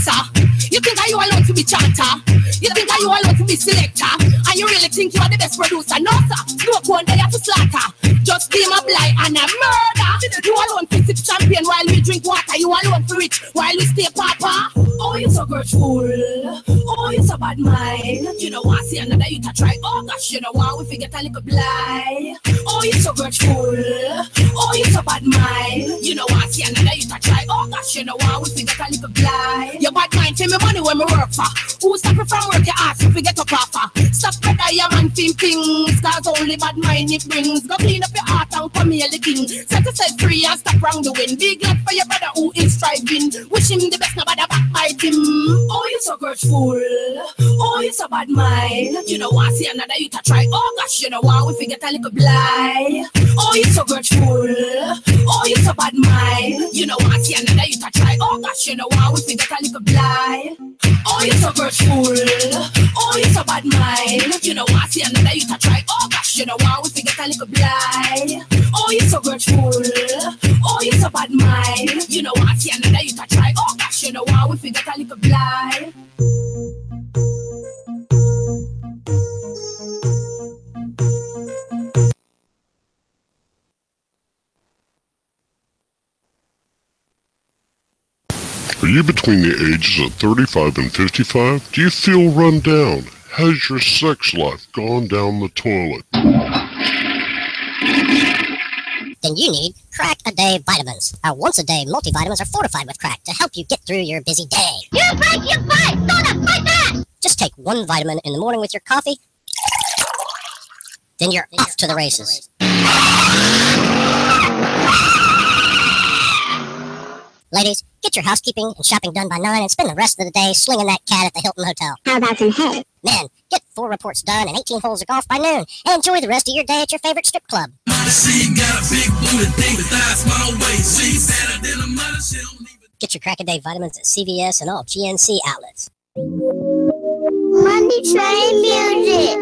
dancer. You think are you alone to be chanter? You think are you alone to be selector? And you really think you are the best producer? No sir, no one there to slaughter. Just be my blind and a murder. You alone to sip champagne while we drink water. You alone to rich while we stay papa. Oh, you so grateful. Oh, you so bad mind. You know what? See another you to try. Oh gosh, you know what? We forget a little blind. Oh, you so grateful. Oh, you so bad mind. You know what? See another you to try. Oh gosh, you know what? We forget a little blind. Your bad mind tell me money when me work for. Who stop you from work your ass if you get up offer? Stop brother your man think things. Cause only bad mind it brings. Go clean up your heart and come here the king. Set yourself free and stop wrongdoing. Be glad for your brother who is striving. Wish him the best, nobody backbite him. Oh, you so grateful. Oh, you so bad mind. You know what? See another you to try. Oh gosh, you know what? We forget a little blind. Oh, you so grateful. Oh, you so bad mind. You know what? See another you to try. Oh gosh, you know what? We forget a little blind. Oh, you so grateful. Oh, you so bad mind. You know what? See another you to try. Oh gosh, you know what? We forget a little blind. Oh, you so grateful. Oh, you so bad mind. You know what? See another you to try. Oh gosh, you know what? We forget a little blind. Are you between the ages of 35 and 55? Do you feel run down? Has your sex life gone down the toilet? Then you need Crack-A-Day vitamins. Our once-a-day multivitamins are fortified with crack to help you get through your busy day. You break your fight! Don't fight that! Just take one vitamin in the morning with your coffee, then you're off to the races. Ladies, get your housekeeping and shopping done by 9 and spend the rest of the day slinging that cat at the Hilton Hotel. How about some head? Men, get 4 reports done and 18 holes of golf by noon and enjoy the rest of your day at your favorite strip club. Get your Crack-A-Day vitamins at CVS and all GNC outlets. Monday Train Music.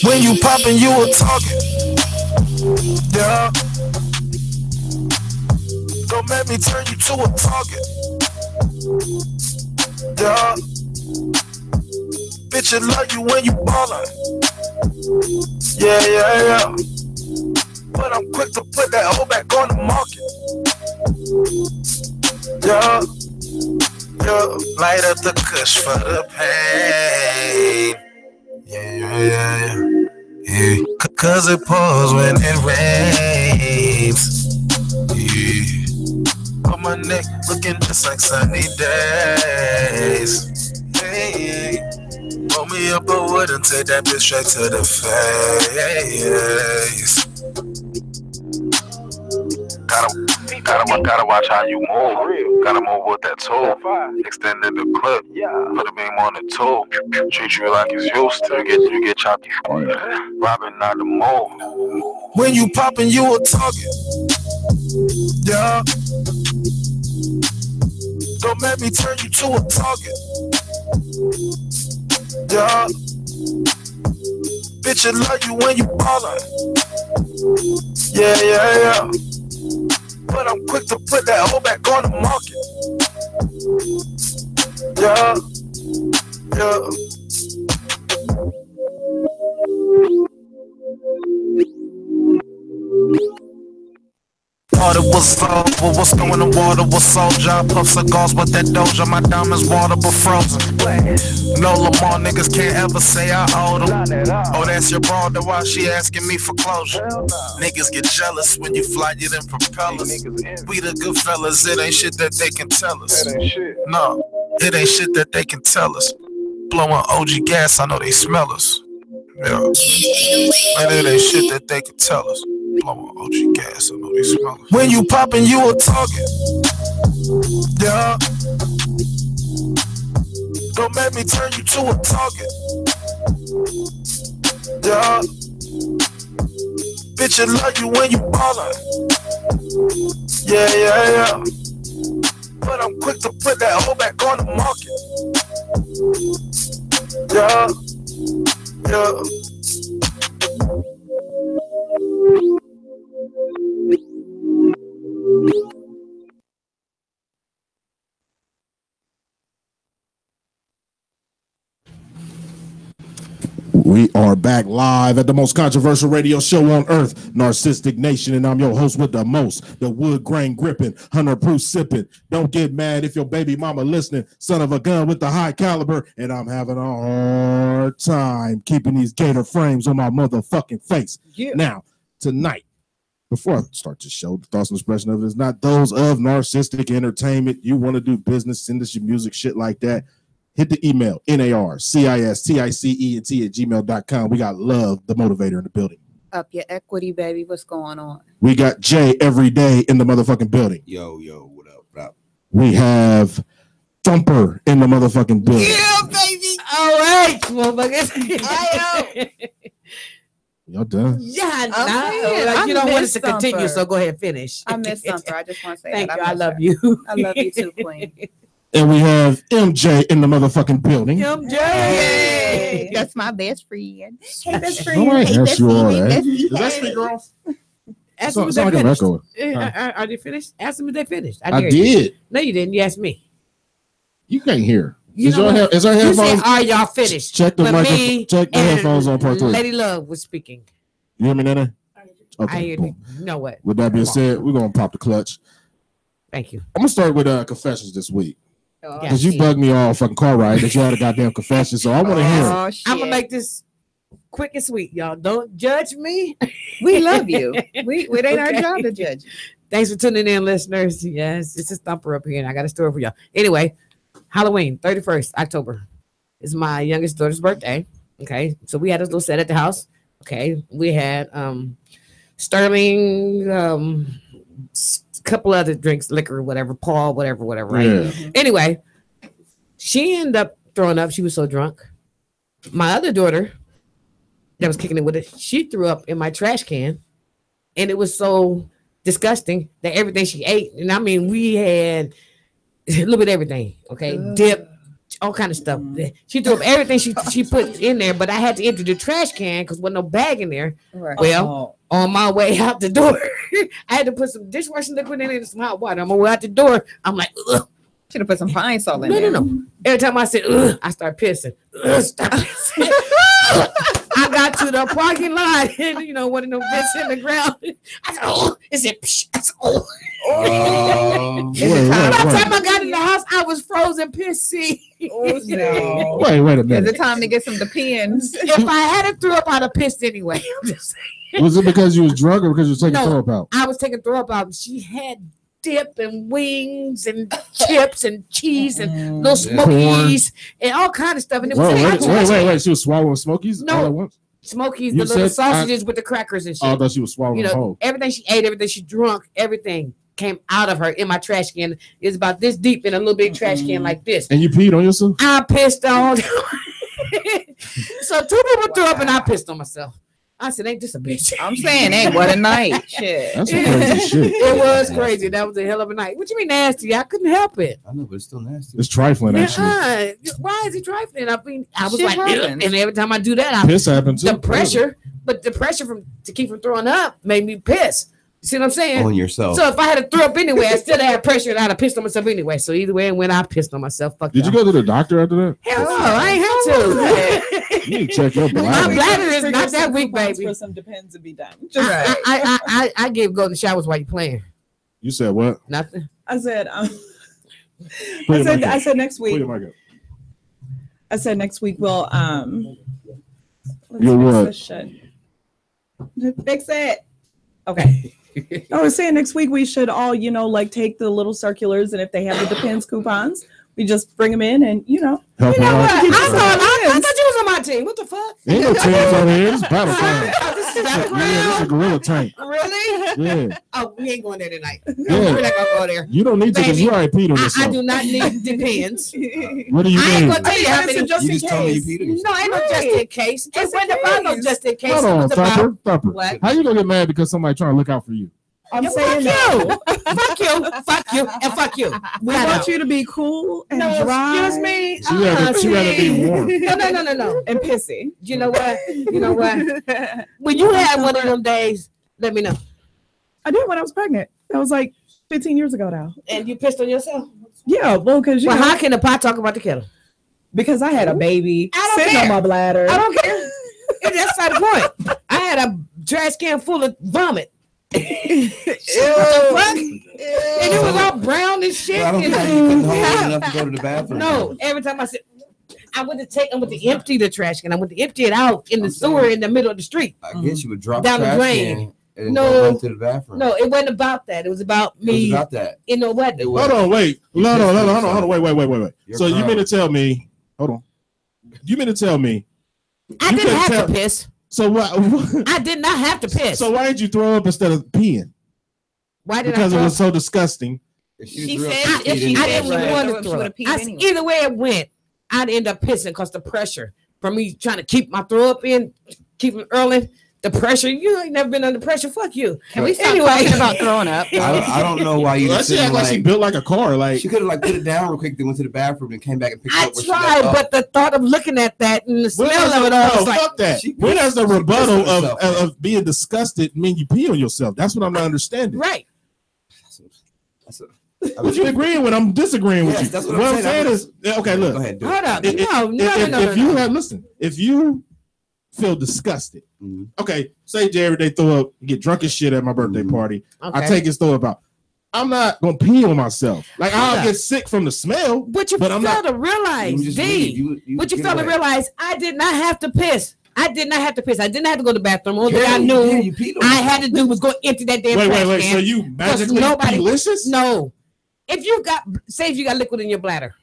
When you poppin', you a target. Yeah. Don't make me turn you to a target. Yeah. Bitch, I love you when you ballin'. Yeah. But I'm quick to put that hoe back on the market. Yeah. Light up the kush for the pain. Yeah. Cause it pours when it rains. Yeah. But my neck looking just like sunny days. Hey. Roll me up a wood and take that bitch straight to the face. Gotta watch how you move. Gotta move with that tool. Extended the clip. Put a beam on the tool. Treat you like it's used to. You get chopped. Robbing not the move. When you poppin', you a target. Yeah. Don't make me turn you to a target. Yeah. Bitch, I love you when you ballin'. Yeah. But I'm quick to put that hoe back on the market. Yeah. Thought it was over, what's going in the water was soldier. I puff cigars with that doja, my diamonds water but frozen. No Lamar niggas can't ever say I owed them. Oh, that's your brother, why she asking me for closure? Niggas get jealous when you fly you them propellers. We the good fellas, it ain't shit that they can tell us. No, it ain't shit that they can tell us. Blowing OG gas, I know they smell us. Yeah. Man, it ain't shit that they can tell us. Blowing OG gas, I know they smell us. When you poppin', you a target. Yeah. Don't make me turn you to a target. Yeah. Bitch, I love you when you ballin'. Yeah. But I'm quick to put that hoe back on the market. Yeah. are back live at the most controversial radio show on earth, Narcistic Nation, and I'm your host with the most, the wood grain gripping, 100 proof sipping. Don't get mad if your baby mama listening, son of a gun with the high caliber, and I'm having a hard time keeping these gator frames on my motherfucking face. Yeah. Now, tonight, before I start the show, the thoughts and expression of it is not those of Narcistic Entertainment. You want to do business, send us your music, shit like that. Hit the email, NARCISTICENT@gmail.com. We got Love, the motivator, in the building. Up your equity, baby. What's going on? We got Jay every day in the motherfucking building. Yo, what up, We have Thumper in the motherfucking building. Yeah, baby. All right, motherfuckers. Y'all done? Yeah, like you don't want us to continue, so go ahead and finish. I miss Thumper. I just want to say Thank that. you. I love you. I love you too, Queen. And we have MJ in the motherfucking building. MJ! Yay. That's my best friend. Hey, best friend. All right, hey, yes, you are. Is that speaker off? Ask them if they finished. Are they finished? Ask them if they finished. I did. No, you didn't. You asked me. You can't hear. Is our headphones? You said, are y'all finished? Check the microphone. Check the headphones on part 3. Lady Love was speaking. You hear me, Nene? Okay. I hear you. You know what? With that being said, we're going to pop the clutch. Thank you. I'm going to start with confessions this week. Because you you bugged me all fucking car ride that you had a goddamn confession. So I want to hear it. I'm going to make this quick and sweet, y'all. Don't judge me. We love you. It ain't our job to judge you. Thanks for tuning in, listeners. Yes, it's a Thumper up here, and I got a story for y'all. Anyway, Halloween, 31st October is my youngest daughter's birthday. Okay, so we had a little set at the house. Okay, we had Sterling, couple other drinks, liquor, whatever, Paul, whatever, right? Yeah. Anyway, she ended up throwing up. She was so drunk. My other daughter that was kicking it with it, she threw up in my trash can, and it was so disgusting that everything she ate, and I mean, we had a little bit of everything, okay, dip, all kind of stuff. She threw up everything she put in there, but I had to empty the trash can because there was no bag in there. Right. Well, on my way out the door, I had to put some dishwashing liquid in it and some hot water. On my way out the door, I'm like, ugh. Should have put some pine salt in there. No. Every time I said, ugh, I start pissing. Stop pissing. I got to the parking lot and, one of them bits in the ground. I said, oh, it said, psh. I said, oh. By the time I got in the house, I was frozen pissy. Oh, no. Wait a minute. Is it time to get some Depends? If I had to throw up, I'd have pissed anyway. I'm just saying. Was it because you was drunk or because you was taking throw up out? I was taking throw up out. She had dip and wings and chips and cheese and little Smokies and all kind of stuff. And it was wait. She was swallowing Smokies all at once? Smokies, the little sausages with the crackers and shit. I thought she was swallowing whole. Everything she ate, everything she drunk, everything came out of her in my trash can. It's about this deep in a little big trash can like this. And you peed on yourself? I pissed on. So 2 people threw up and I pissed on myself. I said, ain't this a bitch? I'm saying, hey, what a night. Shit. That's some crazy shit. It was crazy. That was a hell of a night. What you mean nasty? I couldn't help it. I know, but it's still nasty. It's trifling, actually. Why is it trifling? I mean, I was like, and every time I do that, piss happens. The pressure to keep from throwing up made me piss. See what I'm saying? On yourself. So if I had to throw up anyway, I still had pressure and I'd have pissed on myself anyway. So either way, when I pissed on myself, fuck. Did you go to the doctor after that? Hell no, I ain't have to. You need to check your bladder. My bladder is not that weak, baby. For some Depends to be done. I gave golden showers while you playing. You said what? Nothing. I said I said next week. I said next week we'll you're what? Fix it. Okay. I was saying next week we should all, take the little circulars, and if they have the Depends coupons, we just bring them in and, Help I thought you was on my team. What the fuck? Ain't no teams on here. It's battleground. This is battleground. Yeah, this is a gorilla tank. Really? Yeah. Oh, we ain't going there tonight. Yeah. We're not gonna go there. You don't need to because you already peed on yourself. I do not need Depends. What do you mean? I ain't gonna tell you how many. Just in case. No, ain't no just in case. It wasn't about no just in case. Hold on, Thumper. How you gonna get mad because somebody trying to look out for you? I'm saying fuck you, and fuck you. We want you to be cool and dry. Excuse me. She rather be warm. No. And pissy. You know what? When you had one of them days, let me know. I did when I was pregnant. That was like 15 years ago now. And you pissed on yourself? Yeah, well, because how can the pot talk about the kettle? Because I had a baby sitting on my bladder. I don't care. And that's not the point. I had a trash can full of vomit. And it was all brown and shit. Well, I don't think you couldn't hold it enough to go to the bathroom. No, every time I said, I went to empty the trash can. I went to empty it out in the sewer in the middle of the street. I guess you would drop down the trash drain. can and No. go run to the bathroom. No, it wasn't about that. It was about me. It was about that. You know what? It was. Hold on, wait. Hold on. Wait. You're So you grown. mean to tell me? Hold on. You mean to tell me? I you didn't couldn't have tell- to piss. So what? I did not have to piss. So why did you throw up instead of peeing? Why did Because I it throw was so disgusting. She said I if she didn't said want she to throw would've up. peed anyway. Either way it went, I'd end up pissing because the pressure from me trying to keep my throw up in, keep it early. The pressure, you ain't never been under pressure. Fuck you. Can we stop talking about throwing up? I don't know why you Well, just she act like she built like a car. Like she could have like put it down real quick, then went to the bathroom and came back and picked it I up. where she tried, left but the thought of looking at that and the smell of it all no, was like, fuck that. When does the rebuttal of being disgusted mean you pee on yourself? That's what I'm not understanding. right. What you agreeing with? I'm disagreeing with Yes, you. that's What what I'm I'm saying. saying is, okay, look. Go ahead, do it. Hold up. If you have listen, if you feel disgusted, okay, say Jay every day throw up, get drunk as shit at my birthday party. I Okay. take his throw up out. I'm not gonna pee on myself. Like I'll Yeah. get sick from the smell. But you But I'm fail not- to realize, You just D. leave. You But you get fail to away. realize I did not have to piss. I did not have to piss. I didn't have to go to the bathroom. Only thing Yeah, I you knew did. You peed on I yourself. had to do was go empty that damn trash Wait. can. So you magically nobody- delicious? No. If you got, say if you got liquid in your bladder.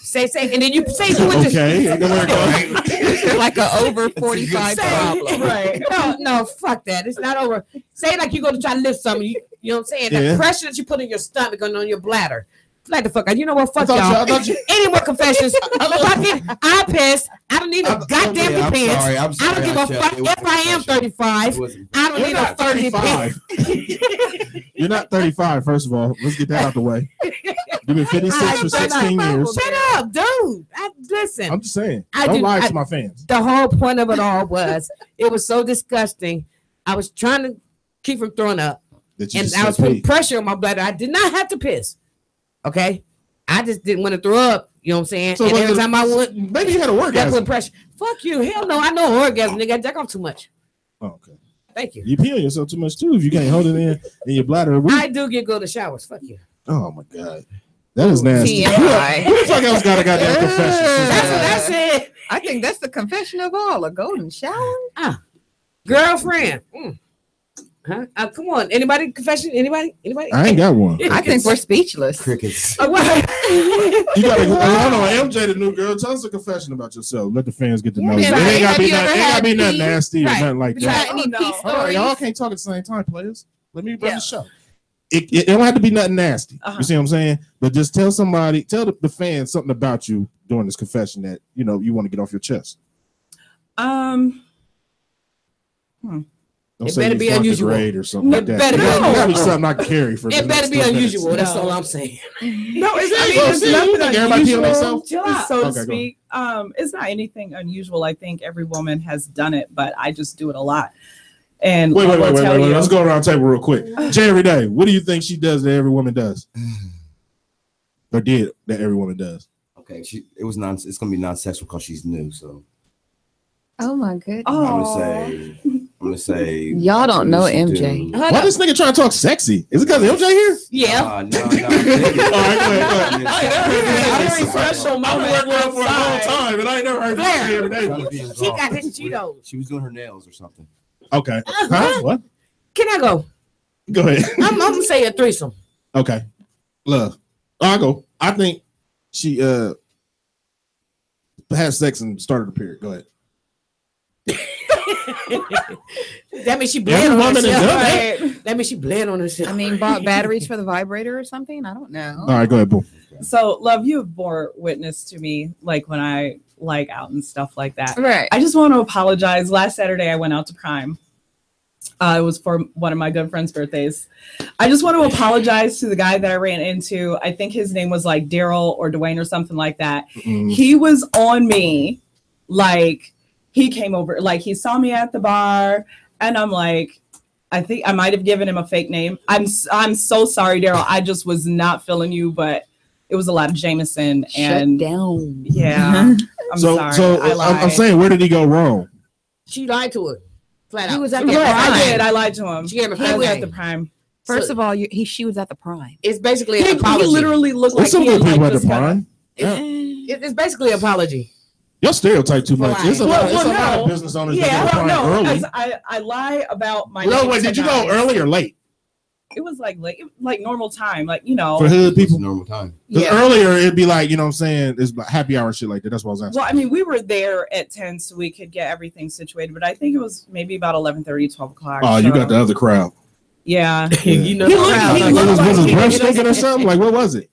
say, and then you say you went Okay, to. Like a over 45 problem. Right. No, fuck that. It's not over. Say like you go to try to lift something. You know what I'm saying? Yeah. The pressure that you put in your stomach and on your bladder. Like the fuck. You know what? Fuck I y'all. thought you- Any more confessions? Fuck it. I pissed. I don't need no goddamn I'm depends. sorry, I'm I sorry, don't give I a checked. fuck It wasn't if I am confession. 35. It wasn't- I don't You're need not no 30 depends. 35. You're not 35, first of all. Let's get that out the way. You've been 56 for 16 years. Shut up, dude. Listen. I'm just saying. I Don't did- lie I- to my fans. The whole point of it all was it was so disgusting. I was trying to keep from throwing up, That you and just I was said putting pee. pressure on my bladder. I did not have to piss. Okay, I just didn't want to throw up. You know what I'm saying? So and was every it- time I went, maybe you had a that orgasm. put pressure. Fuck you. Hell no. I know orgasm, nigga. I jack off too much. Oh, okay. Thank you. You pee on yourself too much too if you can't hold it in your bladder. I do get go to showers. Fuck you. Oh my god, that is nasty. TMI. Who the fuck else got a goddamn confession? That's what I said. I think that's the confession of all, a golden shower. Girlfriend. Huh? Come on. Anybody confession? Anybody? I ain't got one. I think we're speechless. Crickets. What? You gotta hold on, MJ, the new girl. Tell us a confession about yourself. Let the fans get to know you. It man, ain't gotta have be you nothing. ever Ain't gotta had be nothing pee? nasty or Right. nothing like You got that. any pee Hold on, stories? y'all can't talk at the same time, players. Let me run the show. It don't have to be nothing nasty. You see what I'm saying? But just tell somebody, tell the fans something about you during this confession that you know you want to get off your chest. Don't It say better you be flunked the unusual. grade or something like It that. better be It gotta be unusual. something I can carry for. the It better next be 10 minutes. unusual. That's all I'm saying. No, it's There you not. go. It's See, nothing you think everybody pee on unusual, themselves? Chill out. so to Okay, go speak. It's not anything unusual. I think every woman has done it, but I just do it a lot. And Wait. I will tell you- Let's go around the table real quick. Jay, every day, what do you think she does that every woman does, or did that every woman does? Okay, it's gonna be non-sexual because she's new. So Oh my goodness. I'm gonna say Y'all don't know what she MJ. do. Why this nigga trying to talk sexy? Is it because MJ here? Yeah. No. All right, go ahead. I ain't never heard special I've moment been working for a long outside. time, and I ain't never heard Claire. this every day. Trying to be She involved. got his Cheetos. She was doing her nails or something. Okay. Huh? What? Can I go? Go ahead. I'm gonna say a threesome. Okay. Love. I'll go. I think she had sex and started a period. Go ahead. That means she bled Every on woman has herself. done that. Right? That means she bled on herself. I mean, bought batteries for the vibrator or something. I don't know. All right, go ahead, boom. So, love, you have bore witness to me, like when I like out and stuff like that. Right. I just want to apologize. Last Saturday, I went out to Prime. It was for one of my good friends' birthdays. I just want to apologize to the guy that I ran into. I think his name was like Daryl or Dwayne or something like that. He was on me, like he came over, like he saw me at the bar, and I'm like, I think I might have given him a fake name. I'm so sorry, Daryl. I just was not feeling you, but it was a lot of Jameson and Shut down. yeah. I'm sorry. So I lied. I'm saying, where did he go wrong? She lied to her. Flat out. He was at the Yeah, prime. I did. I lied to him. She gave him a He fat was name. at the prime. First of all, she was at the prime. It's basically He an apology. literally looked like There's some he good had, people like, at the just kinda- prime. Yeah. It's basically an apology. Y'all stereotype too much. Right. It's a lot no. of business owners that Yeah, go to well, prime no, early. because I lie about my. No, name wait, to did you go guys. early or late? It was like late, like normal time, like For hood people? Normal time. Because Yeah. earlier it'd be like, you know what I'm saying, it's like happy hour and shit like that. That's what I was asking. Well, I mean, we were there at 10, so we could get everything situated, but I think it was maybe about 11:30, 12 o'clock. Oh, you so- got the other crowd. Yeah. You know, He the looked- crowd. he Like, looked was like his he- breath he stinking or something? Like, what was it?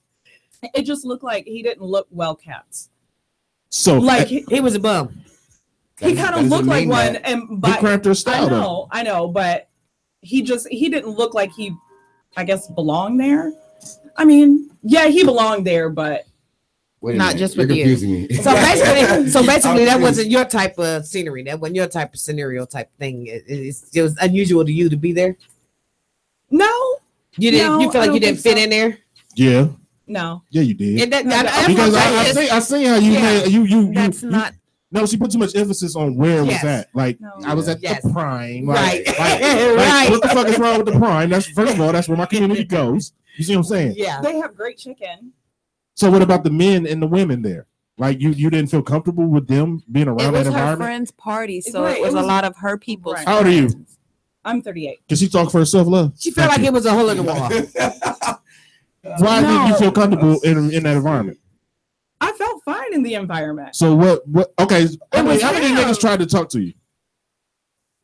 It just looked like he didn't look well kept. So, Like he was a bum. he kind of looked like one, and he but cramped her style. I know, but he didn't look like he, I guess, belonged there. I mean, yeah, he belonged there, but Wait a Not minute, just you're with you. confusing me. So basically, that I'm wasn't your type of scenery. That wasn't your type of scenario type thing. It was unusual to you to be there. no, You didn't. No, you feel I like don't you didn't think fit so. in there. Yeah. no. Yeah, you did. And that, No, that's Because what I'm I saying. seen how you Yeah. had you That's not. no, she put too much emphasis on where it Yes. was at. Like No. I was at Yes. the prime. Right. Like, Right. what the fuck is wrong with the prime? That's first of all, that's where my community goes. You see what I'm saying? Yeah. They have great chicken. So what about the men and the women there? Like you didn't feel comfortable with them being It around was that her environment? friend's party, so Right, it was it a was- lot of her people's. Right. How old are you? friends. I'm 38. Can she talk for herself, love? She felt like it was a hole in the wall. Why did you No. feel comfortable in that environment? I felt fine in the environment. So what okay, how many him. niggas tried to talk to you?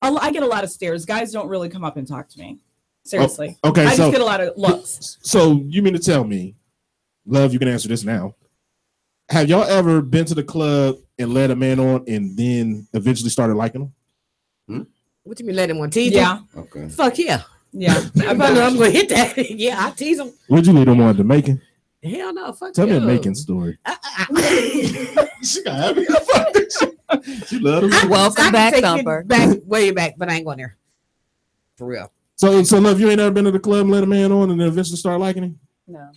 I get a lot of stares. Guys don't really come up and talk to me. Seriously. Okay, I so just get a lot of looks. So you mean to tell me, love, you can answer this now. Have y'all ever been to the club and led a man on and then eventually started liking him? What you mean let him on tease? Yeah. Okay. Fuck yeah. Yeah. I'm gonna hit that. Yeah, I tease him. Would you lead him on to Macon? Hell no. Fuck Tell me a you. Macon story. She got happy. She loved him. Welcome I back, can take Thumper. it back, way back, but I ain't going there. For real. So love, you ain't ever been to the club and let a man on and then eventually start liking him? No,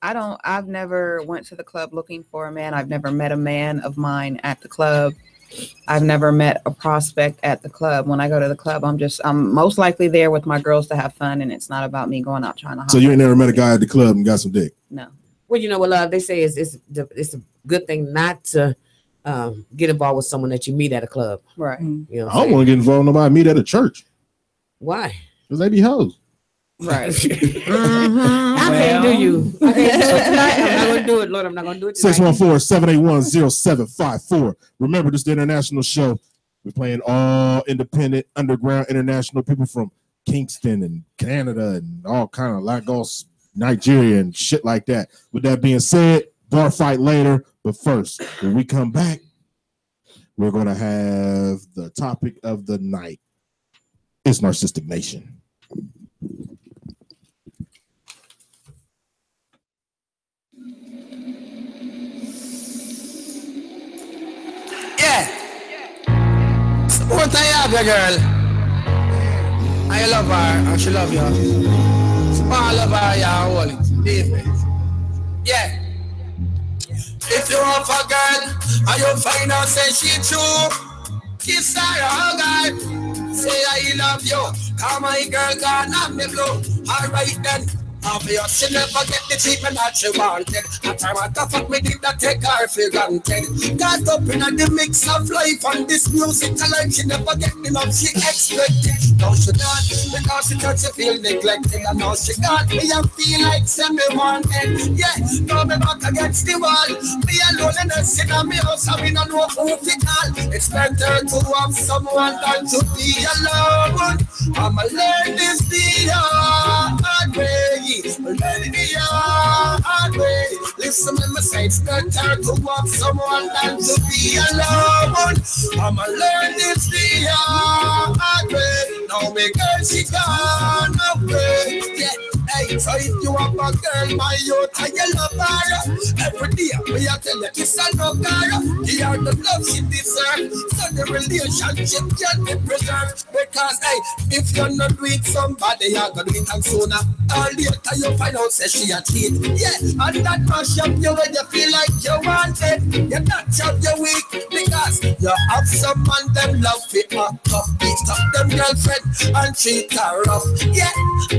I don't. I've never went to the club looking for a man. I've never met a man of mine at the club. I've never met a prospect at the club. When I go to the club, I'm most likely there with my girls to have fun, and it's not about me going out trying to. So you ain't never met a guy at the club and got some dick? No. Well, you know what, love, they say it's a good thing not to get involved with someone that you meet at a club. Right. You know what I I'm don't want to get involved with nobody I meet at a church Why? because they be hoes. Right. I can't do you. I can't do it tonight. I'm not gonna do it, Lord. I'm not gonna do it tonight. 614-781-0754. Remember, this is the international show. We're playing all independent, underground, international people from Kingston and Canada and all kind of Lagos, Nigeria and shit like that. With that being said, bar fight later. But first, when we come back, we're going to have the topic of the night. It's Narcistic Nation. Yeah. Support I have your girl. I love her and she love you. Support I love her, yeah, hold it. Leave it. Yeah. If you want a girl and you find out say she true, kiss her, hug her. Say I love you. Call my girl gone and me blue. Alright then. Obvious, she never get the treatment that she wanted. At her what the fuck me did that take her for granted. Got up in the mix of life and this music life. She never get the love she expected. Now she not, because she thought she feel neglected. And now she got me and feel like semi-wanted. Yeah, now me back against the wall. Me alone in the city of me house and we don't know who fit all. It's better to have someone than to be alone. I'ma learn this the hard way. Learn the hard way. Listen to me say it's better to have someone than to be alone. I'ma learn this the hard way. Now me girl she gone away. Yeah, hey, So if you have a girl, my youth, and you love her, every day, me I tell you, this a no car. Give her the love she deserves, so the relationship can be preserved. Because, hey, if you're not with somebody, you're gonna do it and sooner or later you find out say she a cheat. Yeah, and that mash up you when you feel like you want it. You not out your weak because you have some man them love it up, beat up them girlfriend and treat her rough. Yeah,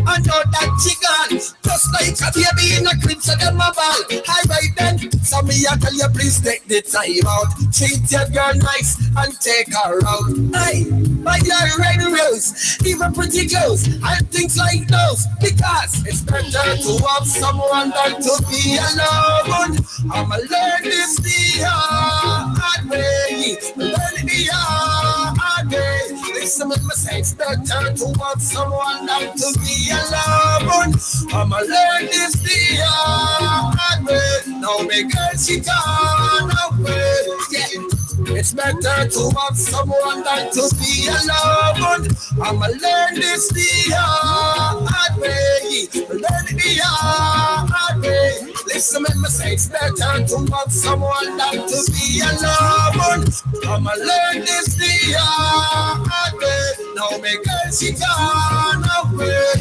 I know that she gone, just like a baby in a crib, so them a ball. Alright then, so me I tell you please take the time out, treat your girl nice and take her out. Hey, buy your red rose, even pretty clothes and things like those, because it's better to have someone than to be alone. I'ma learn this the hard way, learn the hard way. Listen with my say, it's better to have someone than to be alone. I'ma learn this the hard way. Now my girl she gone away. Yeah. It's better to have someone than to be alone. I'ma learn this the hard way. Learn the hard way. Listen when me say it's better to have someone than to be alone. I'ma learn this the hard way. Now my girl she gone away.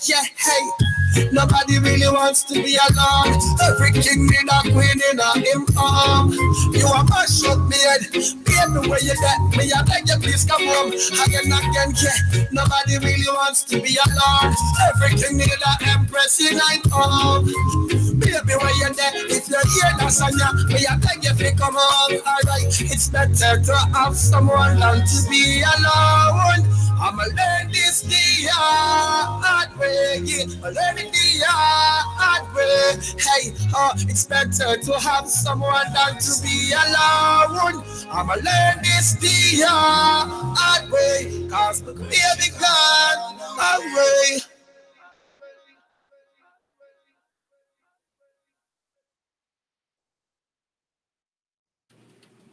Yeah, hey. Nobody really wants to be alone. Every king need a queen in a him arm. You a mash up me head. Baby, where you get me? I beg you, please come home. Again, yeah. Nobody really wants to be alone. Every king need a empress in a arm. Baby, where you there? If you're here, that's on ya. Me I beg you, please come home. Alright, it's better to have someone than to be alone. I'ma learn this the hard way. I'ma learn it the hard way. Hey, it's better to have someone than to be alone. I'ma learn this the hard way. Cause the baby gone away.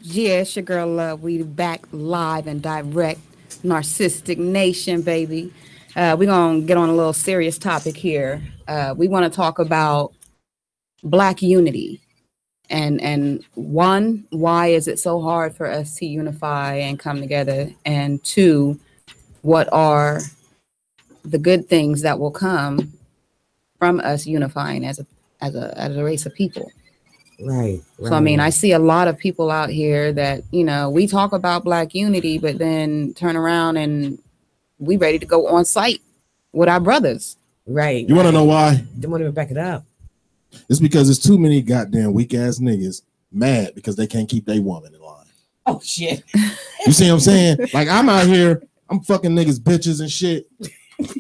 Yeah, it's your girl Love. We back live and direct. Narcistic Nation, baby. We're going to get on a little serious topic here. We want to talk about Black unity. And one, why is it so hard for us to unify and come together? And two, what are the good things that will come from us unifying as a race of people? Right. So, I mean, I see a lot of people out here that, you know, we talk about Black unity, but then turn around and we ready to go on site with our brothers. Right. You want to know why? They won't even back it up. It's because there's too many goddamn weak ass niggas mad because they can't keep their woman in line. Oh, shit. You see what I'm saying? Like, I'm out here, I'm fucking niggas, bitches and shit.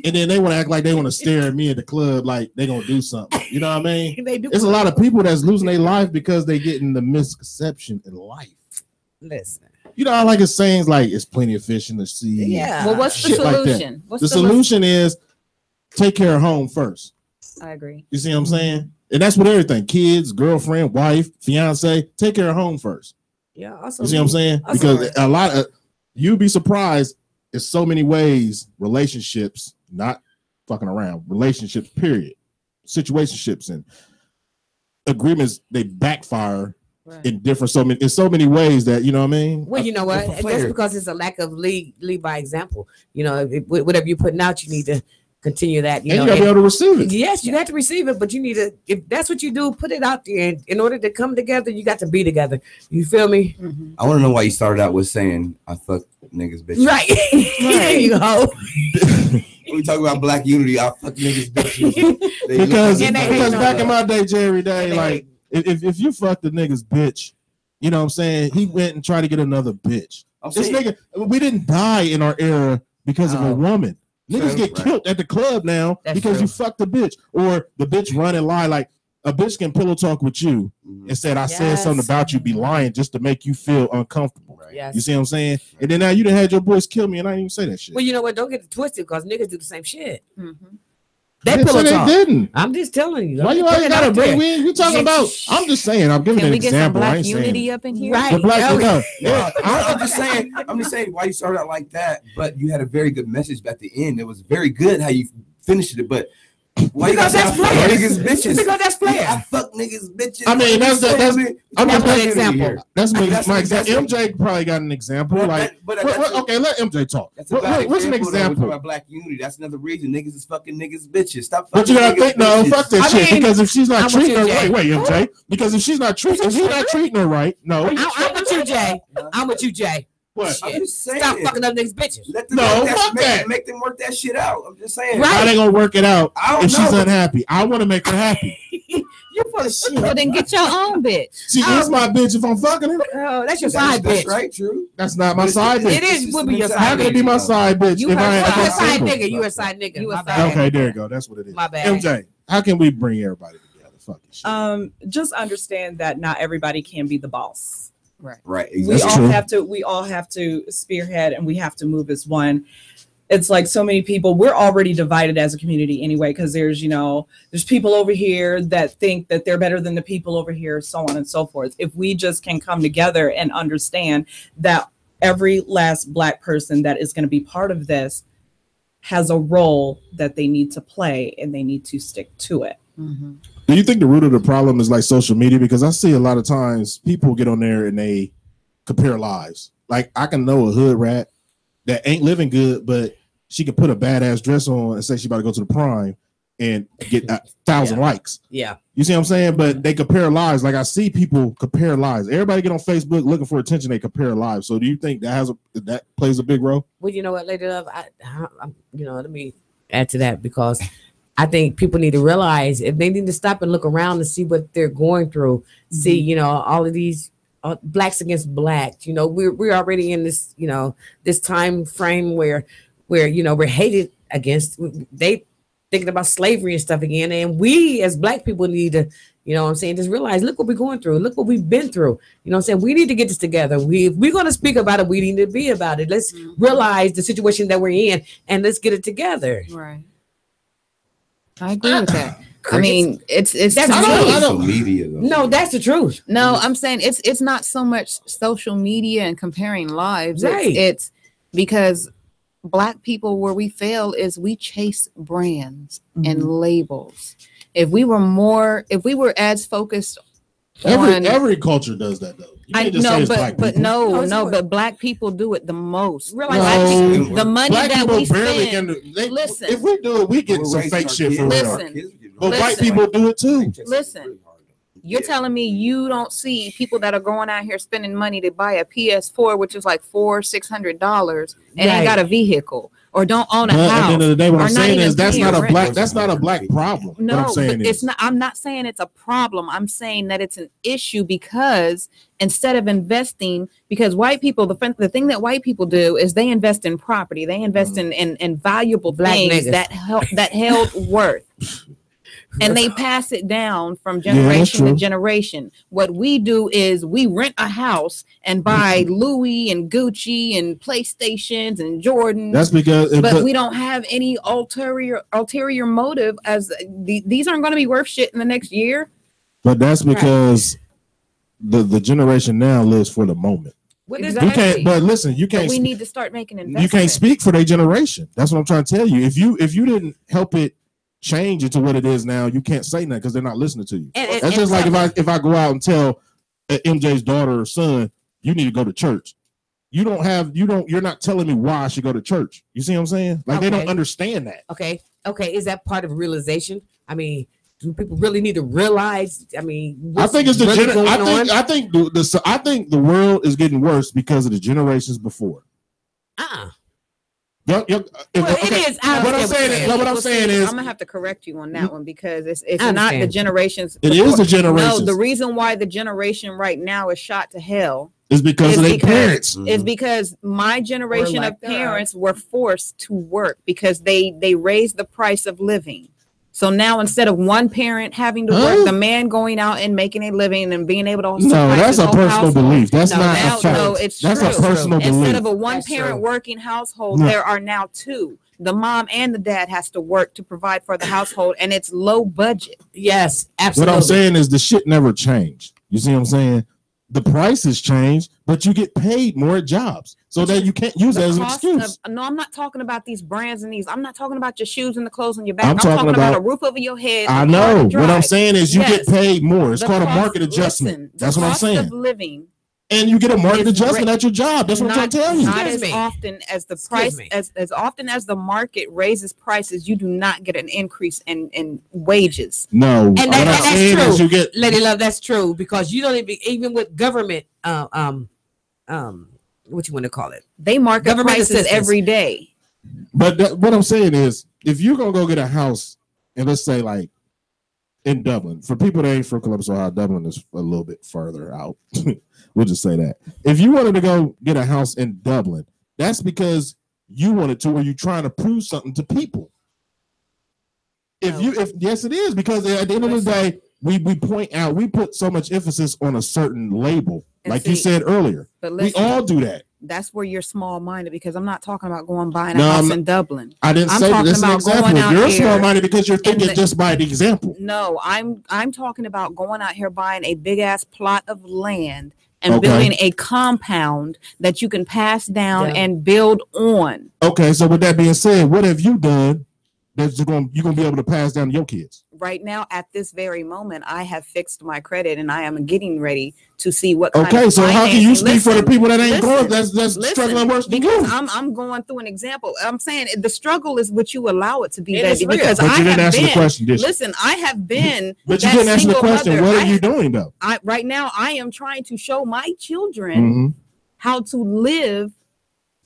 And then they want to act like they want to stare at me at the club like they gonna do something. You know what I mean? There's a lot of people that's losing their life because they getting the misconception in life. Listen. You know, I like his sayings like it's plenty of fish in the sea. Yeah. Well, what's the solution? Like what's the solution is take care of home first. I agree. You see what I'm saying? And that's with everything. Kids, girlfriend, wife, fiance, take care of home first. Yeah. Also, you see what I'm saying? Because a lot of you'd be surprised. There's so many ways relationships, not fucking around, relationships, period, situationships and agreements, they backfire in so many ways that, you know what I mean? Well, you know what? That's because it's a lack of lead by example. You know, whatever you're putting out, you need to continue that. You gotta be able to receive it. Yes, you have to receive it, but you need to, if that's what you do, put it out there. And in order to come together, you got to be together. You feel me? Mm-hmm. I want to know why you started out with saying I fuck niggas bitches. Right. There you go. When we talk about Black unity, I fuck niggas bitches. because back in my day, Jerry Day, like if you fucked the nigga's bitch, you know what I'm saying? He went and tried to get another bitch. We didn't die in our era because of a woman. Niggas get killed at the club now because you fucked a bitch, or the bitch run and lie. Like a bitch can pillow talk with you and said, I said something about you, be lying just to make you feel uncomfortable. Right. Yes. You see what I'm saying? And then now you done had your boys kill me and I didn't even say that shit. Well, you know what? Don't get it twisted because niggas do the same shit. Mm-hmm. They pillow talk. They didn't. I'm just telling you. Why you always gotta bring we talking about? I'm just saying. I'm giving an example. Can we get some Black unity up in here? Right. I'm just saying why you started out like that, but you had a very good message at the end. It was very good how you finished it, but Because that's players. Bitches. Because that's players. I fuck niggas bitches. I mean, that's an example. That's my example. MJ probably got an example. Okay, let MJ talk. What's an example? About black unity. That's another reason niggas is fucking niggas bitches. Stop fucking. But you gotta think, no, fuck that shit. Because if she's not treating her right, wait, MJ. Because if she's not treating her right, no. I'm with you, Jay. I'm with you, Jay. What? I'm just saying. Stop fucking up niggas bitches. Fuck that. Make them work that shit out. I'm just saying. Right. How they gonna work it out if she's unhappy? I want to make her happy. You're full of shit. Well, then get your own bitch. She is my bitch if I'm fucking her. Oh, that's your side bitch. That's right, true. That's not my side bitch. It is. Would be your side. How can it be my side bitch? You if I ain't a side nigga. You a side nigga. You a side. Okay, there you go. That's what it is. My bad. MJ, how can we bring everybody together? Fuck this shit. Just understand that not everybody can be the boss. Right. Exactly. We all have to spearhead, and we have to move as one. It's like so many people, we're already divided as a community anyway, because there's people over here that think that they're better than the people over here, so on and so forth. If we just can come together and understand that every last Black person that is going to be part of this has a role that they need to play, and they need to stick to it. Mm-hmm. Do you think the root of the problem is like social media? Because I see a lot of times people get on there and they compare lives. Like I can know a hood rat that ain't living good, but she can put a badass dress on and say she about to go to the prime and get 1,000 likes. Yeah. You see what I'm saying? But they compare lives. Like I see people compare lives. Everybody get on Facebook looking for attention. They compare lives. So do you think that plays a big role? Well, you know what, Lady Love, let me add to that, because I think people need to realize if they need to stop and look around and see what they're going through. Mm-hmm. See, all of these Blacks against Blacks. We're already in this, this time frame where we're hated against. They thinking about slavery and stuff again, and we as Black people need to, just realize, look what we're going through, look what we've been through. We need to get this together. If we're going to speak about it, we need to be about it. Let's realize the situation that we're in, and let's get it together. Right. I agree with that. I mean, it's that's social media. No, that's the truth. No, I'm saying it's not so much social media and comparing lives. Right. It's because Black people, where we fail is we chase brands and labels. If we were as focused every culture does that though. I know, but Black people do it the most. Realize the money Black that we spend. Listen, if we do it, we get some fake shit for real. But white Listen. people do it too. Listen, you're telling me you don't see people that are going out here spending money to buy a PS4, which is like $600, and ain't got a vehicle or don't own a house. At the end of the day, what or I'm not saying even is that's paying not a rent. black. That's not a Black problem. No, what I'm saying but is, it's not. I'm not saying it's a problem. I'm saying that it's an issue because instead of investing, because white people, the thing that white people do is they invest in property. They invest in valuable Black things niggas. that held worth. And they pass it down from generation to generation. What we do is we rent a house and buy Louis and Gucci and PlayStations and Jordan. that's because, but we don't have any ulterior motive, as these aren't going to be worth shit in the next year. But that's because the generation now lives for the moment. Exactly. You can't. But listen, you can't. But we need to start making investments. You can't speak for their generation. That's what I'm trying to tell you. If you didn't help it change it to what it is now, you can't say that because they're not listening to you. That's just like if I go out and tell MJ's daughter or son, you need to go to church. You're not telling me why I should go to church. You see what I'm saying? Like they don't understand that. Okay. Is that part of realization? I mean, do people really need to realize? I mean, I think it's I think the world is getting worse because of the generations before. It is. What I'm saying is, I'm gonna have to correct you on that one because it's not the generations. It is the generations. No, the reason why the generation right now is shot to hell is because of their parents. It's because my generation of parents were forced to work because they raised the price of living. So now instead of one parent having to work, the man going out and making a living and being able to that's a personal belief. That's not a fact. No, it's that's true. a personal belief. Instead of a one parent working household, there are now two. The mom and the dad has to work to provide for the household, and it's low budget. Yes, absolutely. What I'm saying is the shit never changed. You see what I'm saying? the prices change, but you get paid more at jobs. So that you can't use that as an excuse. No, I'm not talking about these brands and these. I'm not talking about your shoes and the clothes on your back. I'm talking about a roof over your head. I know. What I'm saying is you get paid more. It's called a market adjustment. Listen, that's what I'm saying. Of living. And you get a market adjustment at your job. That's what I'm trying to tell you. Not as often as the price, as often as the market raises prices, you do not get an increase in wages. No, and that's true. Lady Love, that's true because you don't even with government, what you want to call it? They mark up prices every day. But what I'm saying is, if you're gonna go get a house, and let's say like in Dublin, for people that ain't from Columbus, Ohio, Dublin is a little bit further out. We'll just say that. If you wanted to go get a house in Dublin, that's because you wanted to, or you're trying to prove something to people. Yes, it is, because at the end of the day, we point out, we put so much emphasis on a certain label, like you said earlier. But listen, we all do that. That's where you're small-minded, because I'm not talking about going buying a house in Dublin. I didn't say that. That's an example. You're small-minded because you're thinking just by the example. No, I'm talking about going out here buying a big-ass plot of land and building a compound that you can pass down and build on. Okay, so with that being said, what have you done that you're gonna be able to pass down to your kids? Right now, at this very moment, I have fixed my credit and I am getting ready to see what kind of so how can you speak for the people that ain't going, that's struggling worse than you? I'm going through an example. I'm saying the struggle is what you allow it to be, baby. Because but you didn't answer the question, did you? Listen, I have been but you didn't answer the question. What are you doing though? Right now, I am trying to show my children how to live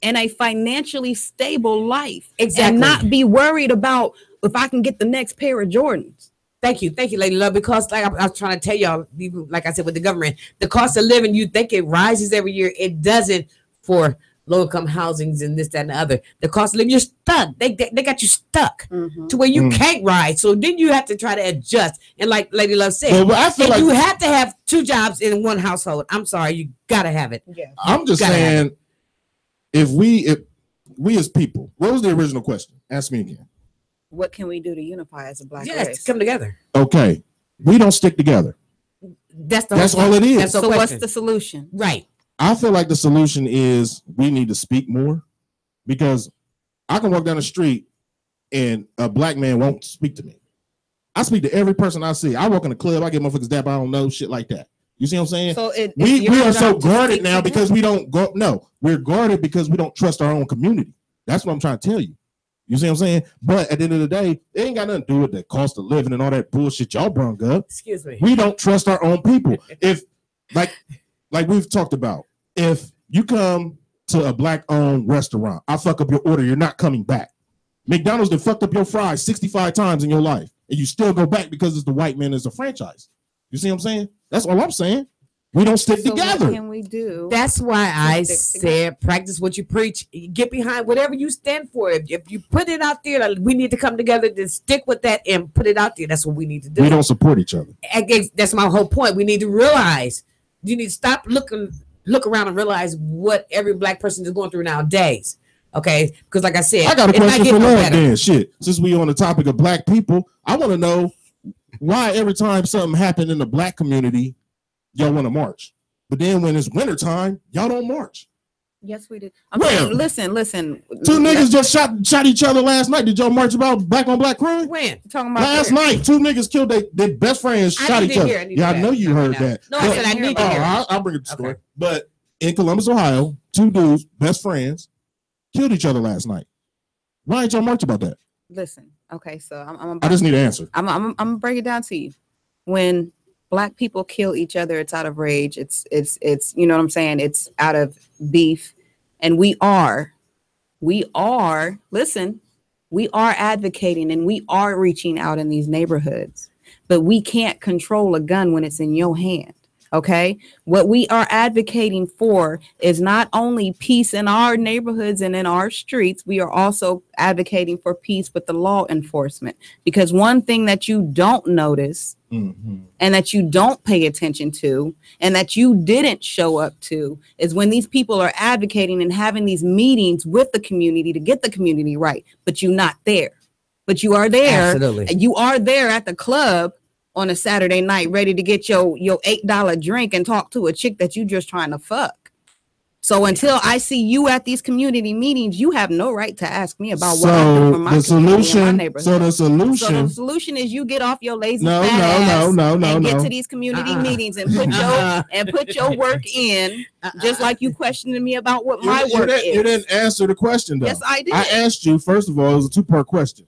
in a financially stable life. Exactly. And not be worried about if I can get the next pair of Jordans. Thank you, Lady Love. Because like I was trying to tell y'all, like I said, with the government, the cost of living, you think it rises every year. It doesn't for low-income housings and this, that, and the other. The cost of living, you're stuck. They got you stuck to where you can't rise. So then you have to try to adjust. And like Lady Love said, I feel like you have to have 2 jobs in one household. I'm sorry, you gotta have it. Yeah. I'm just saying, if we as people, what was the original question? Ask me again. What can we do to unify as a black race? Come together. Okay, we don't stick together. That's all it is. So what's the solution? Right. I feel like the solution is we need to speak more, because I can walk down the street and a black man won't speak to me. I speak to every person I see. I walk in the club, I get motherfuckers dap, I don't know, shit like that. You see what I'm saying? So we are so guarded now because we don't go. No, we're guarded because we don't trust our own community. That's what I'm trying to tell you. You see what I'm saying? But at the end of the day, it ain't got nothing to do with the cost of living and all that bullshit y'all brung up. Excuse me. We don't trust our own people. If like we've talked about, if you come to a black-owned restaurant, I fuck up your order, you're not coming back. McDonald's that fucked up your fries 65 times in your life, and you still go back because it's the white man as a franchise. You see what I'm saying? That's all I'm saying. We don't stick together. What can we do? That's why I said practice what you preach. Get behind whatever you stand for. If you put it out there, like, we need to come together, then stick with that and put it out there. That's what we need to do. We don't support each other. That's my whole point. We need to realize. You need to stop look around and realize what every black person is going through nowadays. Okay, because like I said, I got a question for Love. Then shit. Since we on the topic of black people, I want to know why every time something happened in the black community, y'all want to march, but then when it's wintertime, y'all don't march. Yes, we did. I'm saying, listen. 2 niggas just shot each other last night. Did y'all march about black on black crime? When? Talking about last night, 2 niggas killed their best friends, shot each other. Yeah, I know you heard that. No, I said I need to hear. I'll bring it to the story. But in Columbus, Ohio, 2 dudes, best friends, killed each other last night. Why ain't y'all march about that? Listen, okay, so I just need an answer. I'm gonna break it down to you. When black people kill each other, it's out of rage. It's you know what I'm saying? It's out of beef. And we are advocating and we are reaching out in these neighborhoods, but we can't control a gun when it's in your hand. Okay. What we are advocating for is not only peace in our neighborhoods and in our streets, we are also advocating for peace with the law enforcement, because one thing that you don't notice and that you don't pay attention to and that you didn't show up to is when these people are advocating and having these meetings with the community to get the community right, but you're not there. But you are there. Absolutely. You are there at the club on a Saturday night ready to get your $8 drink and talk to a chick that you just trying to fuck. So until I see you at these community meetings, you have no right to ask me about what I do for my community and my neighborhood. So the solution is you get off your lazy no, and get to these community meetings and put your work in, just like you questioning me about what my work is. You didn't answer the question though. Yes, I did. I asked you, first of all, it was a 2-part question.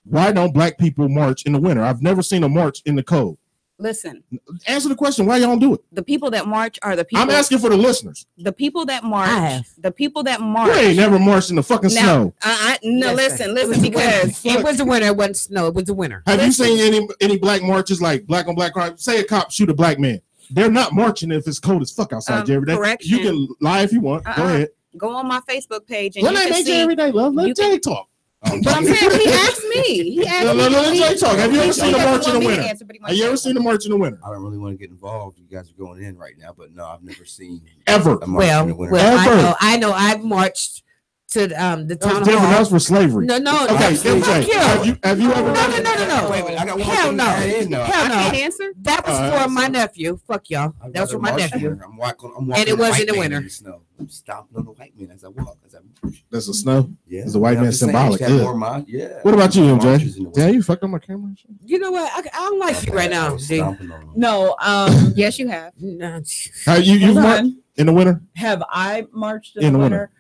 Why don't black people march in the winter? I've never seen a march in the cold. Listen. Answer the question. Why y'all don't do it? The people that march are the people. I'm asking for the listeners. The people that march. The people that march. You ain't never marched in the fucking snow. Listen, because it was the winter. It wasn't snow. It was the winter. Have you seen any black marches like black on black crime? Say a cop shoot a black man. They're not marching if it's cold as fuck outside, Jerry. Correction. You can lie if you want. Go ahead. Go on my Facebook page and you can see. Every day, love. Let Jay talk. But I'm saying he asked me. He asked me. Let Jay talk. Have you ever seen a march in the winter? Have you ever seen a march in the winter? I don't really want to get involved. You guys are going in right now, but no, I've never seen ever. A march in the winter. Well, I know. I've marched to the town hall. That was for slavery. No. Okay, MJ, have you ever? No. Wait, I got one Hell no. Hell no. I can't answer. That was for my nephew. Fuck y'all. That was for my nephew. I'm walking and it was in the winter. I'm stomping on the white man as I walk. That's a snow. Yeah, it's a white man symbolic. Yeah. What about you, MJ? Yeah, you fucked up my camera. You know what? I don't like you right now. No. Yes, you have. You marched in the winter? Have I marched in the winter?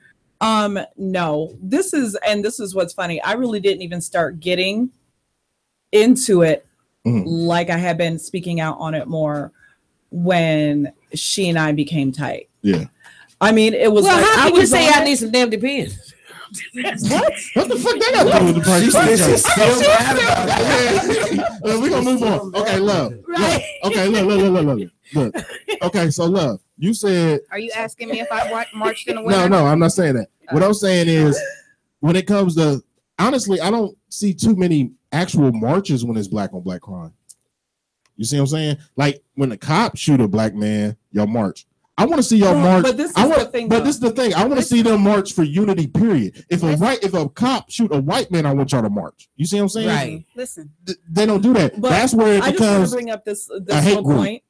No. This is what's funny. I really didn't even start getting into it like I had been speaking out on it more when she and I became tight. Yeah. I mean, it was. Well, like, how can you say I need some damn depends? What the fuck that got to do with the party? We're gonna move on. Okay, love. Right. Okay, look. Okay, so love. You said. Are you asking me if I marched in the winter? No, I'm not saying that. What I'm saying is, when it comes to, honestly, I don't see too many actual marches when it's black on black crime. You see what I'm saying? Like when the cops shoot a black man, y'all march. I want to see y'all march. But this is the thing. I want to see them march for unity. Period. If a cop shoot a white man, I want y'all to march. You see what I'm saying? Right. Listen, they don't do that. But that's where it I becomes. Just want to bring up this little point.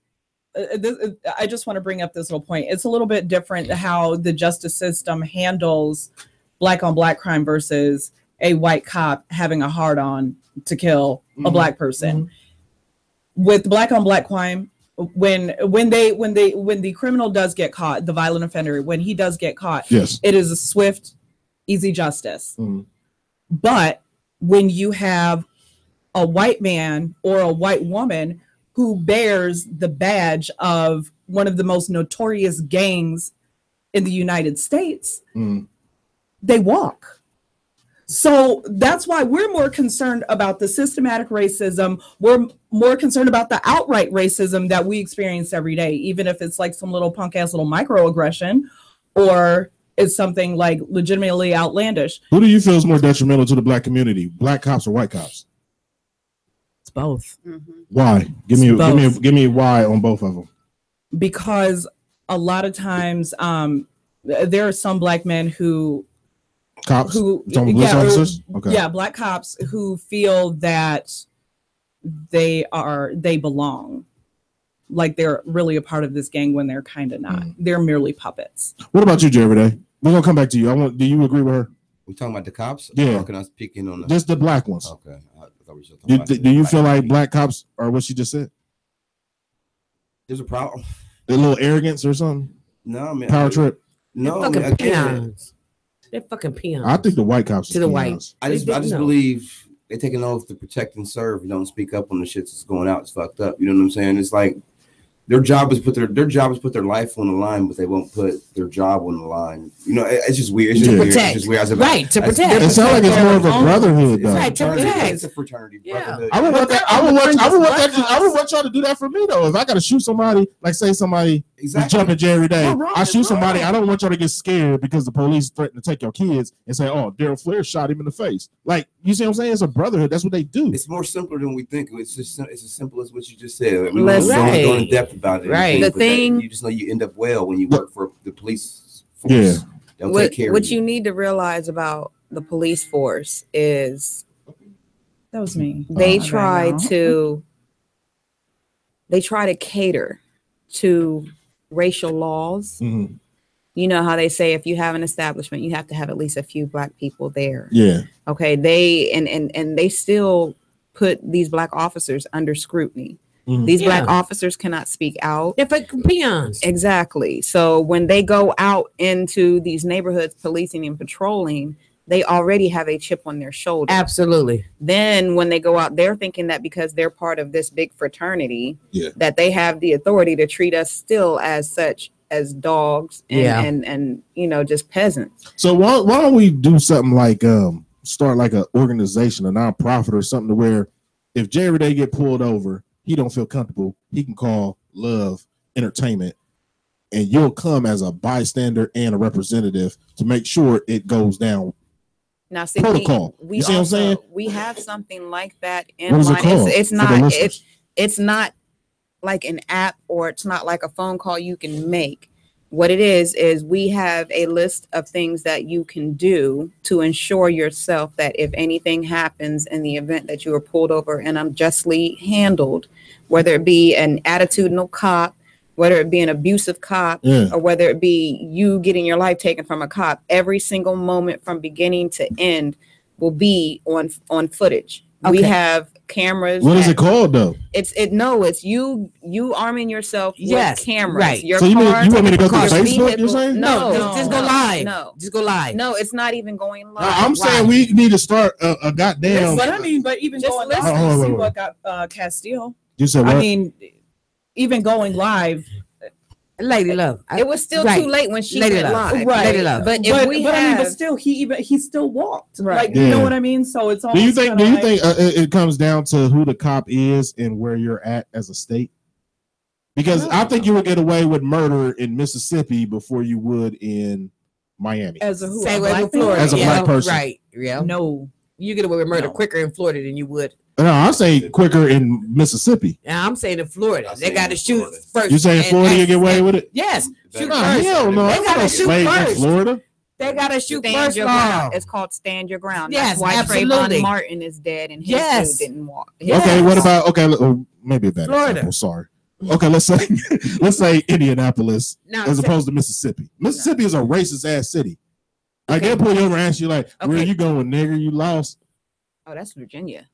I just want to bring up this little point. It's a little bit different how the justice system handles black on black crime versus a white cop having a hard on to kill a black person. With black on black crime, when the criminal does get caught, the violent offender, when he does get caught, yes, it is a swift, easy justice. But when you have a white man or a white woman who bears the badge of one of the most notorious gangs in the United States, they walk. So that's why we're more concerned about the systematic racism. We're more concerned about the outright racism that we experience every day, even if it's like some little punk ass little microaggression or it's something like legitimately outlandish. Who do you feel is more detrimental to the black community, black cops or white cops? It's both. Why? Give me why on both of them. Because a lot of times there are some black men who black cops who feel that they belong, like they're really a part of this gang when they're kind of not. They're merely puppets. What about you, Jerry? We're gonna come back to you. Do you agree with her? We talking about the cops? Yeah. Or can I speak in on just the black ones? Okay. Do you feel like black cops are what she just said? There's a problem. A little arrogance or something? No, man. Power trip? No, fucking peons. They're fucking peons. I think the white cops to the white. I just believe they take an oath to protect and serve. You don't speak up on the shit that's going out. It's fucked up. You know what I'm saying? It's like their job is put their life on the line, but they won't put their job on the line. You know, it's just weird. It's just weird. It's just weird. Right, to protect. It sounds like it's more of a brotherhood, though. Right, to protect. It's a fraternity. Brotherhood. I would want y'all to do that for me, though. If I gotta shoot somebody, like say somebody is jumping Jerry every day, I shoot somebody. I don't want y'all to get scared because the police threaten to take your kids and say, "Oh, Daryl Flair shot him in the face." Like, you see what I'm saying? It's a brotherhood. That's what they do. It's more simpler than we think. It's as simple as what you just said. We don't go in depth about it. Right. The thing you just know you end up well when you work for the police force. Yeah. They'll take care what of you. you need to realize about the police force is that was me. They try to they try to cater to racial laws. Mm-hmm. You know how they say if you have an establishment, you have to have at least a few black people there. Yeah. Okay. They and they still put these black officers under scrutiny. Mm-hmm. These black officers cannot speak out. They're fucking peons. Exactly. So when they go out into these neighborhoods policing and patrolling, they already have a chip on their shoulder. Absolutely. Then when they go out, they're thinking that because they're part of this big fraternity, that they have the authority to treat us still as such, as dogs and you know, just peasants. So why don't we do something like start like an organization, a nonprofit or something, to where if Jay every day get pulled over, he don't feel comfortable, he can call Love Entertainment and you'll come as a bystander and a representative to make sure it goes down. Now, see, protocol. We you see what I'm saying? We have something like that in what is mind. it called? It's not like an app, or it's not like a phone call you can make. What it is we have a list of things that you can do to ensure yourself that if anything happens in the event that you are pulled over and unjustly handled, whether it be an attitudinal cop, whether it be an abusive cop, or whether it be you getting your life taken from a cop, every single moment from beginning to end will be on footage. Okay. We have cameras. What is it called though? It's you arming yourself with cameras. Right. Your so you car, want me to go through Facebook? vehicle. You're saying? No, just go live. No, just go live. No, it's not even going live. I'm saying we need to start a goddamn. But I mean, but even Just going listen. live, see what got Castile. You said what? I mean, even going live. Lady Love. It was still too late when she went live. Right. Lady Love. But if still he still walked. Right. Like, you know what I mean? So it's almost Do you think it comes down to who the cop is and where you're at as a state? Because I think you would get away with murder in Mississippi before you would in Miami. As a who? Same way black with Florida. As a black person. Right. Yeah. No. You get away with murder quicker in Florida than you would. No, I say quicker in Mississippi. Now I'm saying in Florida. They got to shoot first. You saying Florida you get away with it? Yes. Shoot No, first. hell no. They got to shoot in first. Florida. They got to shoot stand first. your ground. It's called stand your ground. Yes, That's why absolutely. Trayvon Martin is dead and his dude didn't walk. Okay, what about maybe a bad Florida. example. Sorry. Okay, let's say Indianapolis as opposed to Mississippi. Mississippi is a racist ass city. Like they'll pull you over and ask you like, where you going, nigger? You lost. Oh, that's Virginia.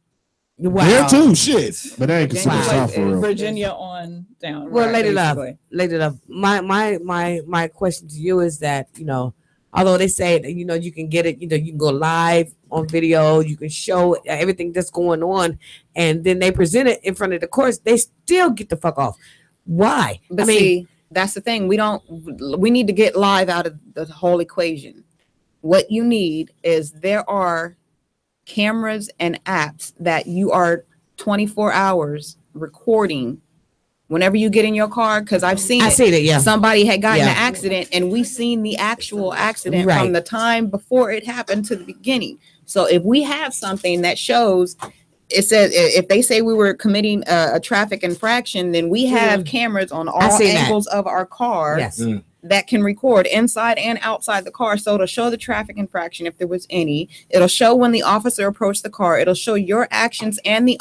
Wow. There too, shit. But they ain't considered Like, South for real. Virginia on down. Well, right, Lady Love. My question to you is that, you know, although they say that, you know, you can get it, you know, you can go live on video, you can show everything that's going on, and then they present it in front of the courts, they still get the fuck off. Why? But see, that's the thing. We need to get live out of the whole equation. What you need is there are cameras and apps that you are 24 hours recording whenever you get in your car, because I've seen it. Somebody had gotten an accident and we seen the actual accident from the time before it happened to the beginning. So if we have something that shows, it says if they say we were committing a traffic infraction, then we have cameras on all angles of our car that can record inside and outside the car. So it'll show the traffic infraction if there was any. It'll show when the officer approached the car. It'll show your actions and the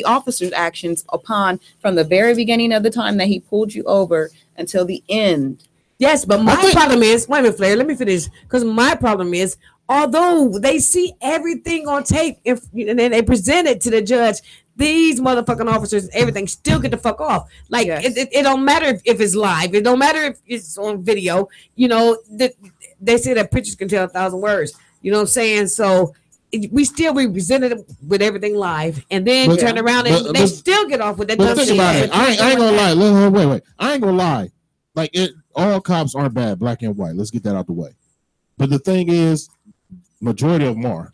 officer's actions from the very beginning of the time that he pulled you over until the end. Yes, but my problem is, wait a minute, Flair, let me finish. Because my problem is, although they see everything on tape and then they present it to the judge, these motherfucking officers, everything still get the fuck off. Like it don't matter if it's live. It don't matter if it's on video. You know, they say that pictures can tell 1,000 words. You know what I'm saying? So we still represented it with everything live, and then turn around and they still get off with that. But think about it. I ain't gonna lie. Wait. I ain't gonna lie. Like all cops aren't bad, black and white. Let's get that out the way. But the thing is, majority of them are.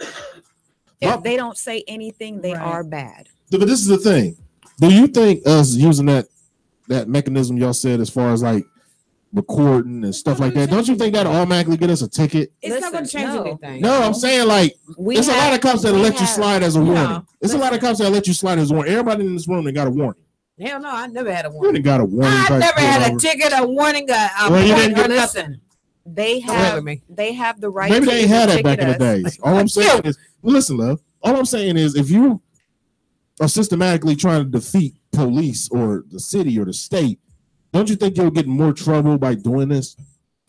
If they don't say anything, they are bad. But this is the thing. Do you think us using that mechanism y'all said as far as like recording and stuff like that, don't you think that'll automatically get us a ticket? It's not going to change anything. No, I'm saying like there's a lot of cops that'll let you slide as a warning. There's a lot of cops that'll let you slide as a warning. Everybody in this room, they got a warning. Hell no, I never had a warning. You got a warning. I never had a ticket, a warning, or nothing. They have the right. Maybe they ain't had that ticket back in the days. All I'm saying is, listen, love. All I'm saying is, if you are systematically trying to defeat police or the city or the state, don't you think you'll get in more trouble by doing this?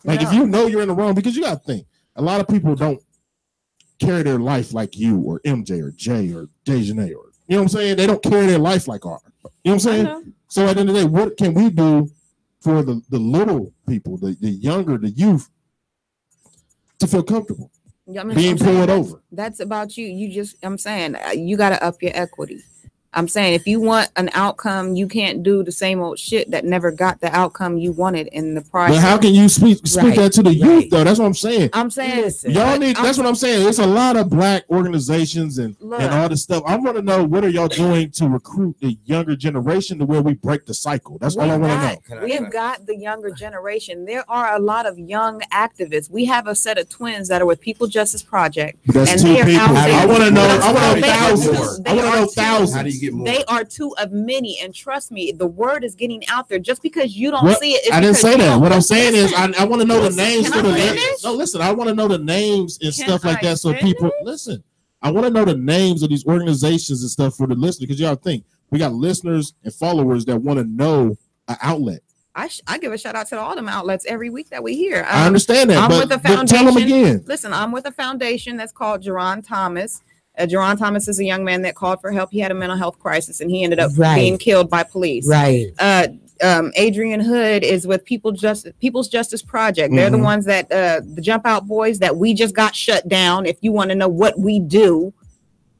Like, if you know you're in the wrong, because you got to think, a lot of people don't carry their life like you or MJ or Jay or Dejanay, or, you know what I'm saying? They don't carry their life like ours. You know what I'm saying? So at the end of the day, what can we do for the little people, the younger, the youth, to feel comfortable being pulled over? That's about you. I'm saying you got to up your equity. I'm saying if you want an outcome, you can't do the same old shit that never got the outcome you wanted in the process. But how can you speak that to the youth, though? That's what I'm saying. I'm saying y'all need. That's what I'm saying. There's a lot of black organizations and all this stuff. I want to know, what are y'all doing to recruit the younger generation to where we break the cycle? That's all I want to know. We've got the younger generation. There are a lot of young activists. We have a set of twins that are with People Justice Project. That's and 2 people. I want to know. I want to know thousands. I want to know thousands. How do you get more? They are 2 of many, and trust me, the word is getting out there. Just because you don't see it, I didn't say that. What I'm saying is, I want to know the names for the finish? No, listen, I want to know the names and stuff like that, so people listen. I want to know the names of these organizations and stuff for the listeners, because y'all think we got listeners and followers that want to know an outlet. I give a shout out to all them outlets every week that we hear. I understand that, but tell them again. Listen, I'm with a foundation that's called Jerron Thomas. Jerron Thomas is a young man that called for help. He had a mental health crisis and he ended up being killed by police. Right. Adrian Hood is with People's Justice Project. They're the ones that the Jump Out Boys that we just got shut down. If you want to know what we do,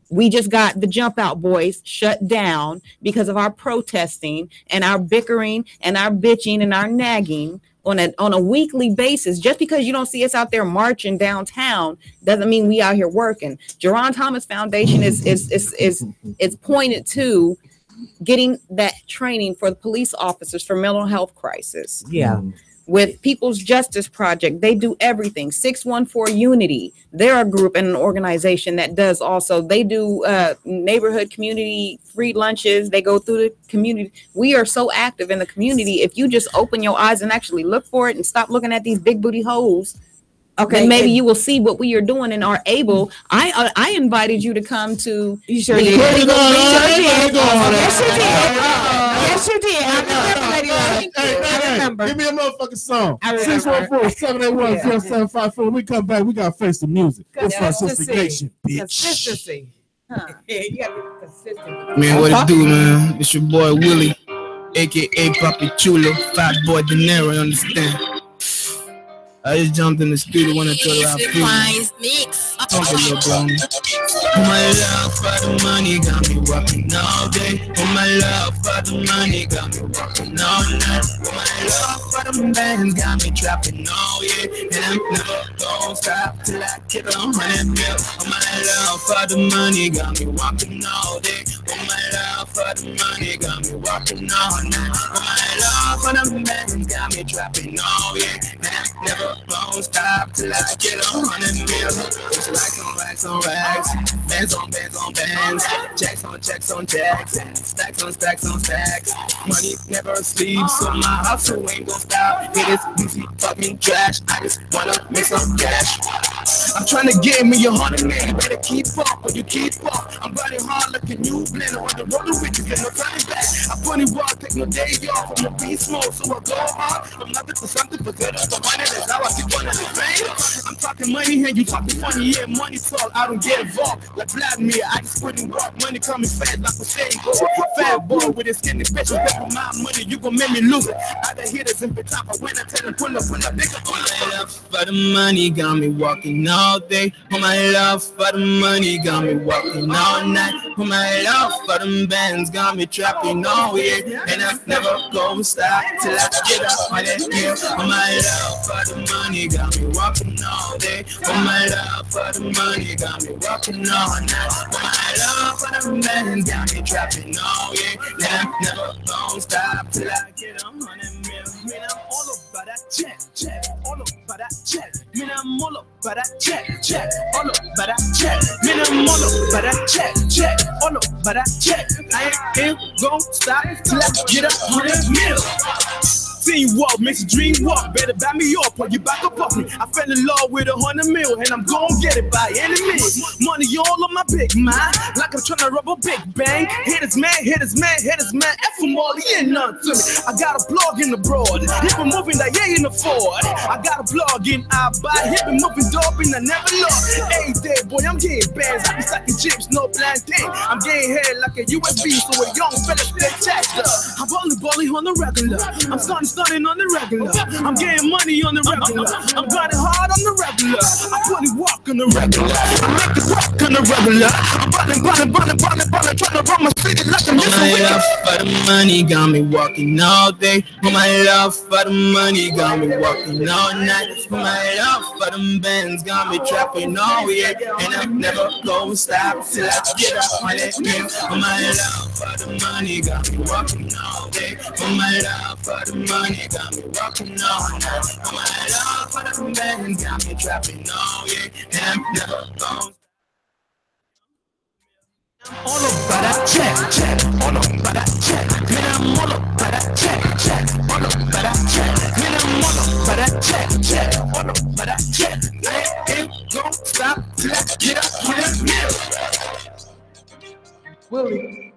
we just got the Jump Out Boys shut down because of our protesting and our bickering and our bitching and our nagging on a weekly basis. Just because you don't see us out there marching downtown doesn't mean we out here working. Jerron Thomas Foundation is pointed to getting that training for the police officers for mental health crisis. Yeah. With People's Justice Project, they do everything. 614 Unity, they're a group and an organization that does also. They do neighborhood community free lunches. They go through the community. We are so active in the community. If you just open your eyes and actually look for it and stop looking at these big booty hoes, then maybe you will see what we are doing and are able. I invited you to come to. You sure did. Yes, you did. I remember. Give me a motherfucking song. 614-781-0754. We come back. We got to face the music. It's Narcistic Nation, bitch. Consistency. You got to be consistent. Man, what it do, man? It's your boy Willie, aka Papi Chulo, Fat Boy De Niro, understand? I just jumped in the studio when I told her I feel mix. Talk a little bro. My love for the money got me walking all day. My love for the money got me walking all night. My love for the bands got me trapping all year. And I'm never gonna stop till I get 100 mil. My love for the money got me walking all day. My love for the money got me walking all night. My love for the bands got me trapping all year. And I'm never gonna stop till I get 100 mil. It's racks on racks, bands on bands on bands, checks on checks on checks, and stacks on stacks on stacks. Money never sleeps, so my hustle ain't gon' stop. It is easy fucking trash. I just wanna make some cash. I'm trying to get me 100 million. You better keep up, or you keep up. I'm riding hard like a new blender on the road to riches, and no turning back. I put it work, take no day off. I'm a beast mode, so I go hard. I'm nothing for something, but good for money. That's how I keep running the fame. I'm talking money here, you talking funny, yeah, money talk. I don't get involved like Vladimir. I just put in work, money coming fast like a saying go. Fat boy with his skinny bitch, you bet with my money, you gon' make me lose it. I got hitters in the top, I when I tell them pull up, big up. My love for the money got me walking all day. My love for the money got me walking all night. My love for them bands got me trapping all year. And I never gonna stop till I get up on that hill. My love for the money got me walking all day. My love for the money got me walking all night. My love for the bands got me trapping all year. And I never gonna stop till I get 100 mil. Man, I'm all about that check, check, all about that check. Man, I'm all about that check, check, all about that check. Man, I'm all about that check, check, all about that check. I ain't gonna stop till I get 100 mil. Teamwork makes a dream walk. Better back me up or you back up off me. I fell in love with 100 mil and I'm gonna get it by any means. Money all on my big mind, like I'm trying to rub a big bang. Hit his man, hit his man, hit his man. F him all, he ain't nothing to me. I got a blog in the broad, hip been moving that yeah in the Ford. I got a blog in I buy, hip been moving dope and I never lost. Hey there, boy, I'm getting bands, I be stacking chips, no plantain. I'm getting head like a USB, so a young fella stay checked up. I'm balling on the regular, I'm starting on the regular. I'm getting money on the regular, I'm grinding hard on the regular. I put it walk on the regular, I make it walk on the regular. I'm ballin', trying to run my city like I'm just a winner. For the money, got me walking all day. For my love for the money, got me walking all night. For my love for them bands, got me trapping all year. And I'm never gonna stop till I get up on that game. For my love for the money, got me walking all day. For my love for the money, got me walking all night. For my love for them bands, got me trapping all year. And I'm never gonna. All about that check, all about that check. Man, I'm all about that check, all about that check. Man, I'm all about that check, all about that check. I ain't gonna stop till I get up on that mill. Willie,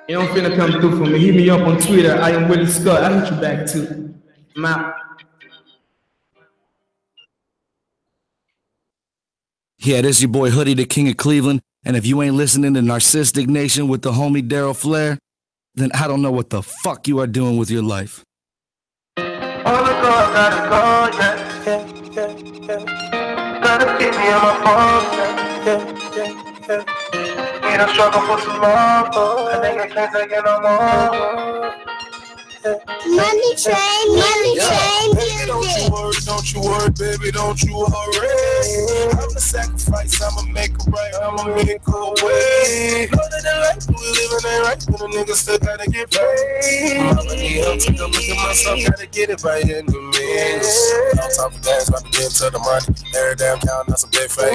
you don't finna come through for me. Hit me up on Twitter. I am Willie Scott. I hit you back too. I'm out. Yeah, this is your boy Hoodie, the King of Cleveland. And if you ain't listening to Narcistic Nation with the homie Daryl Flair, then I don't know what the fuck you are doing with your life. On the go, gotta go, yeah. Gotta keep me on my phone, yeah. We done struggle for too long, I think I can't take it no more. Money train, Baby, don't you worry, baby, don't you worry. I'm the sacrifice, I'ma make it right, I'ma make it go away. Know that the life we living ain't right, but a nigga still gotta get paid. I'ma need help to come look at myself, gotta get it by any means. No time for dance, about to get to the money. Every damn count, that's a big fake.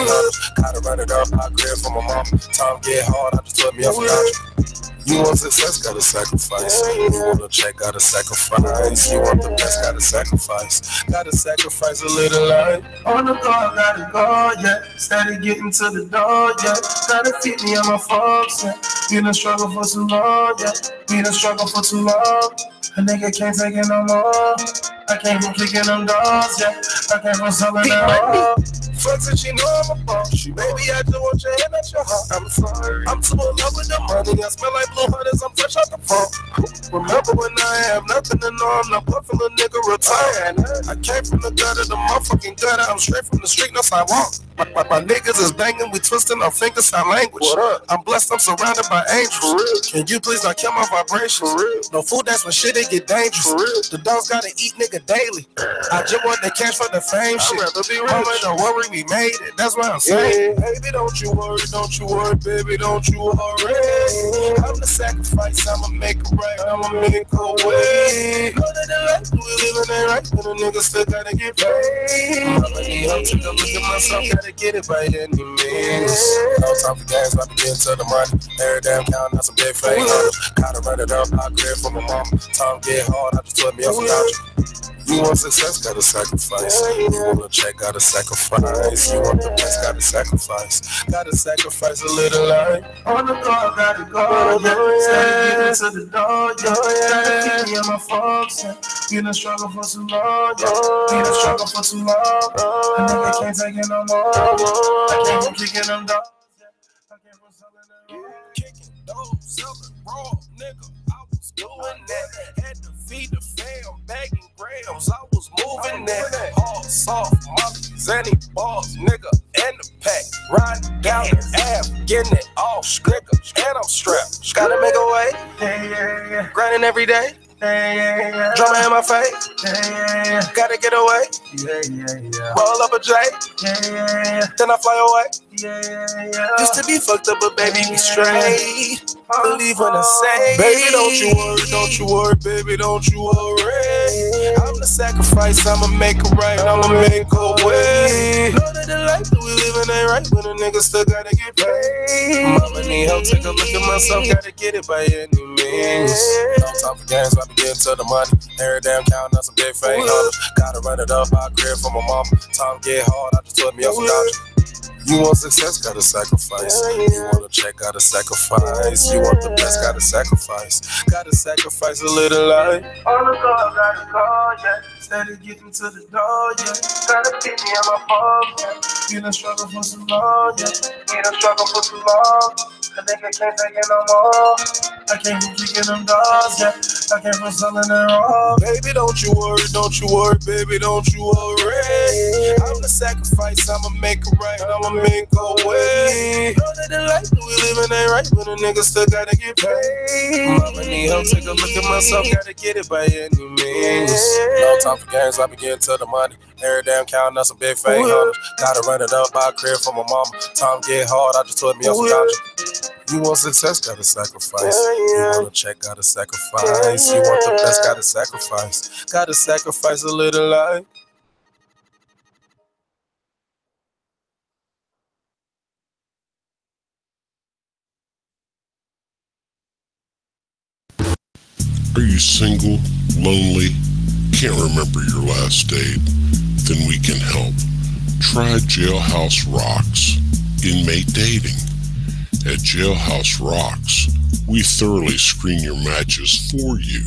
Gotta run it up, I grab from my mom. Time get hard, I just put me up without you. You want success, gotta sacrifice. You want a check, gotta sacrifice. You want the best, gotta sacrifice. Gotta sacrifice a little life. On the go, gotta go, yeah. Steady getting to the door, yeah. Gotta feed me on my folks, yeah. We done struggle for too long, yeah. We done struggle for too long. A nigga can't take it no more. I came from kicking them doors, yeah. I came from selling out. Fuck that she know I'm a boss. Baby, I just want your hand at your heart. I'm sorry. I'm too in love with the money. I smell like blue hunters. I'm fresh out the phone. Remember when I have nothing to know? I'm not buffing a nigga retired. I came from the gutter, the motherfucking gutter. I'm straight from the street, no sidewalk. My niggas is banging, we twisting our fingers, our language. I'm blessed, I'm surrounded by angels. Can you please not kill my vibrations? No food, that's when shit it get dangerous. The dogs gotta eat nigga daily. I just want the cash for the fame shit. Mama, don't worry, we made it. That's what I'm saying. Baby, don't you worry, baby, don't you worry. I'm the sacrifice, I'ma make it right, I'ma make it go away. Know that the life we living ain't right, but a nigga still gotta get paid. I'ma need help to come look at myself, gotta get it by any means. No time for games, about to get to the money. Every damn count, that's a big fake. Gotta run it up, I grab from my mom. Time get hard, I just put me up without you. You want success, gotta sacrifice. You want a check, gotta sacrifice. You want the best, gotta sacrifice. Gotta sacrifice a little life. On the go, gotta go, yeah. Steady getting to the door, yeah. Gotta keep me on my folks, yeah. We done struggle for too long, yeah. We done struggle for too long. A nigga can't take it no more. I came from kicking them dogs, yeah. I came from selling them raw. Kicking dogs, selling raw, nigga. I was doing that. Had to feed the fam, bagging grams. I was moving that. Hard, soft, monkeys, any balls, nigga, in the pack. Riding down the Ave, getting it all stricker. And I'm strapped. Gotta make a way. Yeah. Grinding every day. Yeah. Drama in my face. Yeah. Gotta get away. Yeah. Roll up a J. Yeah. Then I fly away. Yeah. Used to be fucked up, but baby, be straight. Believe when I say, baby, don't you worry, baby, don't you worry. I'm the sacrifice, I'ma make it right, I'ma make it go away. Know that the life that we living ain't right, but a nigga still gotta get paid. Mama need help, take a look at myself, gotta get it by any means. No time for games, I be getting to the money. Every damn count, that's a big fake hundred. Gotta run it up, I crib from my mama. Time get hard, I just took me off from dodging. You want success, gotta sacrifice. You want a check, gotta sacrifice. You want the best, gotta sacrifice. Gotta sacrifice a little life. On the go, gotta call, yeah. Steady getting to the door, yeah. Gotta beat me on my phone, yeah. Been a struggle for so long, yeah. Been a struggle for too long. A nigga can't take it no more. I can't keep kicking them doors, yeah. I can't put something in wrong. Baby, don't you worry, baby, don't you worry. I'm the sacrifice, I'ma make it right, I'ma make a way. Know that the life that we living ain't right, but a nigga still gotta get paid. Mama need help, take a look at myself, gotta get it by any means. No time for games, I be getting to the money. Every damn count, that's a big fake hundred. Gotta run it up, buy a crib for my mama. Time get hard, I just told me off some dodging. You want success, gotta sacrifice. You want a check, gotta sacrifice. You want the best, gotta sacrifice. Gotta sacrifice a little life. Are you single, lonely, can't remember your last date? Then we can help. Try Jailhouse Rocks Inmate Dating. At Jailhouse Rocks, we thoroughly screen your matches for you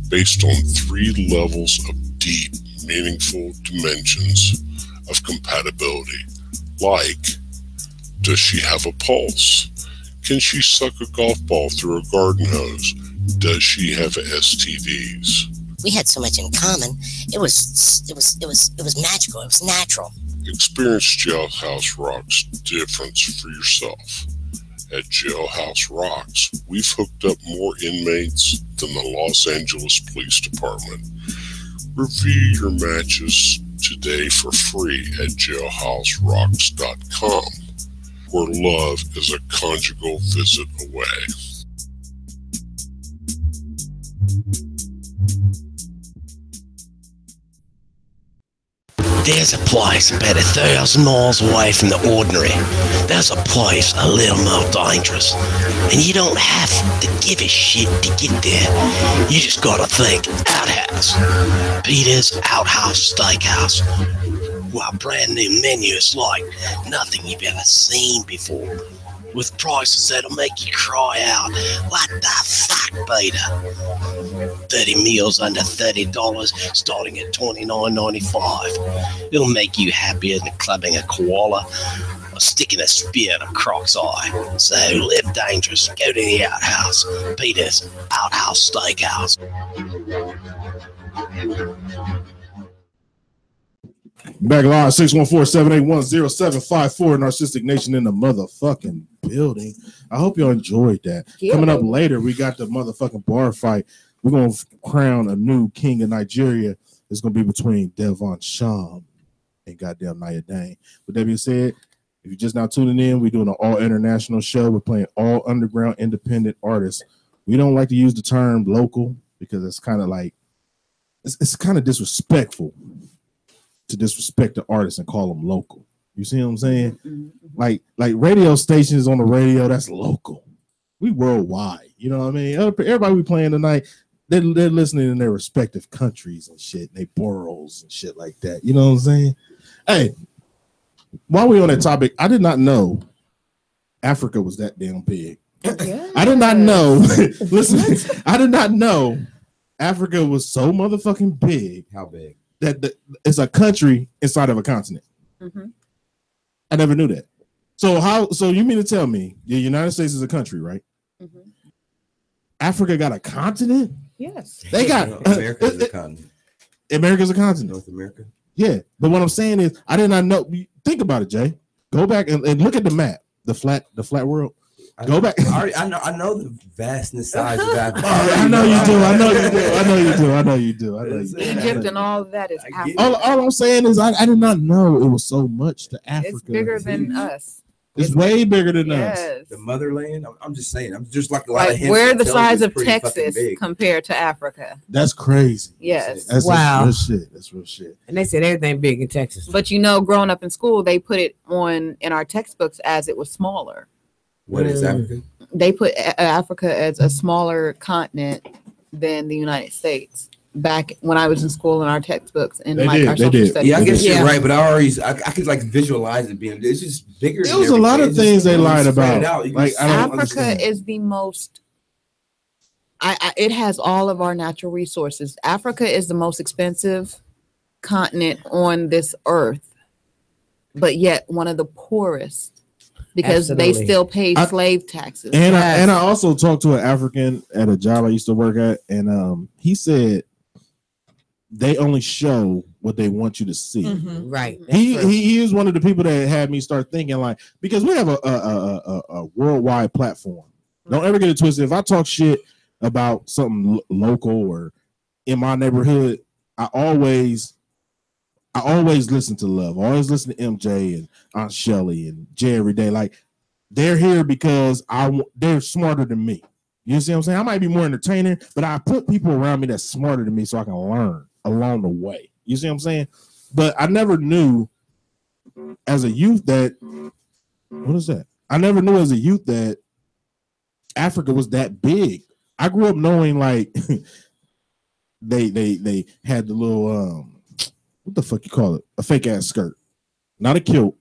based on 3 levels of deep, meaningful dimensions of compatibility. Like, does she have a pulse? Can she suck a golf ball through a garden hose? Does she have STDs? We had so much in common. It was magical. It was natural. Experience Jailhouse Rocks difference for yourself. At Jailhouse Rocks, we've hooked up more inmates than the Los Angeles Police Department. Review your matches today for free at jailhouserocks.com, where love is a conjugal visit away. There's a place about 1,000 miles away from the ordinary. There's a place a little more dangerous. And you don't have to give a shit to get there. You just gotta think Outhouse. Peter's Outhouse Steakhouse. Well, brand new menu is like nothing you've ever seen before. With prices that'll make you cry out, what the fuck, Peter? 30 meals under $30, starting at $29.95. It'll make you happier than clubbing a koala or sticking a spear in a croc's eye. So live dangerous, go to the Outhouse. Peter's Outhouse Steakhouse. Back live, 614-781-0754, Narcistic Nation in the motherfucking building. I hope y'all enjoyed that. Yeah, Coming up baby. later, we got the motherfucking bar fight. We're going to crown a new king of Nigeria. It's going to be between Devon Sham and goddamn Nia Dane. With that being said, if you're just now tuning in, we're doing an all international show. We're playing all underground independent artists. We don't like to use the term local because it's kind of like, it's kind of disrespectful to disrespect the artist and call them local. You see what I'm saying? Like radio stations on the radio, that's local. We worldwide. You know what I mean? Everybody we playing tonight, they're listening in their respective countries and shit, they boroughs and shit like that. You know what I'm saying? Hey, while we on that topic, I did not know Africa was that damn big. Yeah. I did not know. Listen, I did not know Africa was so motherfucking big. How big? That it's a country inside of a continent. Mm-hmm. I never knew that. So you mean to tell me the United States is a country, right? Mm-hmm. Africa got a continent? Yes. They got America's a continent. America's a continent. North America. Yeah, but what I'm saying is, I did not know. Think about it, Jay. Go back and look at the map, the flat world. Go back. I know the vastness size of Africa. I know you do. Egypt and all of that is Africa. All I'm saying is, I did not know it was so much to Africa. It's bigger than us. It's way bigger than us. The motherland. I'm just saying. I'm just like a lot of hints. We're the size of pretty Texas compared to Africa. That's crazy. Yes. That's wow. real shit. That's real shit. And they said everything big in Texas. But you know, growing up in school, they put it on in our textbooks as it was smaller. What is Africa? They put Africa as a smaller continent than the United States. Back when I was in school in our textbooks and our social studies. Yeah, I guess you're right, but I could like visualize it being. It's just bigger. There was a lot of things they lied about. Africa is the most. It has all of our natural resources. Africa is the most expensive continent on this earth, but yet one of the poorest because they still pay slave taxes. And I also talked to an African at a job I used to work at, and he said they only show what they want you to see. Mm-hmm. Right. He is one of the people that had me start thinking, like, because we have a worldwide platform. Don't ever get it twisted. If I talk shit about something local or in my neighborhood, I always listen to Love. I always listen to MJ and Aunt Shelly and Jay every day. Like, they're here because they're smarter than me. You see what I'm saying? I might be more entertaining, but I put people around me that's smarter than me so I can learn along the way. You see what I'm saying? But I never knew as a youth that, what is that? I never knew as a youth that Africa was that big. I grew up knowing like they had the little what the fuck you call it? A fake ass skirt, not a kilt.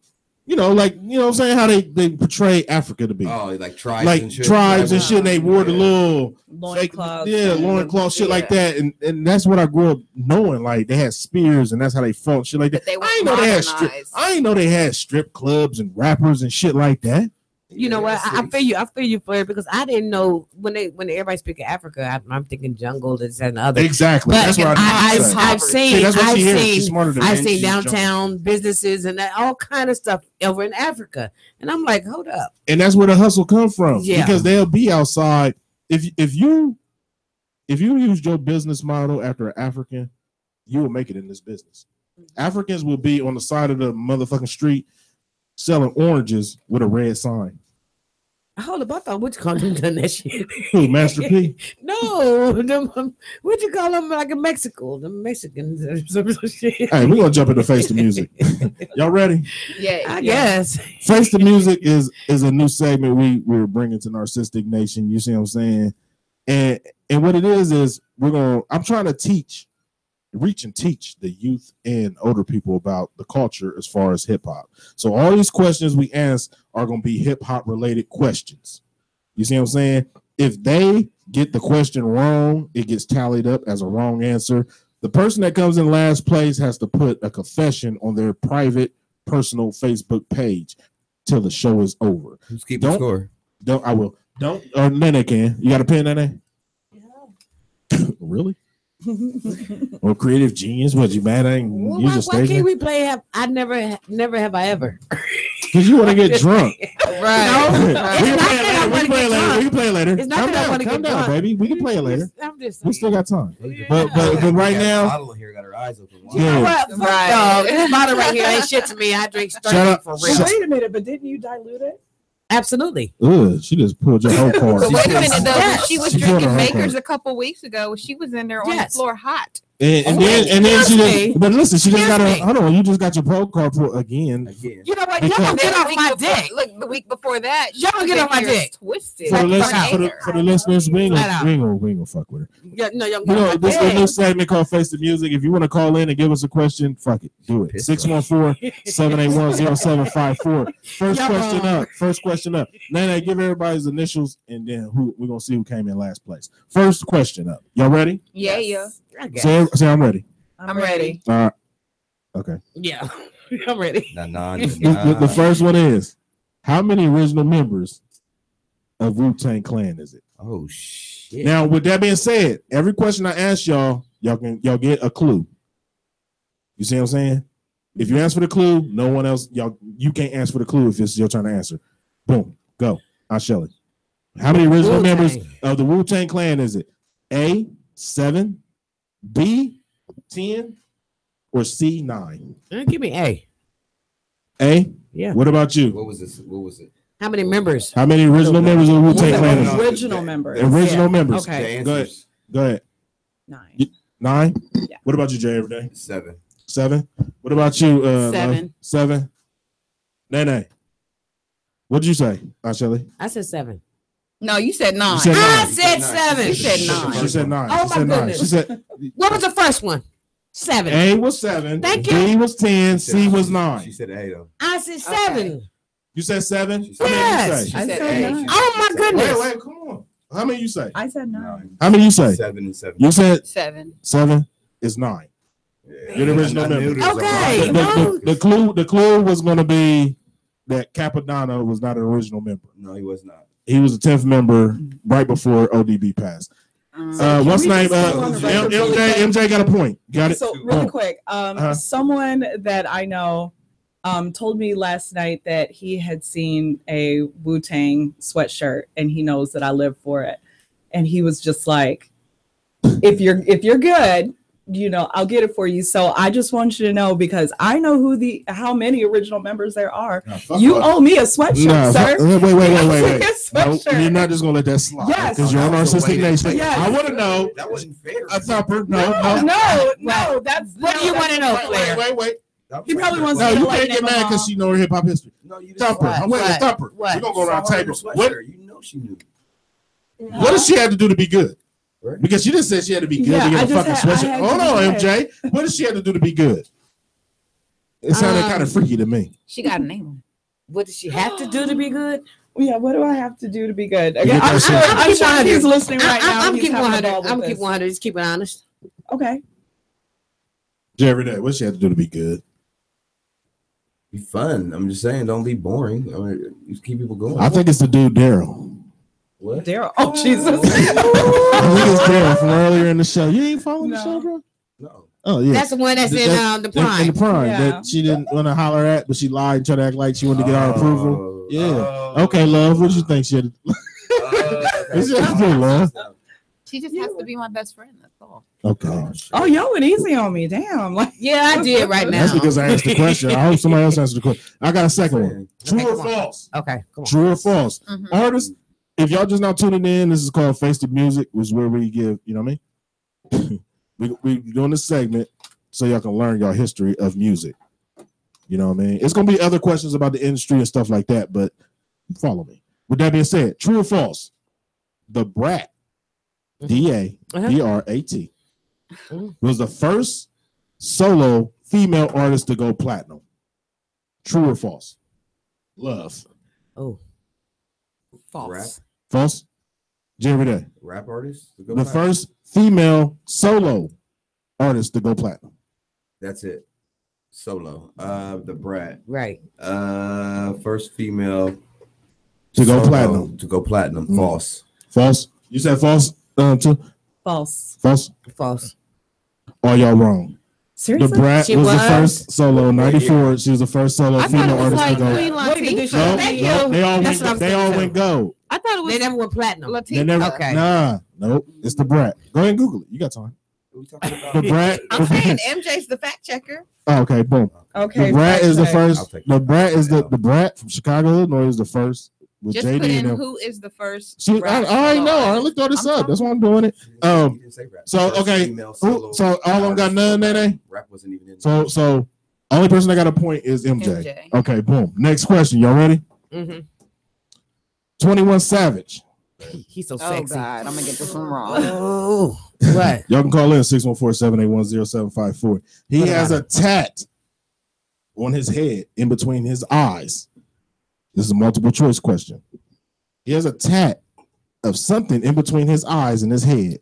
You know, like, you know what I'm saying? How they portray Africa to be. Oh, like tribes like and shit. Tribes and shit. And they wore the little loincloths. Loincloth shit like that. And that's what I grew up knowing. Like, they had spears and that's how they fought, shit like that. I didn't know they had strip clubs and rappers and shit like that. You know what? I feel you for it because I didn't know when everybody speak of Africa, I'm thinking jungle, this and other. Exactly. But that's what I've seen downtown downtown businesses and all kind of stuff over in Africa, and I'm like, hold up. And that's where the hustle comes from. Yeah. Because they'll be outside. If you use your business model after an African, you will make it in this business. Africans will be on the side of the motherfucking street selling oranges with a red sign. Hold up, I thought what you call them done that shit. Who, Master P? No, what you call them like in Mexico? The Mexicans. Hey, we're gonna jump into Face the Music. Y'all ready? Yeah, I guess. Face the Music is a new segment we're bringing to Narcistic Nation. You see what I'm saying? And what it is I'm trying to reach and teach the youth and older people about the culture as far as hip hop. So all these questions we ask are going to be hip hop related questions. You see what I'm saying? If they get the question wrong, it gets tallied up as a wrong answer. The person that comes in last place has to put a confession on their private personal Facebook page till the show is over. Who's keeping score? I will. Don't. Or Nene can. You got a pen, Nene? Yeah. Really? Or creative genius? What, you mad? I ain't use a why can't we play? I never have I ever. Because you want to get drunk. Right. We can play it later. It's not that I want to Calm get down, drunk. baby. We can play it later. I'm just we still got time. But right now. Bottle here got her eyes open. You know what? Right. This bottle right here ain't shit to me. I drink straight for real. Wait a minute, but didn't you dilute it? Absolutely. Ugh, she just pulled your whole card. But wait a minute, though. When she was She pulled her drinking whole Makers card. a couple weeks ago, she was in there on the floor hot. And then she just, but listen, she just got hold on, you just got your pro card pulled again. You know what? Y'all don't get off my dick. Look, the week before that, Y'all get off my dick. Twisted. For the listeners, we ain't gonna fuck with her. Yeah, no, y'all You know, this is a new segment called Face the Music. If you want to call in and give us a question, fuck it. Do it. 614-781-0754. First question up. Nana, give everybody's initials and then we're gonna see who came in last place. First question up. Y'all ready? Yeah. Say I'm ready. I'm ready. All right. Okay. Yeah. I'm ready. The first one is, how many original members of Wu-Tang Clan is it? Oh shit. Now, with that being said, every question I ask y'all get a clue. You see what I'm saying? If you answer for the clue, no one else, you can't answer for the clue if it's your turn to answer. Boom. Go. Shelly. How many original members of the Wu-Tang Clan is it? A, 7, B, 10, or C, 9? Give me A. A? Yeah. What about you? What was it? How many members? How many original members of the Wu-Tang Clan is it? Original members. Original members. Okay. Go ahead. 9. 9? Yeah. What about you, Jay, every day? 7. 7? What about you? 7. 7? Nene. What'd you say, Shelly? I said 7. No, you said 9. You said 9. I said 7. You said 9. She said 9. Oh She my said 9. goodness. She said What was the first one? 7. A was 7. Thank B you. was 10. C was 9. She said 8 though. I said 7. You said 7? Yes. How many you say? I said 8. Oh my goodness. Wait, come on. How many you say? I said 9. How many you say? 7 and 7. You said 7. 7 is 9. Yeah. You're the original member. Okay. The clue was going to be that Capadonna was not an original member. No, he was not. He was a 10th member right before ODB passed. What's name? MJ got a point. Got it. So really quick, someone that I know told me last night that he had seen a Wu-Tang sweatshirt and he knows that I live for it, and he was just like, "If you're good, you know, I'll get it for you." So I just want you to know, because I know how many original members there are. You owe me a sweatshirt, sir. Wait. No, you're not just gonna let that slide. Yes. Because you're on Narcistic Nation. Yes. I want to know. That wasn't fair. A thumper. No. That's what do you want to know, Claire? Wait. He probably wants No, to you like can't get name mad because she know her hip hop history. No, you Thumper. I'm waiting for Thumper. What? We're gonna go around the table. What? What? You know she knew. What does she have to do to be good? Right. Because she just said she had to be good Yeah, to get a I fucking just sweatshirt. had Hold to on, be MJ. What does she have to do to be good? It sounded kind of freaky to me. She got a name. What does she have to do to be good? Yeah, what do I have to do to be good? get Again, I'm that sure, shit. I'm sure he's listening right now. I'm He's keeping having a 100. ball with I'm this. keeping 100. Just keep it honest. Okay. Every day. What does she have to do to be good? Be fun. I'm just saying, don't be boring. I mean, just keep people going. I think it's the dude Daryl. What? Daryl. Oh, Jesus. I think it's Daryl from earlier in the show. You ain't following the show, bro? No. Oh yeah. That's the one that's in the prime. In the prime Yeah. that she didn't want to holler at, but she lied and tried to act like she wanted to get our approval. Yeah. Okay, love. What do you think she had to What she had to do, love? She just has to be my best friend. That's all. Okay. Oh, y'all went easy on me. Damn. Like, Yeah, I did right now. That's because I asked the question. I hope somebody else answered the question. I got a second one. True or false? Okay, come on. True or false? Artists, if y'all just now tuning in, this is called Face the Music, which is where we give, you know what I mean? we doing this segment so y'all can learn your history of music. You know what I mean? It's going to be other questions about the industry and stuff like that, but follow me. With that being said, true or false? The Brat, D-A-B-R-A-T, was the first solo female artist to go platinum. True or false? Love. Oh. False. Rap? False? Every day. Rap artist? The first female solo artist to go platinum. That's it. Solo. The Brat. Right. First female To go solo platinum. To go platinum. False. False? You said false too? false. False? False. All y'all wrong. Seriously? The Brat She was the was? first solo, 94. She was the first solo I thought female it was artist like to go. Queen Latifah. No, Thank no, you. they all That's what went, I'm they all saying. went gold. I thought it was They never went platinum. They Latifah. never, Okay. Nah, nope. It's the Brat. Go ahead and Google it. You got time. The Brat. I'm saying MJ's the fact checker. Oh, okay, boom. Okay. The Brat is the fact check. first. The Brat is the Brat from Chicago, Illinois is the first with Just put JD in and them. who is the first. See, I rap already solo know. I artist. looked all this I'm up. That's why I'm doing it. So okay. Female solo So all of them got none, Nene. Rap wasn't even in. So only person that got a point is MJ. MJ. Okay, boom. Next question. Y'all ready? Mm-hmm. 21 Savage. He's so Oh sexy. God, I'm gonna get this one wrong. Oh, what? Y'all can call in 614-781-0754. He What has about a tat on his head in between his eyes. This is a multiple choice question. He has a tat of something in between his eyes and his head.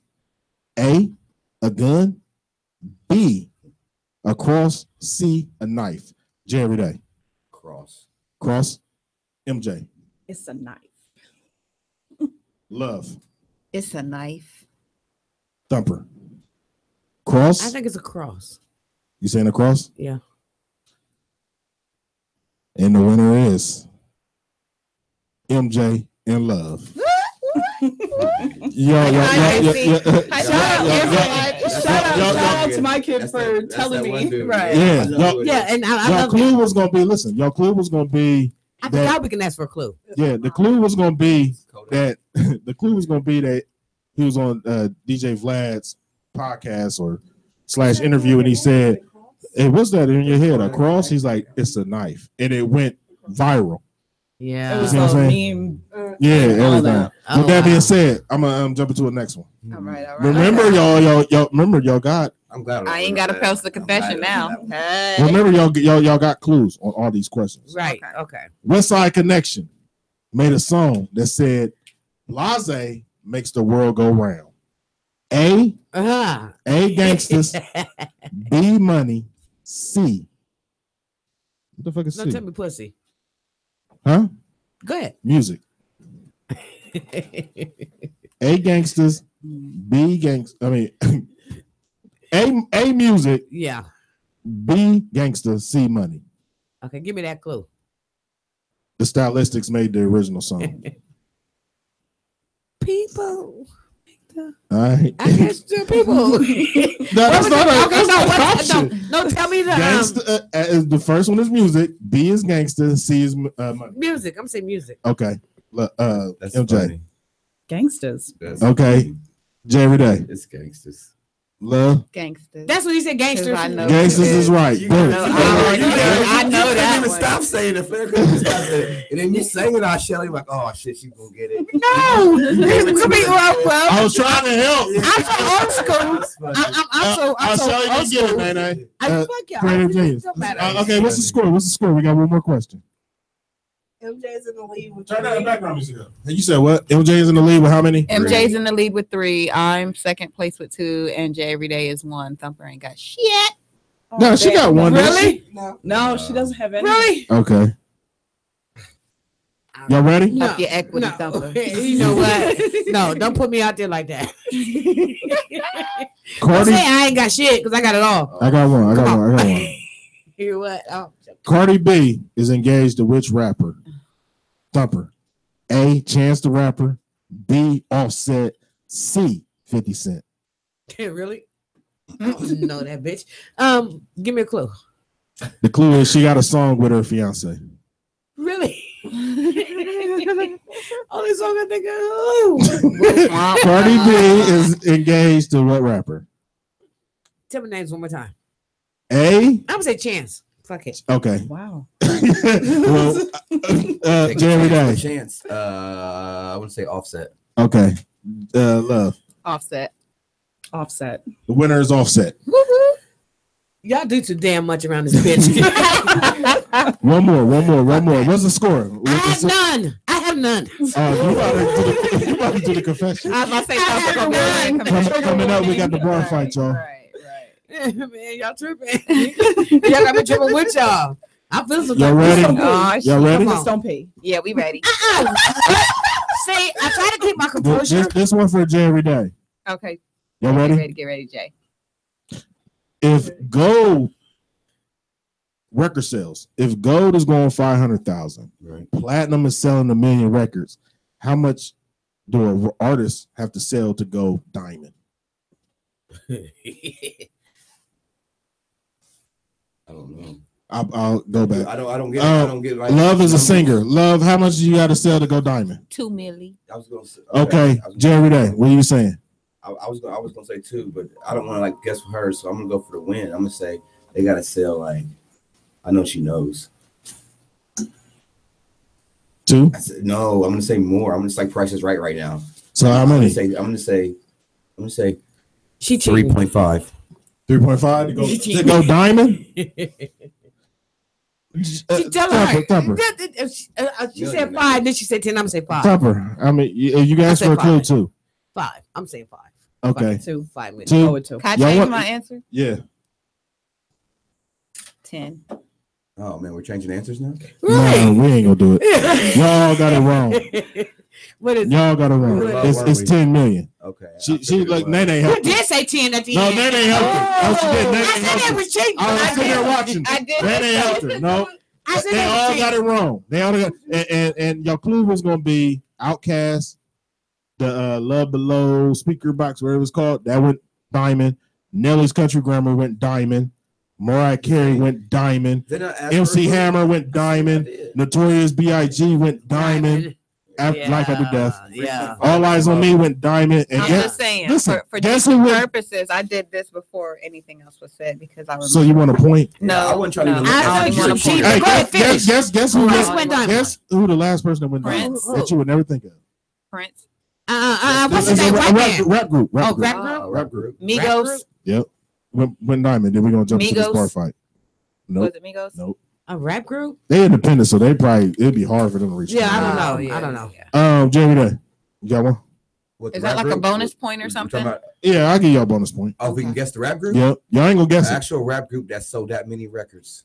A gun. B, a cross. C, a knife. J every day. Cross. Cross. MJ. It's a knife. Love. It's a knife. Thumper. Cross. I think it's a cross. You saying a cross? Yeah. And the winner is MJ and Love. Shout out to my kid for telling me. Right. Yeah. Yeah, and I Y'all love clue it. was gonna be, listen, y'all clue was gonna be I that, forgot we can ask for a clue. yeah, the clue was gonna be that the clue was gonna be that he was on DJ Vlad's podcast or / interview and he said, hey, what's that in your head? A cross? He's like, it's a knife. And it went viral. Yeah. It was You see what a I'm saying? meme. Yeah, all everything. that. With that being said, I'm gonna jump into the next one. All right. Remember, y'all. Remember, y'all got. I'm glad. I ain't got to post the confession now. Hey. Remember, y'all got clues on all these questions. Right. Okay. West Side Connection made a song that said, "Blase makes the world go round." A gangsters. B money. C. What the fuck is No, C? tell me pussy. Huh? Go ahead. Music. A gangsters. B gangs. I mean, A music. Yeah. B gangster. C money. Okay, give me that clue. The Stylistics made the original song. People. All right. I guess the people. That's not an option. No, tell me the Gangsta, the first one is music. B is gangster. C is money. music. I'm saying music. Okay. That's MJ. funny. Gangsters. Okay. J every day. It's gangsters. Love. Gangsters. That's what he said. Gangsters. I know Gangsters is right. You Boom. I know that Even one. stop saying it. Fair couldn't stop saying it. And then you sang it out, Shelly, like, oh shit, she's gonna get it. No. I was trying to help. I'm so old school. I'm so Shelly old didn't get it, school. man. Fuck y'all. Creative genius. Don't matter. Okay, what's the score? What's the score? We got one more question. MJ's in the lead with Turn down the background music. You said what? MJ's in the lead with how many? MJ's in the lead with 3. I'm second place with 2. And Jay every day is 1. Thumper ain't got shit. No, she got one. Really? No, she doesn't have any. Really? Okay. Y'all ready? Up your equity, Thumper. You know what? No, don't put me out there like that. Don't Cardi. say I ain't got shit because I got it all. I got one. I got one. Hear what? Oh, Cardi B is engaged to which rapper? Thumper. A. Chance the Rapper. B. Offset. C. 50 Cent. really? I don't know that bitch. Give me a clue. The clue is she got a song with her fiance. Really? Only song I think of. Cardi B is engaged to what rapper? Tell me names one more time. A. I'm gonna say Chance. Fuck it. Okay. Wow. Well, Jerry Day. Chance. I would say Offset. Okay. Love. Offset. Offset. The winner is Offset. Y'all do too damn much around this bitch. One more. What's the score? I have none. You about to do the confession. I was about to say Thumper gonna be on there. Coming up, we got the bar fight, y'all. Man, y'all tripping. Y'all got me tripping with y'all. I feel so. Y'all ready? Y'all ready? Just don't pee. Yeah, we ready. See, I try to keep my composure. This one for Jay every day. Okay. Y'all ready? Get ready, Jay. If gold record sales, if gold is going 500,000, right? Platinum is selling 1 million records. How much do an artist have to sell to go diamond? I don't know. I'll go back. I don't get. Like, Love is a singer. Love, how much do you got to sell to go diamond? 2 million. I was gonna say. Okay, Jerry Day, what are you saying? I was gonna say 2, but I don't want to like guess for her, so I'm gonna go for the win. I'm gonna say they gotta sell like. I know she knows. 2? No, I'm gonna say more. I'm gonna say Price is Right now. So how many? I'm gonna say. She 3.5. 3.5 to go diamond. Tupper. She said 5, then she said 10. I'm gonna say 5. Tupper. I mean, you guys for a clue too. 5. I'm saying 5. Okay. 2. 5 minutes. 2. Go with 2. Can I change my answer? Yeah. 10. Oh man, we're changing answers now. Right. No, we ain't gonna do it. Y'all got it wrong. What is Y'all got it wrong. It's 10 million. Okay. She like Nene helped. You did say 10 at the No, end. Nene helped her. No, she did. Nene I said helped that her. was cheating. I was sitting there watching. I did. Nene helped her. No, I said they that was all cheating. got it wrong. They all got and your clue was gonna be Outkast, the Love Below speaker box, whatever it's called. That went diamond. Nelly's Country Grammar went diamond. Mariah Carey went diamond. MC Hammer went diamond. Notorious B.I.G. went diamond. after life after death. Yeah. All Eyes on Me went Diamond. And I'm guess, just saying, listen, for guess different who went? purposes, I did this before anything else was said because I remember. So you want a point? No, I wasn't trying to even look I at don't it. even want a point. Hey, Go ahead, finish. guess who Prince went? went Diamond. Guess who the last person that went Diamond Prince. that you would never think of? Prince. What's his It's a name? White man. rap group. Oh, Rap rap group. group. Migos. Yep. Went Diamond. Then we're gonna jump to this Migos? bar fight. Nope. Was it Migos? Nope. A rap group? They independent, so they probably it'd be hard for them to reach. Yeah, I don't know. yeah, I don't know. Jamie, there. You got one? What, Is the that rap like a group? bonus What- point or what you something? talking about? Yeah, I'll give y'all a bonus point. Oh, we can guess the rap group? Yep. Y'all ain't gonna guess The it. actual rap group that sold that many records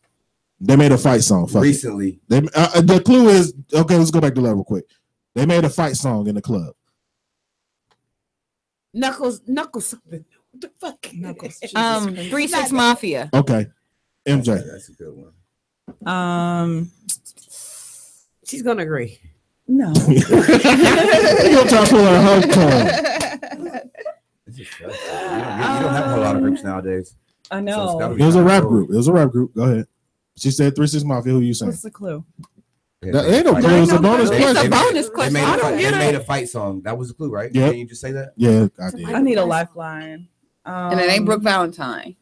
They made a fight song. Fuck it. recently. They the clue is okay. Let's go back to that real quick. They made a fight song in the club. Knuckles something. What the fuck? Knuckles. 3-6 Mafia. Okay, MJ. That's a good one. She's gonna agree. No. You gonna try to pull her whole card. You don't have a whole lot of groups nowadays. I So know. it's gotta be It was a kinda rap cool. group. It was a rap group. Go ahead. She said 3-6 Mafia. Who you saying? What's the clue? That ain't no clue. It's a bonus They- question. They made a fight song. That was the clue, right? Yep. Didn't you just say that? Yeah, I did. I need a lifeline. And it ain't Brooke Valentine.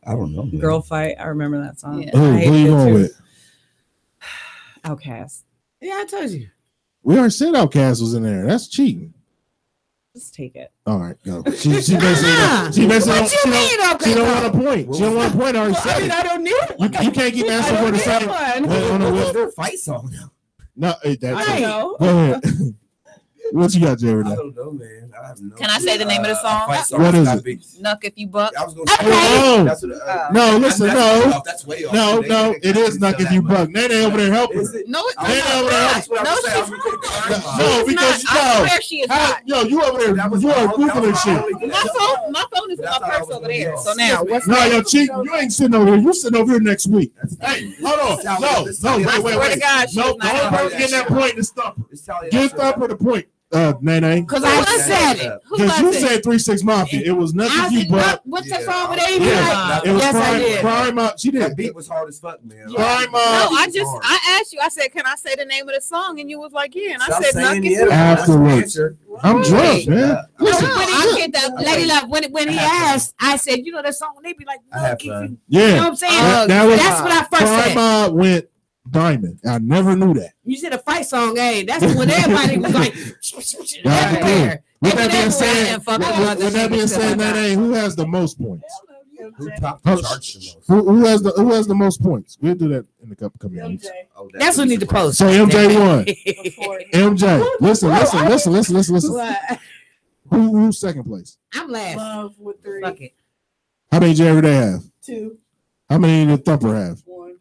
I don't know. Man. Girl Fight. I remember that song. Yeah. Who I hated you it going too. with? Outcast. Yeah, I told you. We already said Outkast was in there. That's cheating. Just take it. All right, go. She basically don't she don't want a point. She don't want a point. I already said it. I don't need it. You can't keep asking for the same. What's their fight song now? No, that's I know. Go ahead. What you got, Jared? I don't know, man. I have no. Can I say the name of the song? What is it? Nuck If You Buck. I was gonna say. Oh, that's what, no, listen, no. That's way off. No, it is Nuck If You Buck. Nene over there helping. No, it's Nene over there That's what I was saying. No, because I swear she is not. Yo, you over there. You are googling shit. My phone is in my purse over there. So now, what's No, yo, cheat. You ain't sitting over here. You sitting over here next week. Hey, hold on. No, wait. swear to God, she No, was not don't get that point to Stumper. Give Stumper the point. Nene. Because I said it. Because you said 3-6 Mafia. It was nothing you but. What's that song with Amy? Yeah, it was Yes, I did. Prime. She did. That beat was hard as fuck, man. Prime. No, I asked you. I said, "Can I say the name of the song?" And you was like, "Yeah." And I said, "Nuck If You Buck." Afterwards. I'm drunk, man. No, I get that. Lady Love, when he asked, I said, you know that song? They be like, "Look, Yeah. You know what I'm saying? That's what I first said. Prime went Diamond. I never knew that. You said a fight song, hey, that's when everybody was like, everywhere. With that being said, Nene, who has the most points? Who topped the charts the most? Who has the most points? We'll do that in a couple coming weeks. That's what we need to post. So MJ won. MJ, listen. Who's second place? I'm last. Love with 3. Fuck it. How many Jerry they have? 2. How many did Thumper have? 1.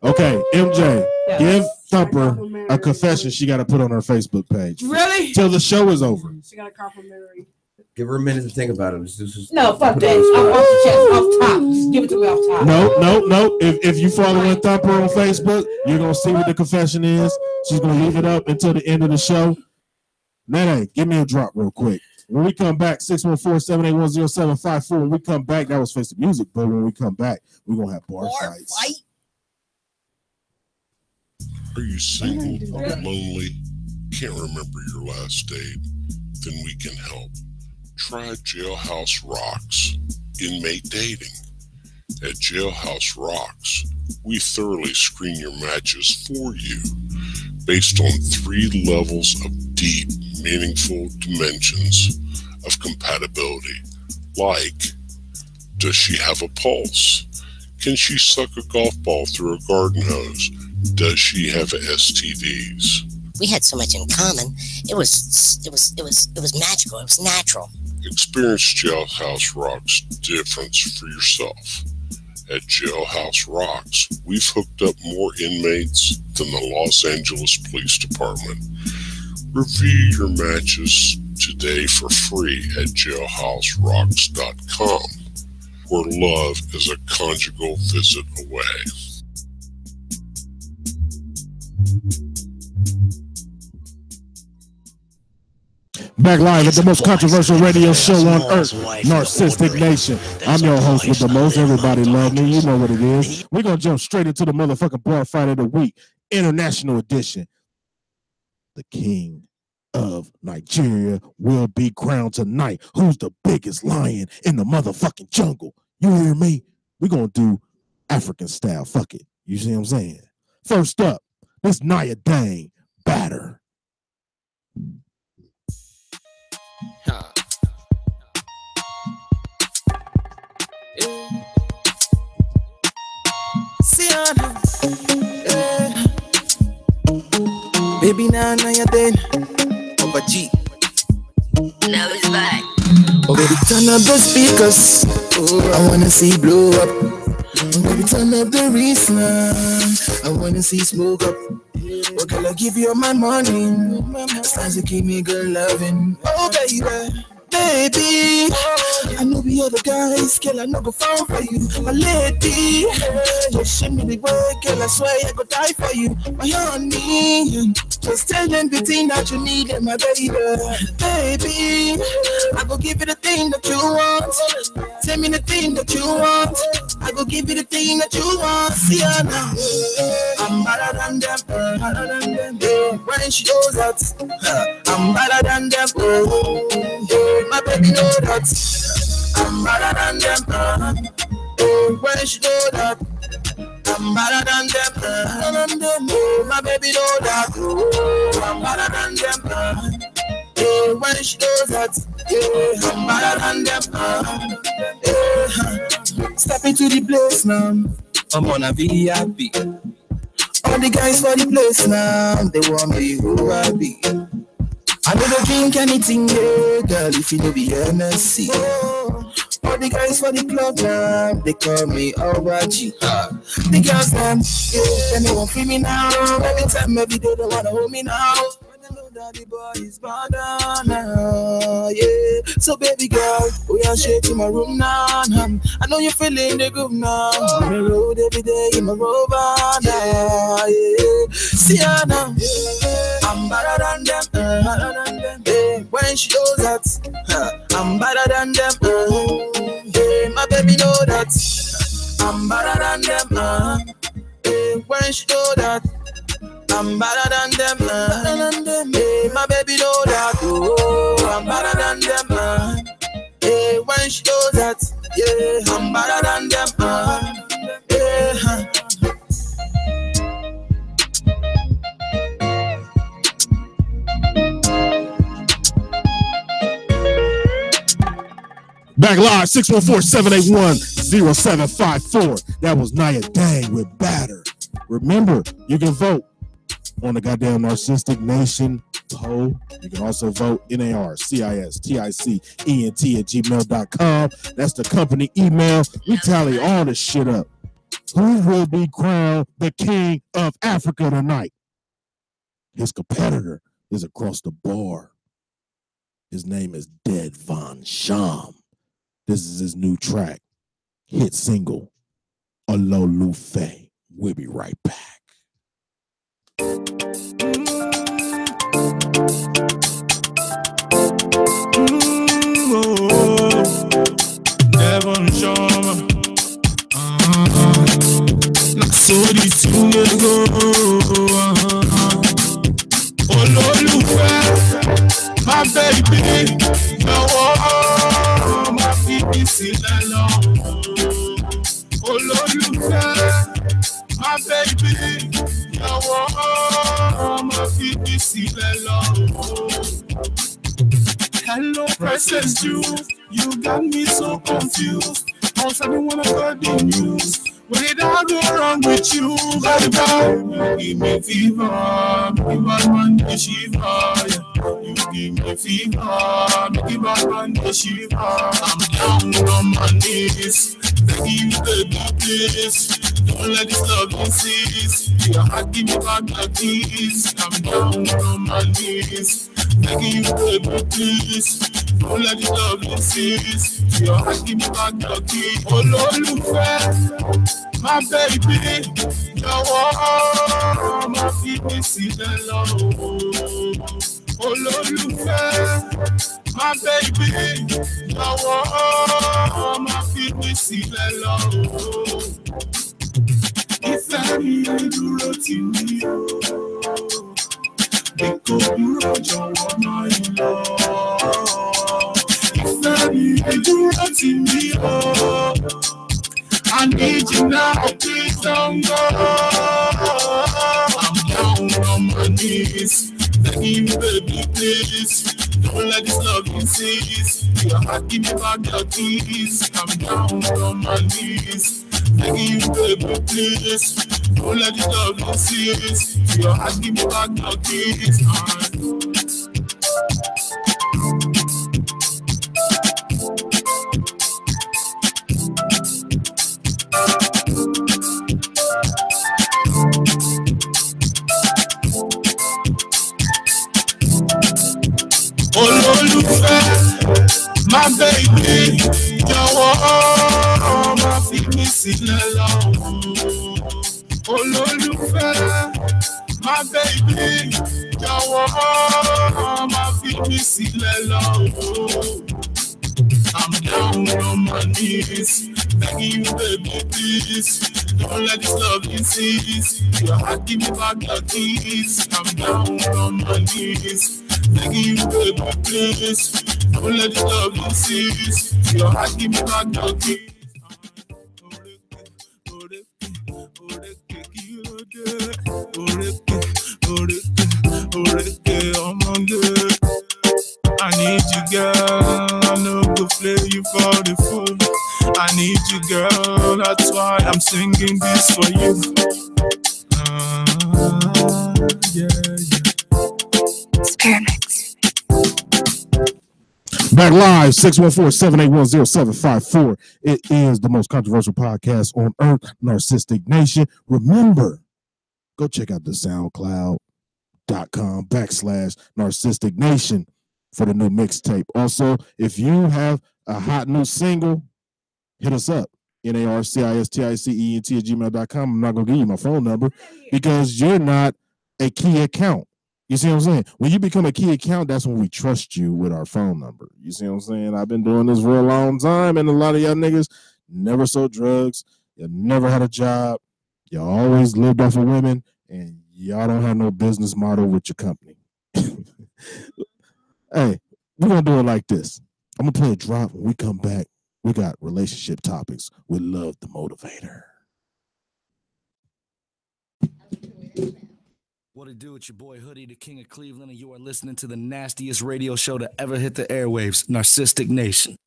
Okay, MJ, give Thumper a confession she got to put on her Facebook page. Really? Till the show is over. She got a complimentary. Give her a minute to think about it. Just No, fuck that. Off the chest, off top. Just give it to me off top. No. If you following Thumper on Facebook, you're gonna see what the confession is. She's gonna leave it up until the end of the show. Nene, give me a drop real quick. When we come back, 614-781-0754. When we come back, that was Face the Music, but when we come back, we're gonna have bar fights. Are you single, lonely, can't remember your last date? Then we can help. Try Jailhouse Rocks Inmate Dating. At Jailhouse Rocks, we thoroughly screen your matches for you based on 3 levels of deep, meaningful dimensions of compatibility, like, does she have a pulse? Can she suck a golf ball through a garden hose? Does she have STDs? We had so much in common. It was magical. It was natural. Experience Jailhouse Rocks difference for yourself. At Jailhouse Rocks, we've hooked up more inmates than the Los Angeles Police Department. Review your matches today for free at jailhouserocks.com, where love is a conjugal visit away. Back live at the most controversial radio show on earth, Narcistic Nation. I'm your host with the most. Everybody love me. You know what it is. We're going to jump straight into the motherfucking bar fight of the week, international edition. the king of Nigeria will be crowned tonight. Who's the biggest lion in the motherfucking jungle? You hear me? We're going to do African style. Fuck it. You see what I'm saying? First up, this Nia Dang batter. Siana, baby, now you're dead. Over G. Now it's back. Oh, baby, turn up the speakers. Oh, I wanna see blow up. Oh, baby, turn up the wristline. I wanna see smoke up. Oh, girl, I give you all my money. As long as you keep me good loving. Oh, baby. Baby, I know the other guys, girl, I know go fall for you. My lady, just show me the way, girl, I swear I go die for you. My honey, just tell them the thing that you need, and my baby. Baby, I go give you the thing that you want. Tell me the thing that you want. I go give you the thing that you want. See her now, I'm better than them, yeah. When she goes out, I'm better than them, yeah. My baby know that I'm better than them. Oh, when she know that I'm better than them. Oh, my baby know that. Oh, I'm better than them. Oh, when she knows that. Yeah, I'm better than them. Yeah. Step into the place now. I'm on a VIP. All the guys for the place now. They want me who I be. I never drink anything, yeah, girl, if you know be MSC. All the guys for the club now, they call me OG. The girls them, yeah, they won't feel me now. Every time, every day, they wanna hold me now. When they know that the boy is banana, yeah. So baby girl, we are shaking my room now. I know you're feeling the groove now. On the road every day in my Rover now, yeah. See her now, I'm better than them. Yeah, when she knows that I'm better than them. Yeah, my baby know that I'm better than them. Yeah, when she know that I'm better than them. Yeah, my baby know that. Oh, I'm better than them. Yeah, when she knows that. Yeah, I'm better than them. Yeah. Back live, 614-781-0754. That was Nia Dang with Batter. Remember, you can vote on the goddamn Narcistic Nation poll. You can also vote NARCISTICENT@gmail.com. That's the company email. We tally all this shit up. Who will be crowned the king of Africa tonight? His competitor is across the bar. His name is Dead Von Sham. This is his new track, hit single, Ololufe. We'll be right back. Devon Sham. So this thing will go. Ololufe, my baby, my baby, see alone. Ololufe, my baby, my baby, see alone. Hello, Princess Jew, you got me so confused. Also, I don't wanna go the news. What did I go wrong with you, baby? You give me fever, make it bad man the shiver. Yeah. You give me fever, make it bad man the shiver. I'm down on my knees, begging you baby please. Don't let this love insist. Your heart give me back the keys. I'm down on my knees, begging you baby please. Don't let this love insist. Your heart give me back the keys. Ololufe, my baby, my baby, see the love. Ololufe, my baby, my baby, see the love. Ìfẹ́ mi dúró tì mí o, bí kò letting me go. I need you now, please don't go. I'm down on my knees, begging you, baby, please. Don't let this love insist. Your heart, give me back your keys. I'm down on my knees, begging you, baby, please. Don't let this love insist. Your heart, give me back your keys. Olólùfẹ́, my baby, jọ̀wọ́ má fi mí sílẹ̀ lọ́wọ́. Olólùfẹ́, my baby, jọ̀wọ́ má fi mí sílẹ̀ lọ́wọ́. I'm down on my knees, begging you, baby, please. Don't let this love insist. Your heart, give me back your keys. I'm down on my knees, begging you, baby, please. Don't let this love insist. Your heart, give me back your keys. I need you, girl. I know go play you for the fool. I need you, girl. That's why I'm singing this for you. Spirit Mix. Back live, 614-781-0754. It is the most controversial podcast on earth, Narcistic Nation. Remember, go check out the SoundCloud.com/Narcistic Nation for the new mixtape. Also, if you have a hot new single, hit us up. NARCISTICENT@gmail.com. I'm not going to give you my phone number because you're not a key account. You see what I'm saying? When you become a key account, that's when we trust you with our phone number. You see what I'm saying? I've been doing this for a long time, and a lot of y'all niggas never sold drugs. You never had a job. You always lived off of women, and y'all don't have no business model with your company. Hey, we're going to do it like this. I'm going to play a drop. When we come back, we got relationship topics with Love the Motivator. What it do? It's your boy Hoodie, the King of Cleveland, and you are listening to the nastiest radio show to ever hit the airwaves, Narcistic Nation.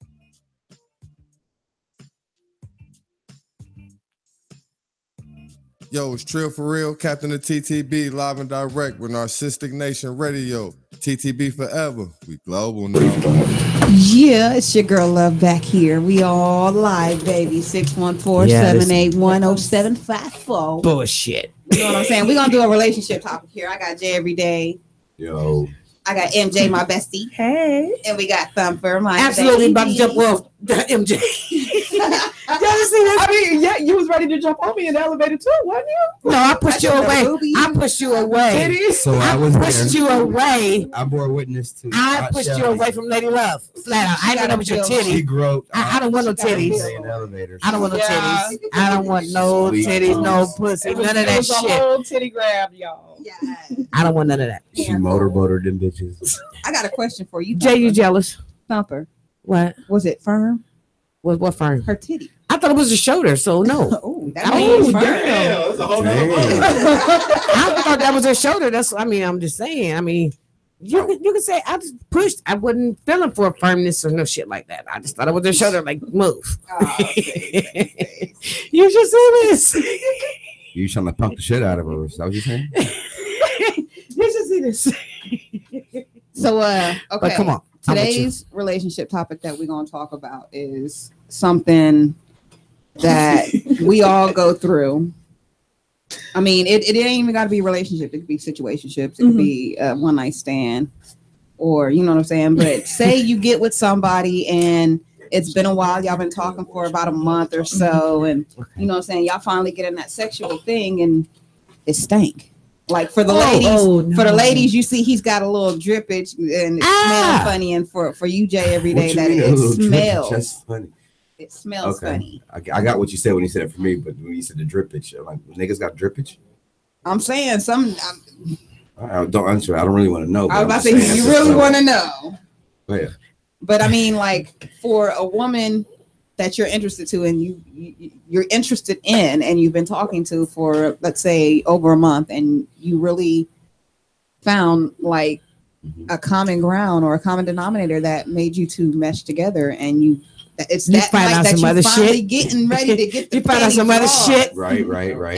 Yo, it's Trill for real, Captain of TTB, live and direct with Narcistic Nation Radio. TTB forever. We global now. Yeah, it's your girl Love back here. We all live, baby. 614-781-0754. Bullshit. You know what I'm saying? We're going to do a relationship topic here. I got Jay every day. Yo. I got MJ, my bestie. Hey. And we got Thumper, my absolutely about to jump off MJ. I mean, yeah, you was ready to jump on me in the elevator too, wasn't you? No, I pushed you away. I pushed you away. So I was pushed you away. I bore witness to. I pushed you away from Lady Love. Flat out. I didn't know your titties. She groped. I don't want no titties. I don't want no titties. I don't want no titties, no pussy, none of that It was shit. a whole titty grab, y'all. Yeah. I don't want none of that. She motorboated them bitches. I got a question for you. Jay, you jealous? Thumper. What? Was it firm? What firm? Her titty. I thought it was a shoulder, so no. That means firm. That's a whole nother I thought that was her shoulder. I'm just saying. I mean, you can say I just pushed. I wasn't feeling for a firmness or no shit like that. I just thought it was her shoulder. Like move. You should see this. You trying to pump the shit out of her? Is that what you're saying? You should see this. So, okay. But come on. Today's relationship topic that we're going to talk about is something that we all go through. I mean, it ain't even got to be a relationship. It could be situationships. It could be a one night stand, or you know what I'm saying. But say you get with somebody and it's been a while. Y'all been talking for about a month or so, and you know what I'm saying. Y'all finally get in that sexual thing, and it stank. Like for the ladies, you see he's got a little drippage and it's smelling funny. And for you, Jay, every day that it smells. That's funny. It smells funny. I got what you said when you said it for me, but when you said the drippage, I'm like, niggas got drippage? I'm saying some. I don't answer. I don't really want to know. I was about to say, you really want to know. Go ahead. But I mean, like for a woman that you're interested to and you're interested in and you've been talking to for, let's say, over a month, and you really found like a common ground or a common denominator that made you two mesh together, and you find out some other shit. Getting ready to get the you find out some other shit. Right.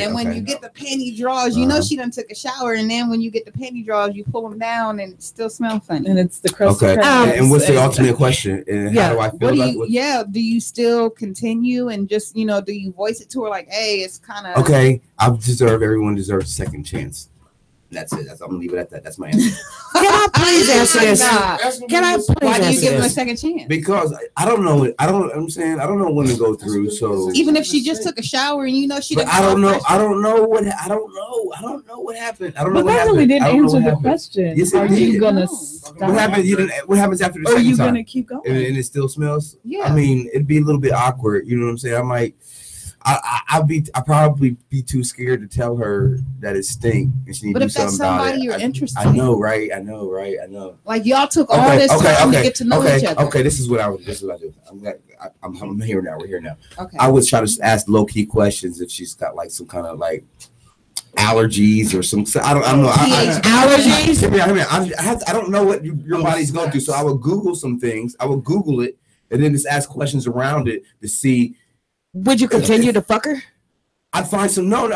And when you get the panty draws, you know she done took a shower, and then when you get the panty draws, you pull them down and it still smell funny. And it's the crusty Okay. And what's the ultimate question? And how do I feel about it? Do you still continue and just, do you voice it to her like, hey, it's kind of okay? Everyone deserves a second chance. That's it. I'm gonna leave it at that. That's my answer. Can I please answer this? Can I please Why do you give answer him a this? second chance? Because I don't know. I'm saying I don't know when to go through. So even if she just took a shower and she didn't. I don't know what happened. I don't know but what that happened. really didn't answer the happened. question. Yes, it Are did. you gonna stop? What happened? What happens after the Or second are you time? gonna keep going? And it still smells. Yeah. I mean, it'd be a little bit awkward. You know what I'm saying? I might. I'd probably be too scared to tell her that it stink and she needs to do something about it. But if that's somebody you're interested in. I know, right? I know. Like y'all took all this time to get to know each other. Okay, this is what I do. I'm here now. We're here now. Okay. I would try to ask low key questions if she's got like some kind of like allergies or some. I don't know. Allergies. Hear me. I don't know what your body's going through, so I would Google some things. I would Google it and then just ask questions around it to see. Would you continue to fuck her? I'd find some. No,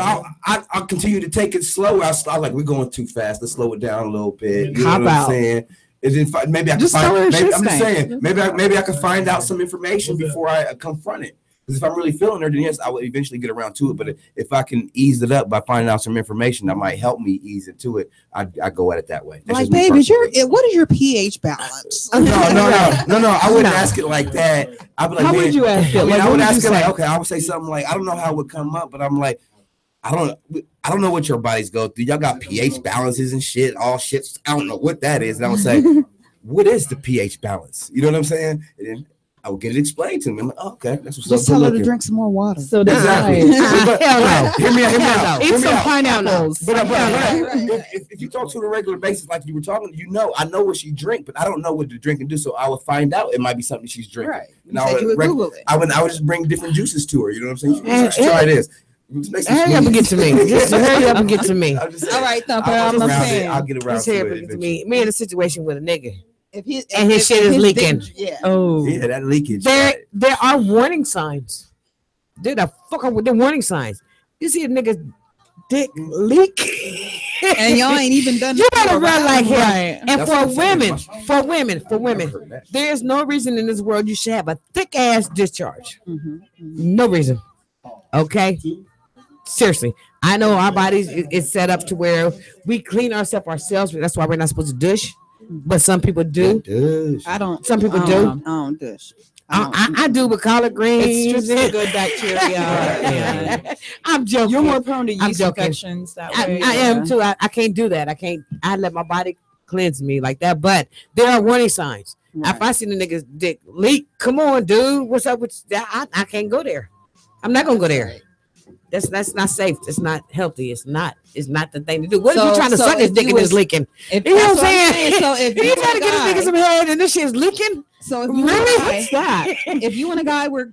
I'll continue to take it slow. I like we're going too fast. Let's slow it down a little bit. You know what I'm saying? And then maybe I can find. I'm just saying. Maybe I can find out some information before I confront it. Because if I'm really feeling her, then yes, I will eventually get around to it. But if I can ease it up by finding out some information that might help me ease into it, I go at it that way. That's like, babe, what is your pH balance? No. I wouldn't ask it like that. I'd be like, how would you ask it? I would ask it like, okay, I would say something like, I don't know how it would come up, but I'm like, I don't know what your bodies go through. Y'all got pH balances and shit, all shit. I don't know what that is. And I would say, what is the pH balance? You know what I'm saying? And then I would get it explained to me. I'm like, oh, okay, that's what's up. Just tell her to drink some more water. So that's exactly. Hell no. Hear me out. Eat some pineapples. But if you talk to her on a regular basis, like you were talking, I know what she drink, but I don't know what to drink and do. So I would find out. It might be something she's drinking. Right. And I would Google it. I would just bring different juices to her. You know what I'm saying? Let's try this. Hurry up and get to me. Just hurry up and get to me. All right, Thumper. I'm saying. I'll get around Just to hurry up it. and get to me. Me in a situation with a nigga. If his shit is leaking. Oh, yeah, that leakage. There are warning signs. There the fuck are the warning signs. You see a nigga's dick leak, and y'all ain't even done. You better run like him. Right. And for women, there's no reason in this world you should have a thick ass discharge. No reason. Okay. Seriously, I know our bodies is set up to where we clean ourselves. That's why we're not supposed to douche. But some people do. I don't. Some people do. I don't dish. I do with collard greens. It strips the good bacteria. I'm joking. You're more prone to yeast joking. infections that way. I am too. I can't do that. I let my body cleanse me like that. But there are warning signs. Right. If I see the nigga's dick leak, come on, dude. What's up with that? I can't go there. I'm not gonna go there. That's not safe. It's not healthy. It's not the thing to do. What if you're trying to suck his dick and it's leaking? You know what I'm saying? So if you trying to get his nigga some head and this shit's leaking. So if you really stop. If you and a guy were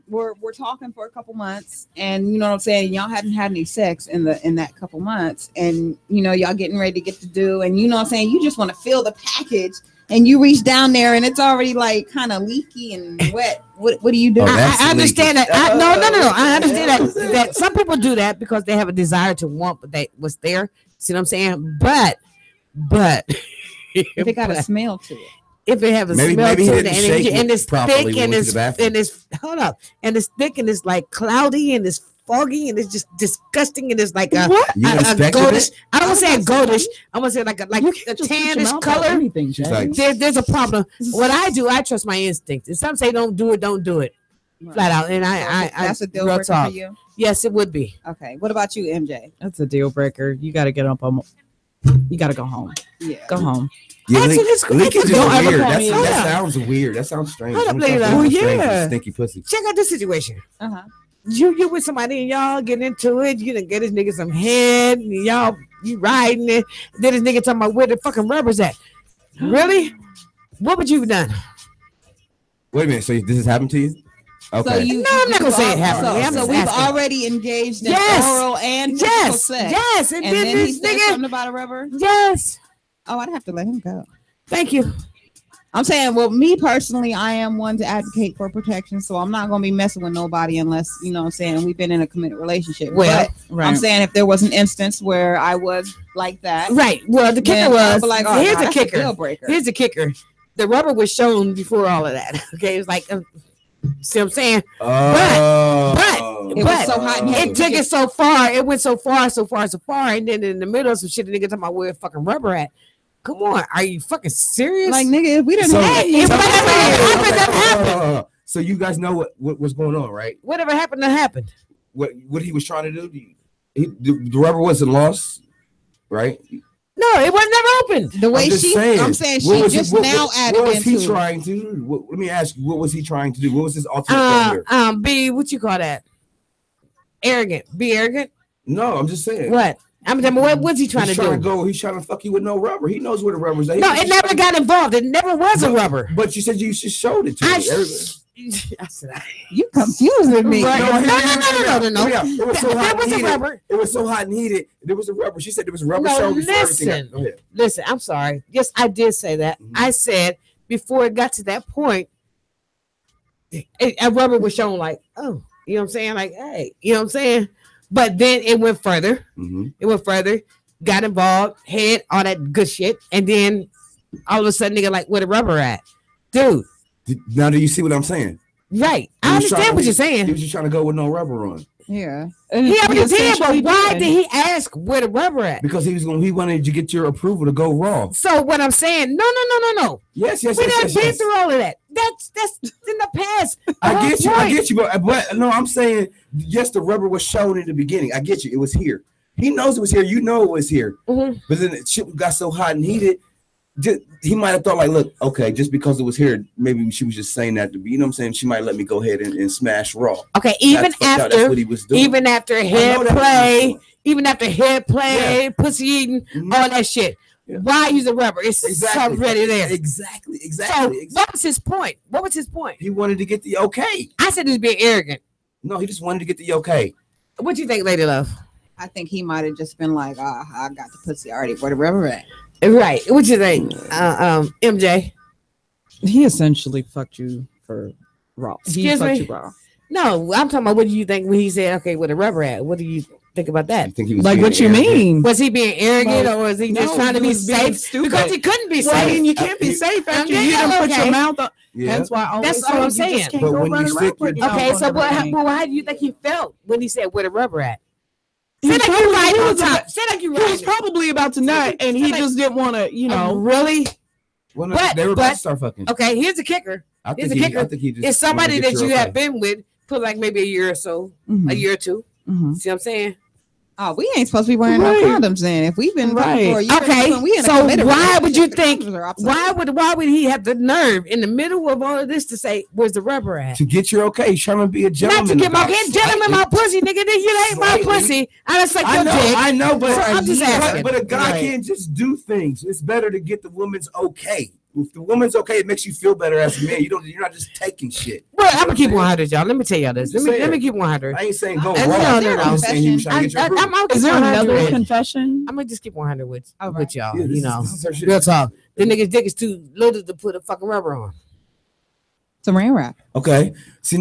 talking for a couple months, and you know what I'm saying, y'all hadn't had any sex in that couple months, and y'all getting ready to get to do, and you know what I'm saying, you just want to fill the package. And you reach down there and it's already like kind of leaky and wet. What do you do? I understand that. No. I understand that some people do that because they have a desire to want what's there. See what I'm saying? But if it got a smell to it. If it have a smell to it and it's thick and it's hold up and it's thick and it's like cloudy and it's foggy and it's just disgusting and it's like a goldish. I don't want to say a goldish. I want to say like a tannish color. There's a problem. What I do, I trust my instincts. If some say don't do it, don't do it. Right. Flat out. And that's a deal breaker for you. Yes, it would be. Okay. What about you, MJ? That's a deal breaker. You got to get up on. You got to go home. Yeah. Go home. Yeah, leakage is weird. That sounds weird. That sounds strange. Yeah. Stinky pussy. Check out this situation. You with somebody and y'all get into it. You done get this nigga some head. And you riding it. Then this nigga talking about where the fucking rubber's at. Really? What would you have done? Wait a minute. So this has happened to you? Okay. So you, No, I'm not gonna say it happened. So, I'm so just we've asking. already engaged in Yes. oral and physical Yes. sex. Yes. And And then he this said nigga. something about a rubber. Yes. Oh, I'd have to let him go. Thank you. I'm saying, well, me personally, I am one to advocate for protection, so I'm not gonna be messing with nobody unless, you know what I'm saying, we've been in a committed relationship. Well, but I'm saying if there was an instance where I was like that. Right. Well, the kicker then was I'd be like, oh, here's nah, the that's a kicker. deal breaker. Here's the kicker. The rubber was shown before all of that. Okay, it's like, see what I'm saying? But it was so hot. And it took it so far. It went so far, and then in the middle of some shit, the nigga talking about where the fucking rubber at. Come on, are you fucking serious? Like, nigga, if we didn't have if whatever happened, that happened. So you guys know what was going on, right? Whatever happened, that happened. What he was trying to do? The rubber wasn't lost, right? No, it was never opened. The way I'm saying she just now added What was he into trying to do? Let me ask you, what was he trying to do? What was his ultimate goal here? Be what you call that? Arrogant. Be arrogant. No, I'm just saying. What? I'm telling you, what was he trying to do? He's trying to fuck you with no rubber. He knows where the rubber's at. No, it never got involved. It never was a rubber. But you said you just showed it to me. I said, you confusing me. Right. No. It was so hot There was and a heated. rubber. It was so hot and heated. There was a rubber. She said there was a rubber No, show before everything. listen. Go ahead. Listen, I'm sorry. Yes, I did say that. I said before it got to that point, a rubber was shown like, oh, you know what I'm saying? Like, hey, you know what I'm saying? But then it went further. It went further, got involved, head, all that good shit. And then all of a sudden, nigga, like, where the rubber at? Dude. Now do you see what I'm saying? Right. I understand what you're saying. He was just trying to go with no rubber on. Yeah. He already did, but why did he ask where the rubber at? Because he wanted to get your approval to go raw. So what I'm saying, no. Yes. We done been through all of that. That's in the past. I get you, but no, I'm saying yes, the rubber was shown in the beginning. I get you, it was here. He knows it was here. You know it was here. But then the shit got so hot and heated. He might have thought like, look, okay, just because it was here, maybe she was just saying that to be, you know what I'm saying? She might let me go ahead and smash raw. Okay, even that's what he was doing. Even after head play, pussy eating, all that shit. Yeah. Why use the rubber? It's already there. Exactly. So what was his point? He wanted to get the okay. I said he's being arrogant. No, he just wanted to get the okay. What do you think, Lady Love? I think he might have just been like, I got the pussy already. Where the rubber at? Right. What you think, MJ? He essentially fucked you for raw. Excuse me? You raw. No, I'm talking about what do you think when he said, okay, where the rubber at? What do you think about that? Think he was like, what you mean? Was he being arrogant or was he just trying to be safe? Stupid. Because he couldn't be Well, safe. you can't be safe after you didn't put your mouth on. Yeah. That's why I always That's all I'm say you saying. just can't But go when you running stick around putting your Okay, mouth so on everything. how do you think he felt when he said where the rubber at? He Say like you right probably on was top. about- Say like you He was right. probably about to nut, and he just didn't want to, you know. Really? Well, no, they were about to start fucking. Okay, here's the kicker. I Here's think the he kicker. just It's somebody wanted to that get you your have okay. been with for like maybe a year or so, a year or two. See what I'm saying? Oh, we ain't supposed to be wearing Right. no condoms then. If we've been Right. for a year, Okay, when we in a so committed why would you relationship, the think? condoms are obsolete. Why would he have the nerve in the middle of all of this to say, "Where's the rubber at"? To get your okay. He's trying to be a gentleman. Not to get my about gentleman my pussy, nigga. Then you ain't my Slightly. pussy. I just like your dick. I know, but So I'm just asking. But a guy Right. can't just do things. It's better to get the woman's okay. If the woman's okay, it makes you feel better as a man. You're not just taking shit. Well, I'm gonna keep 100, y'all. Let me tell y'all this. Just Let me saying. keep 100. I ain't saying go No, wrong. no. I'm just saying he was trying to get your approval. Is there another 100. confession? I'm gonna just keep 100 with y'all. Yeah, You know, this is her shit. real talk. The nigga's dick is too loaded to put a fucking rubber on. Saran wrap. Okay. See.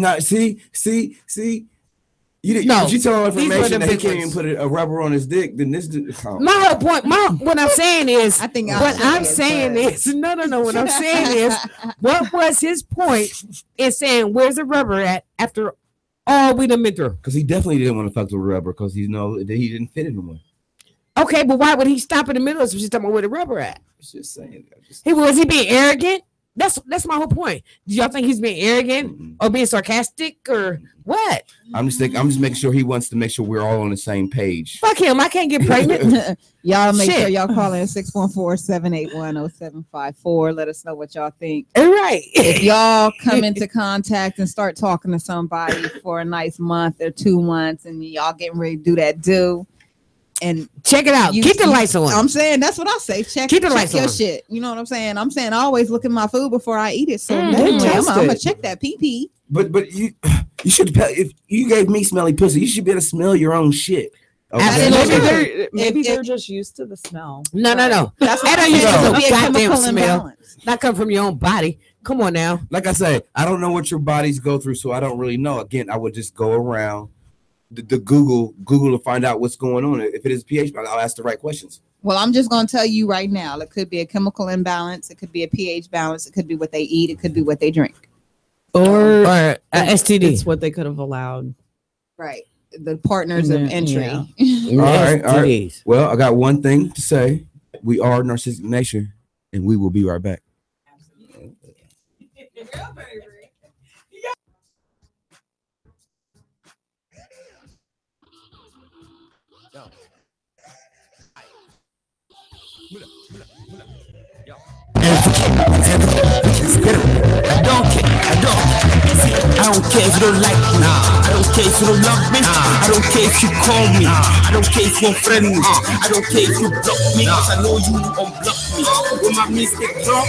No, If you tell him these were information the that he big can't ones. even put a rubber on his dick, then this dude. Oh. My whole point, what I'm saying is, I think what I'm saying is, no. What I'm saying is, what was his point in saying, "Where's the rubber at?" After all we done been through. Because he definitely didn't want to fuck the rubber because he know that he didn't fit anymore. Okay, but why would he stop in the middle of some shit talking about where the rubber at? Just saying. Was he being arrogant? That's my whole point. Do y'all think he's being arrogant or being sarcastic or what? I'm just making sure he wants to make sure we're all on the same page. Fuck him. I can't get pregnant. Y'all make Shit. sure y'all call in 614-781-0754. Let us know what y'all think. All right. If y'all come into contact and start talking to somebody for a nice month or 2 months and y'all getting ready to do that and check it out. Keep the lights on. I'm saying that's what I say. Check Keep the check lights your on. shit. You know what I'm saying? I always look at my food before I eat it. So Mm, definitely, I'm test gonna it. check that PP. But you You should, if you gave me smelly pussy, you should be able to smell your own shit. Okay. Maybe they're just used to the smell. No. That's That don't used use no to be a goddamn chemical smell. imbalance. Not come from your own body. Come on now. Like I say, I don't know what your bodies go through, so I don't really know. Again, I would just go around the Google to find out what's going on. If it is pH, I'll ask the right questions. Well, I'm just going to tell you right now, it could be a chemical imbalance. It could be a pH balance. It could be what they eat. It could be what they drink. Or STD. It's what they could have allowed. Right. The partners of entry. Yeah. All right. Well, I got one thing to say. We are Narcistic Nation, and we will be right back. I don't care if you don't like me. I don't care if you don't love me. I don't care if you call me. I don't care if you're friend me. I don't care if you block me, cause I know you unblock me. When my mistake drop,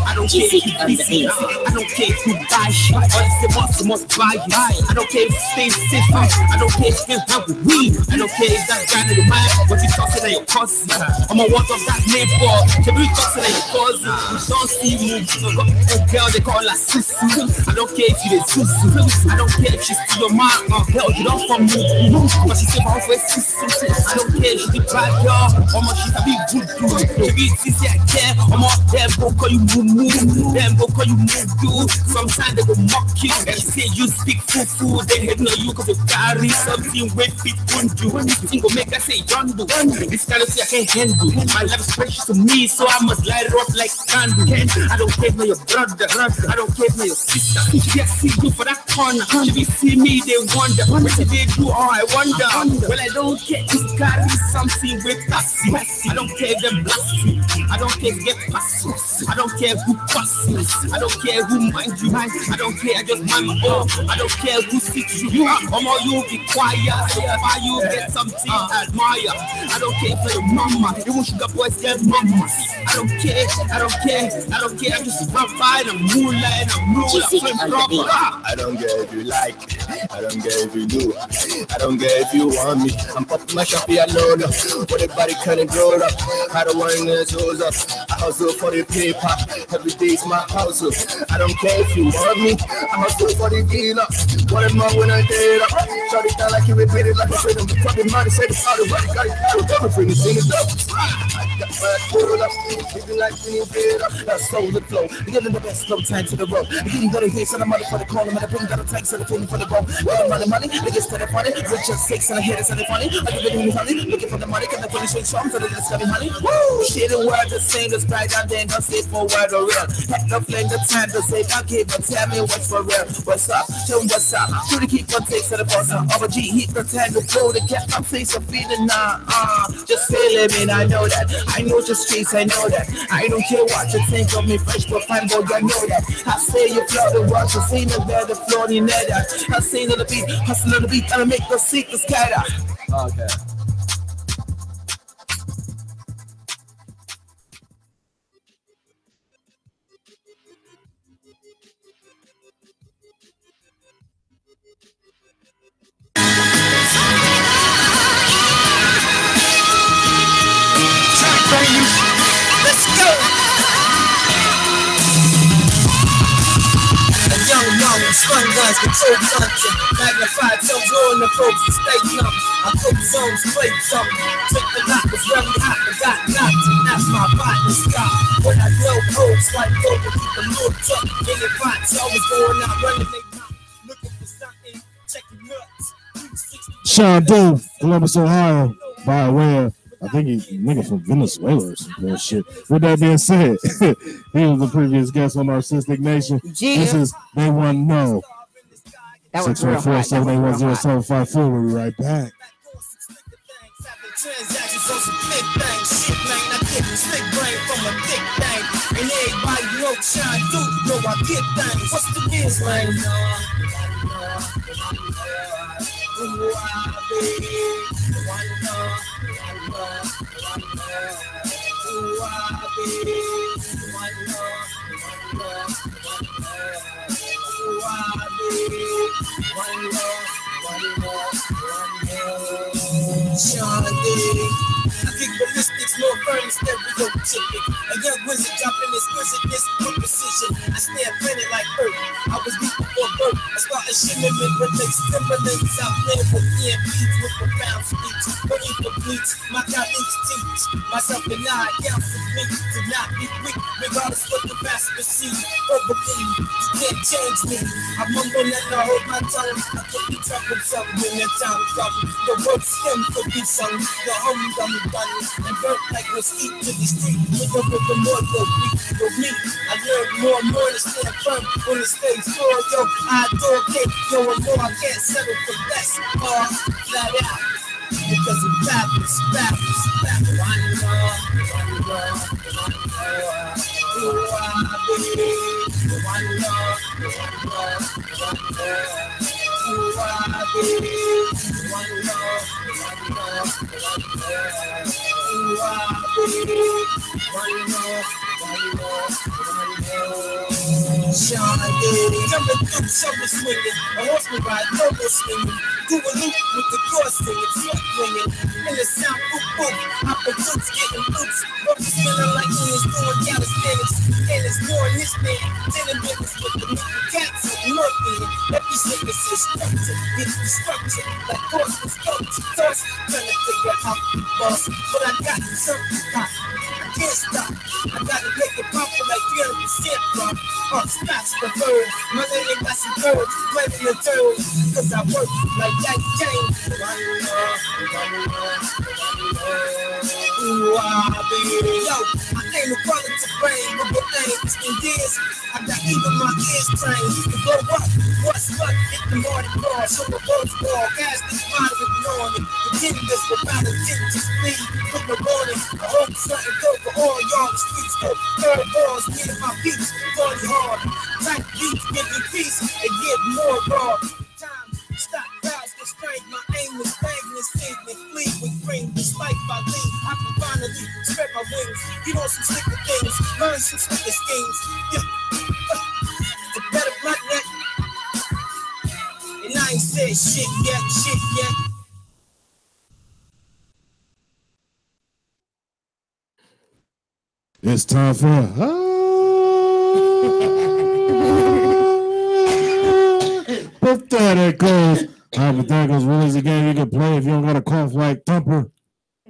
I don't care if you busy. I don't care if you buy shit. All it's must buy it. I don't care if you stay safe. I don't care if you have weed. I don't care if that guy in your mind, what you talking at your cousin. I'm a one of that neighbor. Can we talking at your cousin? We don't see you. A girl they call her sister. I don't care if you the sister. I don't care if she's to your mind. Hell, you don't from me. But she say my first sister. I don't care if she bad girl. Or my she can be good. She be easy, I care. Or my them go call you moo. Them go call you moo. Sometimes they go mock you. And say you speak fufu. They hate on you cause you carry something with people do. Anything go make I say yondo. This kind of thing I can't handle. My life is precious to me, so I must light it up like candle. I don't care for your brother. I don't care for your sister. She see you for that corner. She be see me, they wonder. What they do, oh I wonder. Well, I don't care if carry something with passy. I don't care if them blasphemy. I don't care if get passy. I don't care who passy. I don't care who mind you. I don't care, I just mind my own. I don't care who seeks you. Or you be quiet. So why you get something I admire. I don't care for your mama. Even sugar boys get mama. I don't care. I'm just run by the moonlight and I'm ruler. I don't care if you like, I don't care if you do, I don't care if you want me. I'm popping my shoppy alone, but everybody kinda grown up. I don't want to shows up. I hustle for the paper, every day's my hustle. I don't care if you want me, I hustle for the dealer. What am I when I did up? Shut it down like you repeat it like a freedom. Fucking money, say it's all the right, got it, everything is in the up. I got my pull up, living like you need up. That's soul and flow, giving the best slow time to the road. You gotta hear some money for the call, and I bring down a tank, so the feeling for the ball. Money, niggas tell it funny. Rich and six and I hear it, and funny. I give it to me, honey. Looking for the money, cause I finish with songs, so they just got me, honey. Woo! Shit, the word the same, the sprite, and then don't say for word or real. Heck, the flame, the time to say, I give but tell me what's for real. What's up? Show me what's up. Shoot the keep on takes to the boss. Of a G, heat the time to flow, the get my face of feeling now. Just feel it, man, I know that. I know the streets, I know that. I don't care what you think of me, fresh but fine, boy, I know that. I say you flow the watch, you see the bed, the floor, the net. I say to the beat, hustle on the beat, and I make the seat the scatter. Okay. Let's go. Stun guns, control something. Magnified tells all the folks to stay young. I cook zones, play something. Took the knockers, run me hot, and got knocked. That's my bottom stop. When I blow codes like dope, keep the looked up. In the box, always going out, running they mouth. Looking for something, checking nuts. Sean Doe, Columbus, Ohio, by way of, I think he's nigga from Venezuela or some bullshit. With that being said, he was the previous guest on Narcistic Nation. This is They Want No. 614-781-0754. We'll be right back. Transactions on some big things, shit, man. I get slick brain from a thick thing. And everybody know Sean Doe, know I get things. What's the biz, man? Sean Diddy. I kick ballistics, more firm, stereotypic. A young wizard dropping exquisiteness with precision. I stand planet like Earth. I was beat before birth. I started shimmering with lace timberlands. I played with EMPs with profound speech. Burning for bleach, my colleagues teach. Myself denied, counsel me to not be weak. Regardless what the master see. Verbally, you can't change me. I mumble and I hold my tongue. I could be troublesome when the time comes. The word stem could be sung. The humdum done and burnt like mesquite to the street. With the rhythm more go weak. For me, I learned more and more to stand firm on the stage floor. Yo, I adore cake. Yo, and more I can't settle for less. Flat out. Because of fabulous. I Sean Diddy, coming through, summer swinging, a horseman ride, turbo swinging, do a loop with the chorus singing, sweat winging, in the sound boop boop, opportunities getting loose, rubber smelling like he is doing calisthenics, and it's more in this man, 10 minutes with the nickel cats and murky, every sickness is structured, it's destruction, like horse was coached, tossed, trying to figure out the boss, but I got something hot, I can't stop, I gotta make it pop for like 300% drop, spots the bird, my name got some birds, playing the turds, cause I work like that game. Ooh, yo, I came to quality brain with the aim, it's been years, I got even my ears trained, to blow up, what's what, hit the Mardi Gras, show the birds ball, gas this moderate morning, the genius without a just bleed, put the warning, I hope something good for all y'all, the streets go, third balls, get my beats, party hard, tight beats, give me peace, and give more raw, time, stop crowds, constraint, my aim is stagnant, stagnant, flee with green, despite my lead, I can finally spread my wings, you know some slicker things, learn some slicker schemes, yeah, the better blood net, and I ain't said shit yet. It's time for pathetic goes. Hypotheticals really is a game you can play if you don't got a cough like Thumper.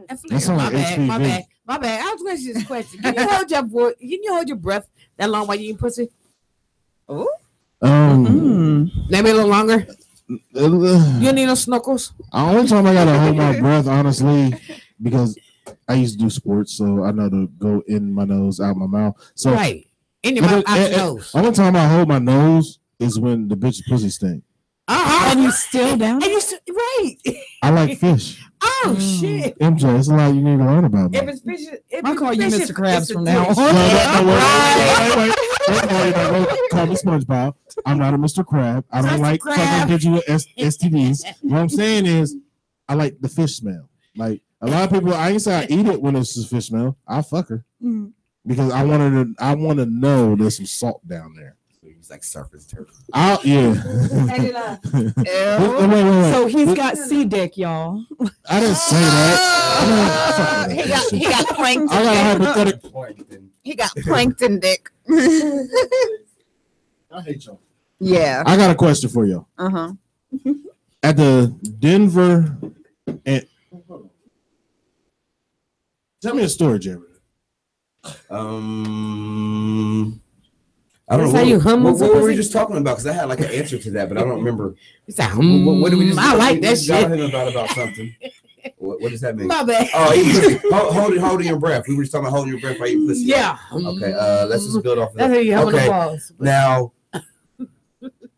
That's my bad. I was going to ask you this question. Can you hold your breath that long while you eat pussy? Oh. Maybe a little longer. You need no snorkels? The only time I gotta hold my breath, honestly, because I used to do sports, so I know to go in my nose, out my mouth. So right, in your mouth, out your nose. Only time I hold my nose is when the bitch pussy stink. And you still down? Right. I like fish. Oh shit, MJ, it's a lot you need to learn about me. If it's fish, I'll call you Mr. Krabs from now on. Wait. Call me SpongeBob. I'm not a Mr. Crab. I don't like fucking digital STDs. What I'm saying is, I like the fish smell. Like a lot of people, I ain't say I eat it when it's just fish smell. I fuck her because I want to know there's some salt down there. He's like surface turtle. Yeah. Wait. So he's got sea dick, y'all. I didn't say that. He got plankton. I got a hypothetical. He got plankton dick. I hate y'all. Yeah. I got a question for y'all. At the Denver and tell me a story, Jeremy. I don't know. What were we just talking about? Because I had like an answer to that, but I don't remember. It's like, what did we just? I like that shit. About something. What does that mean? My bad. Oh, holding your breath. We were just talking about holding your breath while you pussy. Yeah. Okay. Let's just build off of that. That's how you hold the balls. Now,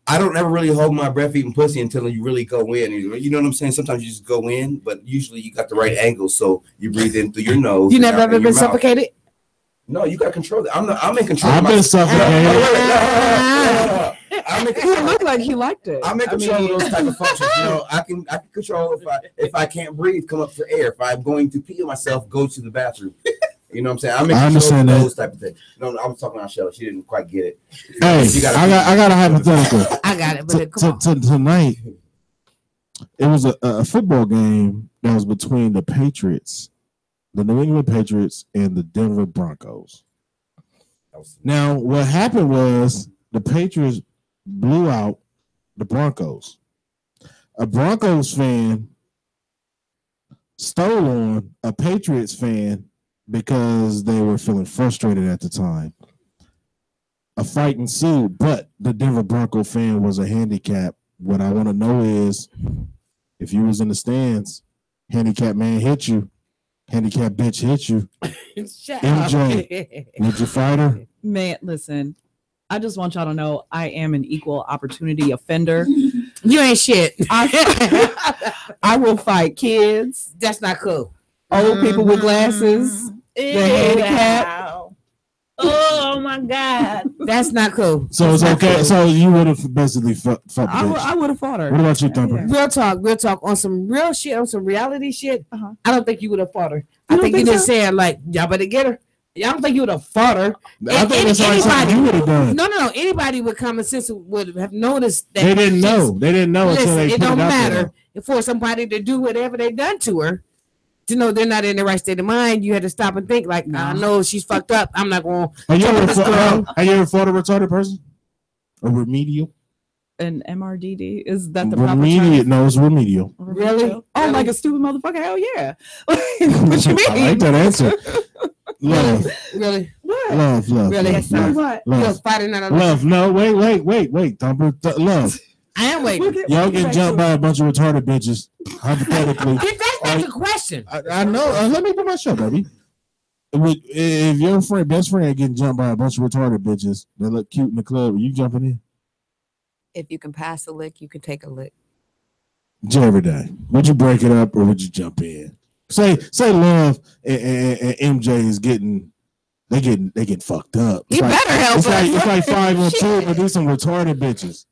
I don't ever really hold my breath eating pussy until you really go in. You know what I'm saying? Sometimes you just go in, but usually you got the right angle, so you breathe in through your nose. You never ever been suffocated? No, you got to control that. I'm in control. I've been suffocated. He looked like he liked it. I'm in control of those type of functions. You know, I can control if I can't breathe, come up for air. If I'm going to pee myself, go to the bathroom. You know what I'm saying? I'm in I control of understand that. those type of things. No, I was talking on show. She didn't quite get it. Hey, I got a hypothetical. I got it, but come on. Tonight, it was a football game that was between the Patriots, the New England Patriots, and the Denver Broncos. Now, what happened was the Patriots blew out the Broncos. A Broncos fan stole on a Patriots fan because they were feeling frustrated at the time. A fight ensued, but the Denver Bronco fan was a handicap. What I want to know is, if you was in the stands, handicap man hit you, handicap bitch hit you. MJ, would you fight her? Man, listen, I just want y'all to know I am an equal opportunity offender. You ain't shit. I will fight kids. That's not cool. Old people with glasses. The handicap. Oh my God. That's not cool. So it's okay. Cool. So you would have basically fought the bitch. I would have fought her. What about you, Thumper? Yeah. Real talk. On some real shit, on some reality shit, I don't think you would have fought her. I think you just saying, like, y'all better get her. I don't think you would have fought her. I think that's something you would have done. No. Anybody with common sense would have noticed that. They didn't know. They didn't know until they put it out there. It don't matter for somebody to do whatever they done to her. To know they're not in the right state of mind, you had to stop and think. Like, I know she's fucked up. I'm not going. Have you ever fought a retarded person? A remedial? An MRDD? Is that the remedial? Proper term? No, it's remedial. Really? Oh, like a stupid motherfucker? Hell yeah! What you mean? I like that answer. Love. Really? What? Love. Really? Love. What? You're fighting out of love. No, wait, Thumper. Love. I am waiting. Y'all get jumped by a bunch of retarded bitches. Hypothetically. That's not the question. I know. Let me do my show, baby. If your best friend getting jumped by a bunch of retarded bitches that look cute in the club, are you jumping in? If you can pass a lick, you can take a lick. Every day. Would you break it up or would you jump in? Say Love and MJ is getting fucked up. You better help us. It's like 5-on-2, but these some retarded bitches.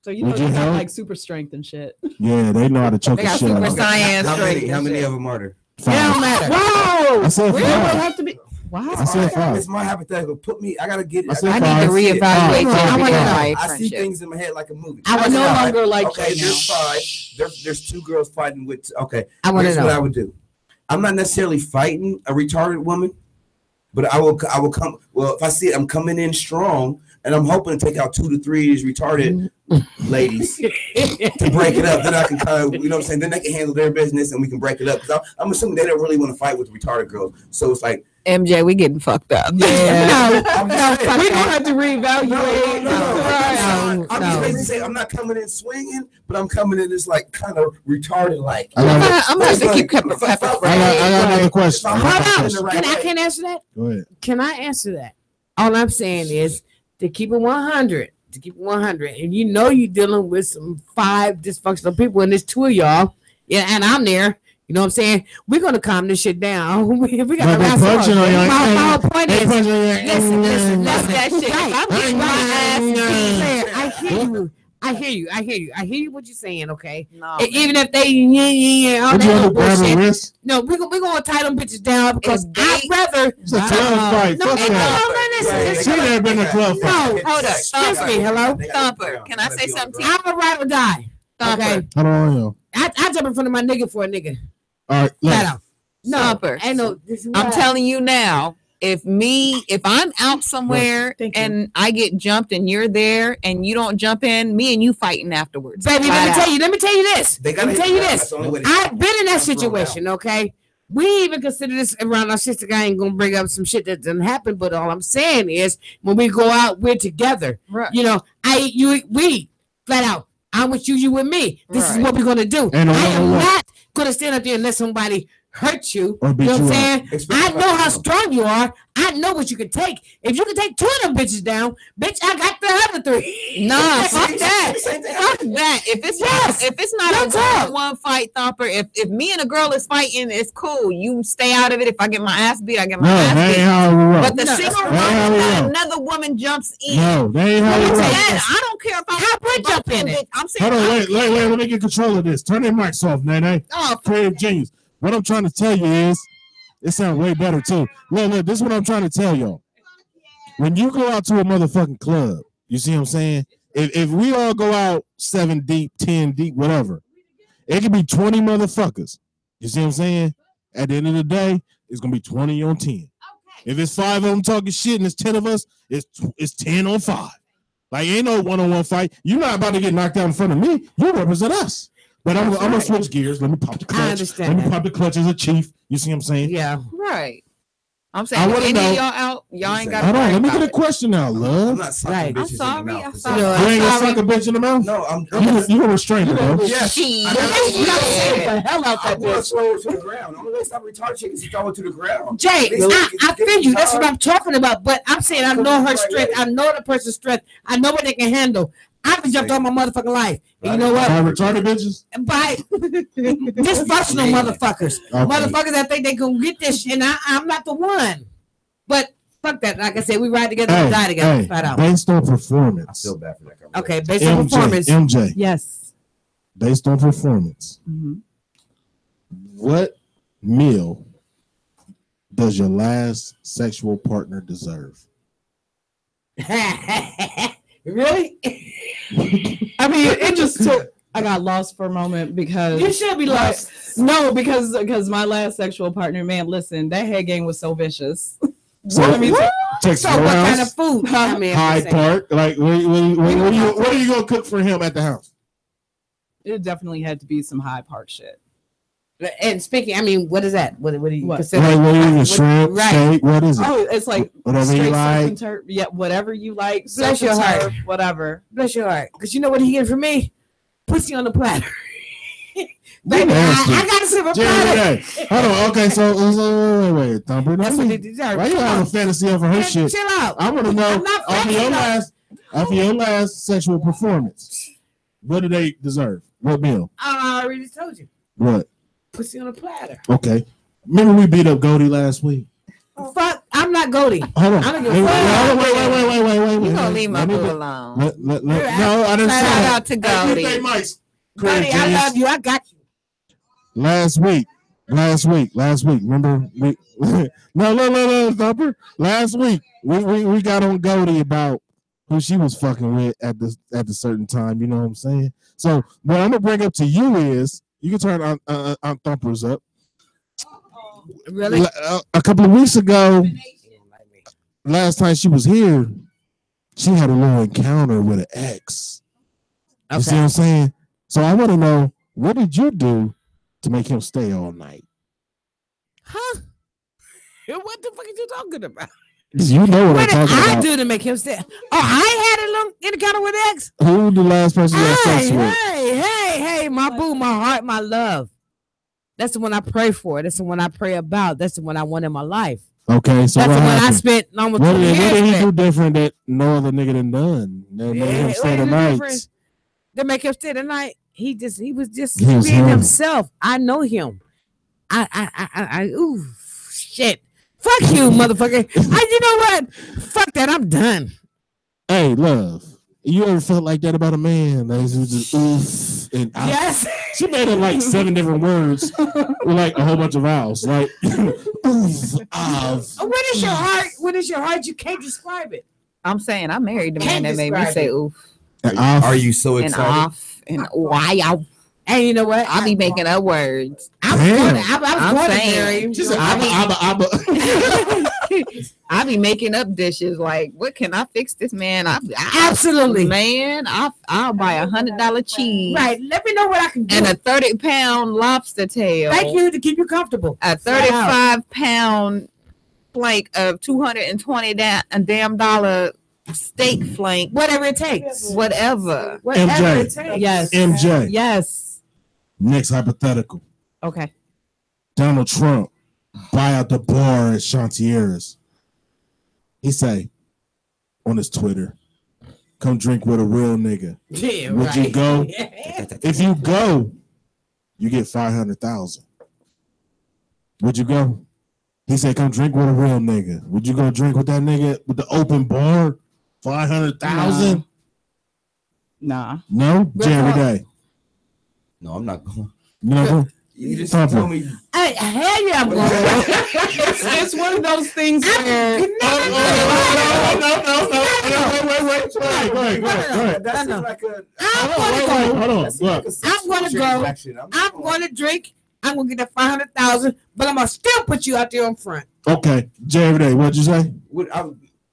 So you know they got like super strength and shit. Yeah, they know how to choke the shit out. Super science. How many of them are there? 5. It don't matter. Whoa! I said 5. Have to be. Wow. I said 5. It's my hypothetical. Put me. I gotta get it. I need to reevaluate. I see things in my head like a movie. I would no longer like. Okay, there's 5. There's 2 girls fighting with. Okay, I want to know what I would do. I'm not necessarily fighting a retarded woman, but I will come. Well, if I see it, I'm coming in strong, and I'm hoping to take out 2 to 3 of these retarded ladies to break it up. Then I can kind of, you know what I'm saying? Then they can handle their business, and we can break it up. Because I'm assuming they don't really want to fight with retarded girls. So it's like, MJ, we getting fucked up. Yeah. We don't have to reevaluate. No. I'm just saying I'm not coming in swinging, but I'm coming in just like kind of retarded like. I'm going to keep pepper. I got another question. I can answer that? Go ahead. Can I answer that? All I'm saying is to keep it 100. To keep it 100. And you know you're dealing with some 5 dysfunctional people, and there's 2 of y'all. Yeah, and I'm there. You know what I'm saying? We're gonna calm this shit down. We got to wrap up. My point is, listen, that's that shit. I'm getting my ass. I hear you. What you're saying? Okay. No, even if they all that bullshit. No, we're gonna tie them bitches down because I'd rather. It's a club fight. Listen. She never been a club fight. No, hold up. Excuse me. Hello, Thumper. Can I say something to you? I'm a ride or die. Okay. Hold on. I jump in front of my nigga for a nigga. All right, no, Thumper. I'm telling you now, if I'm out somewhere and I get jumped and you're there and you don't jump in, me and you fighting afterwards. Baby, let me tell you this. I've been in that situation, okay? We even consider this around our sister. I ain't gonna bring up some shit that didn't happen, but all I'm saying is when we go out, we're together. Right. You know, we flat out. I'm with you, you with me. This is what we're gonna do. And I am not gonna stand up there and let somebody hurt you. You know what I'm saying? I know how strong you are. I know what you can take. If you can take 2 of them bitches down, bitch, I got the other 3. Nah, fuck that. Fuck that. If it's not a 1-on-1 fight, Thumper, if me and a girl is fighting, it's cool. You stay out of it. If I get my ass beat, I get my ass beat. But the single woman, another woman jumps in. No, they ain't how it I don't care if I'm jump in it. I'm saying. Hold on, wait. Let me get control of this. Turn their mics off, Nene. Oh, Creative genius. What I'm trying to tell you is It sounds way better too. Look, this is what I'm trying to tell y'all. When you go out to a motherfucking club, you see what I'm saying? If we all go out 7 deep, 10 deep, whatever, it could be 20 motherfuckers. You see what I'm saying? At the end of the day, it's gonna be 20 on 10. If it's 5 of them talking shit and it's 10 of us, it's 10 on 5. Like ain't no one-on-one fight. You're not about to get knocked out in front of me. You represent us. But I'm gonna switch gears. Let me pop the clutch. I understand. Let me pop the clutch as a chief. You see what I'm saying? Yeah. Right. I'm saying, I if wanna any know- of y'all out, y'all ain't got to Hold on, worry let me about get a it. question now, love. I'm not sucking Right. bitches I'm sorry. in the I'm mouth. sorry. You ain't gonna sorry. suck a bitch in the mouth? No, I'm You gonna restrain her, bro. Yes. She- I never- You gotta say the hell out I that want to bitch. throw her to the ground. I'm gonna stop retarded chicks and throw her to the ground. Jay, At least I get feel you. That's hard. what I'm talking about. But I'm saying I know her strength. I know the person's strength. I know what they can handle. I've been jumped all my motherfucking life. And you know what? By retarded bitches? By dysfunctional motherfuckers. Okay. Motherfuckers that think they gonna get this shit. And I'm not the one. But fuck that. Like I said, we ride together and die together. Flat out. Based on performance. I feel bad for that guy. Okay, based on performance. MJ. Yes. Based on performance. Mm-hmm. What meal does your last sexual partner deserve? Really? I mean, it just took. I got lost for a moment because You should be lost. No, because my last sexual partner, man, listen, that head game was so vicious. So, Let me tell- Texas So what Roadhouse, kind of food? I mean, Hyde Park. Like, what are you gonna cook for him at the house? it definitely had to be some Hyde Park shit. And speaking, I mean, what is that? What do you What? consider? Like, what are you, shrimp, right. steak? What is it? Oh, it's like Whatever you straight surf like. and turf. Yeah, whatever you like. Bless surf your and heart. turf, whatever. Bless your heart. Because you know what he get from me? Pussy on the platter. Baby, Nasty. I got to sit on Jerry, platter. hold on. Okay, so wait, Thumper. That's Let what me- they deserve. Why you Come have on. a fantasy over her Man, shit? chill out. I want to know I'm not after your fantasy last sexual performance. What do they deserve? What meal? I already told you. What? Pussy on a platter. Okay. Remember we beat up Goldie last week? Fuck, I'm not Goldie. Hold on. I don't give Wait, a fuck. wait. You gonna leave my Let me boo be- alone. No, I didn't say Shout that. out to Hey, Goldie. birthday mics. Goldie, I love you. I got you. Last week. Remember we no, Thumper. Last week we got on Goldie about who she was fucking with at the certain time. You know what I'm saying? So what I'm gonna bring up to you is you can turn on Thumpers up. Really? A couple of weeks ago, last time she was here, she had a little encounter with an ex. You see what I'm saying? So I want to know, what did you do to make him stay all night? Huh? What the fuck are you talking about? You know what I'm What did talking I about. do to make him stay? Oh, I had a little encounter with ex. Who the last person you had sex with? Hey, my boo, my heart, my love. That's the one I pray for. That's the one I pray about. That's the one I want in my life. Okay, so That's what the one I happened? spent almost What 20 did years he with. do different that no other nigga done done? That made him stay the night. To make him stay the night, he was just He was being him. himself. I know him. Ooh, shit. Fuck you, motherfucker. You know what? Fuck that. I'm done. Hey, love. You ever felt like that about a man? Like, it was just oof and ah. Yes. She made it like 7 different words with like a whole bunch of vowels. Like oof, ah. What is your heart? What is your heart? You can't describe it. I'm saying I married the man Can't that made me describe say it. oof Are you so and excited? off and wow. And you know what? I be making up words. I'm going to marry him. She said, Abba. I be making up dishes like, what can I fix this man? Absolutely, man. I'll buy $100 cheese. Right. Let me know what I can do. And a 30-pound lobster tail. Thank you to keep you comfortable. A 35-pound flank of $220 steak flank. Whatever it takes. Whatever. Whatever it takes. Yes. MJ. Yes. Next hypothetical. Okay. Donald Trump buy out the bar at Chantieres. He say on his Twitter, come drink with a real nigga. Yeah, Would you right. go? If you go, you get 500,000. Would you go? He said, come drink with a real nigga. Would you go drink with that nigga with the open bar? 500,000? Nah. No? Jerry Day. No, I'm not going. You know, You just Pump told her. me. Hey, hell yeah, I'm going. It's one of those things where Wait. That seems like a. Hold on. Look. I'm gonna go. I'm gonna drink. I'm gonna get that 500,000, but I'm gonna still put you out there in front. Okay, Jay, every day. What'd you say?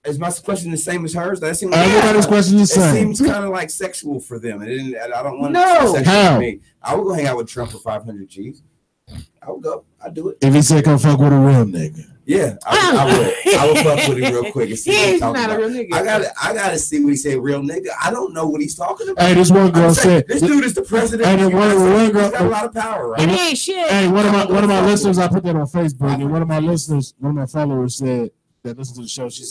Is my question the same as hers? That seems Everybody's question is the same. It seems kind of like sexual for them, and I don't want No. sexual How? for me. I would go hang out with Trump for 500 G's. I would go. I'd do it. If he said come fuck with a real nigga. Yeah, I would. I would fuck with him real quick and see what he's He's talking not a about. real nigga. I gotta see what he said. Real nigga. I don't know what he's talking about. Hey, this one girl said this dude is the president. Hey, one girl He's got a lot of power, right? It ain't shit. Hey, one of my listeners, I put that on Facebook, and one of my followers said that listened to the show. She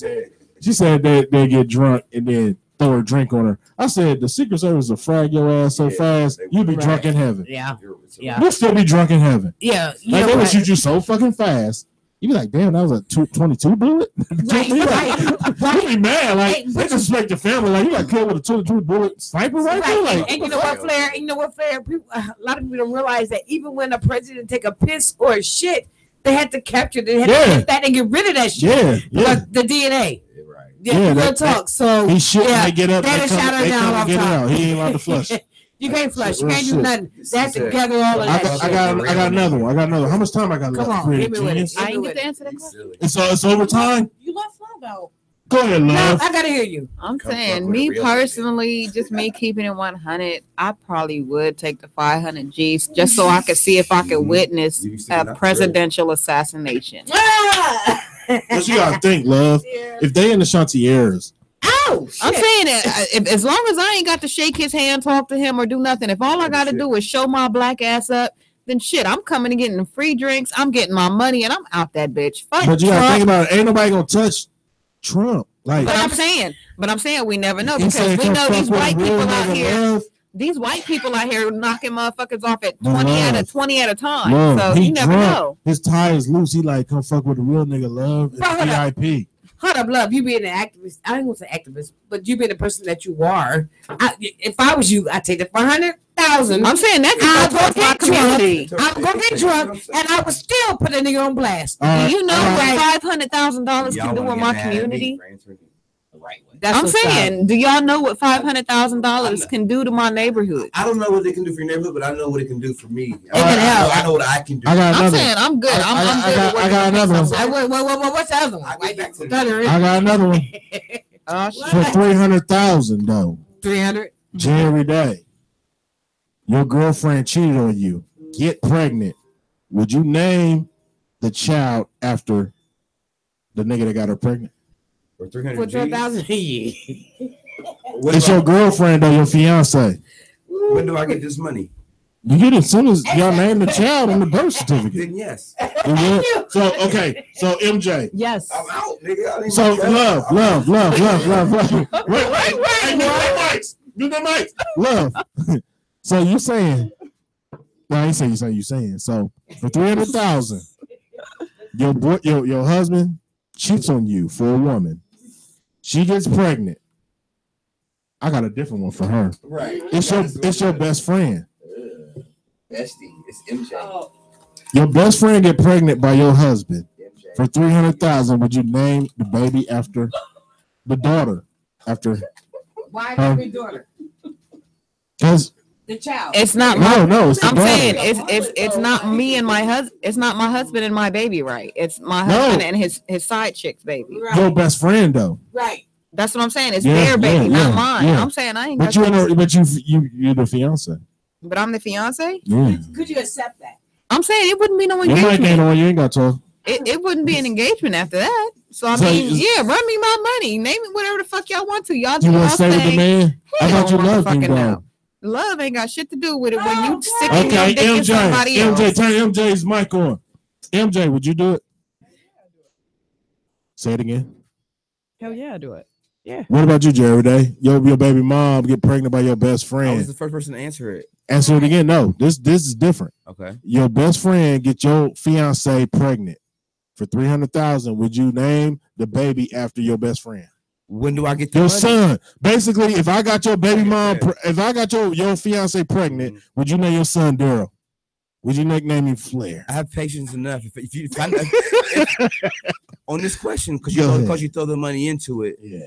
said they get drunk and then throw a drink on her. I said the Secret Service will frag your ass so fast you be drunk in heaven. Yeah. You'll still be drunk in heaven. Yeah. Like they would shoot you so fucking fast. You be like, damn, that was a 22 bullet. Right. You be mad, like they disrespect your family. Like you got killed with a 22 bullet sniper rifle. Like, and you know what, Flair? People, a lot of people don't realize that even when a president take a piss or a shit, they had to capture. They had to get that and get rid of that shit. Like the DNA. Yeah, real talk. So he shit and they get up. They had to shout her down all the get it time. out. He ain't allowed to flush. You can't flush. You can't do nothing. They have to gather all of that. I got another one. How much time I got left? Come on, hit me with it. I didn't get to answer that question. It's over time. You left Love out. Go ahead, love. I gotta hear you. I'm saying, me personally, just me keeping it 100, I probably would take the 500 G's just so I could see if I could witness a presidential assassination. But you gotta think, love. If they in the Chantiers, I'm saying it. As long as I ain't got to shake his hand, talk to him, or do nothing, if all I got to do is show my black ass up, then shit, I'm coming and getting free drinks. I'm getting my money, and I'm out that bitch. Fuck but you gotta Trump. think about it. Ain't nobody gonna touch Trump. Like, But I'm saying we never know He because said we come know fuck these with white real people out nigga here. love. These white people out here knocking motherfuckers off at But 20 at a time. Love, So he you never drunk. know. His tie is loose. He like come fuck with a real nigga love. It's Hold up. VIP. Hold up, love. You being an activist. I ain't gonna say activist, but you being the person that you are. If I was you, I'd take the 500,000. I'm saying that I'll can go my get drunk. community. I'll go get drunk, and I would still put a nigga on blast. Do you know Right. what $500,000 Y'all can do wanna in get my mad at me community? for answering the right way. That's I'm what's saying, do y'all know what $500,000 can do to my neighborhood? I don't know what they can do for your neighborhood, but I know what it can do for me. help. I know what I can do. I got I'm another. saying I'm good. I'm good. I got another one. What's the other one? I got another one Oh, for 300,000 though. 300. Every day. Your girlfriend cheated on you. Get pregnant. Would you name the child after the nigga that got her pregnant? For 300 For G's? 3,000 a year. It's your girlfriend or your fiance. When do I get this money? You get it as soon as y'all name the child on the birth certificate. Then yes. So okay, so MJ. Yes. I'm out, nigga. I didn't So even- love. Wait, do the mics. Love. So you saying? No, I ain't saying you saying. So for 300,000, your husband cheats on you for a woman. She gets pregnant. I got a different one for her. Right. It's your best friend. Bestie. It's MJ. Your best friend get pregnant by your husband for 300,000. Would you name the baby after the daughter? After Why her? every daughter? Because The child. It's not. No, it's the I'm daughter. saying it's not me and my husband. It's not my husband and my baby, right? It's my husband and his side chick's baby. your best friend though. Right. That's what I'm saying. It's their baby, not mine. I'm saying I ain't. But got you're the fiance. But I'm the fiance. Yeah. Could you accept that? I'm saying it wouldn't be no Your mic ain't engagement. on. You ain't got to talk. It wouldn't be an engagement after that. So I So mean, you- yeah, run me my money. Name it whatever the fuck y'all want to. Y'all do You y'all want to stay with the thing. man? I thought you loved him Motherfucking though. no. Love ain't got shit to do with it when you sick in your Okay, dick in somebody else. MJ, turn MJ's mic on. MJ, would you do it? Say it again. Hell yeah, I do it. Yeah. What about you, Jerry? Day? Your baby mom get pregnant by your best I was friend. the first person to answer it. Answer it again. No, this is different. Okay. Your best friend get your fiance pregnant for 300,000. Would you name the baby after your best friend? When do I get the Your money? son. Basically, if I got your baby mom, if I got your fiance pregnant, would you name your son Daryl? Would you nickname him Flair? I have patience enough. On this question, because you throw the money into it. Yeah.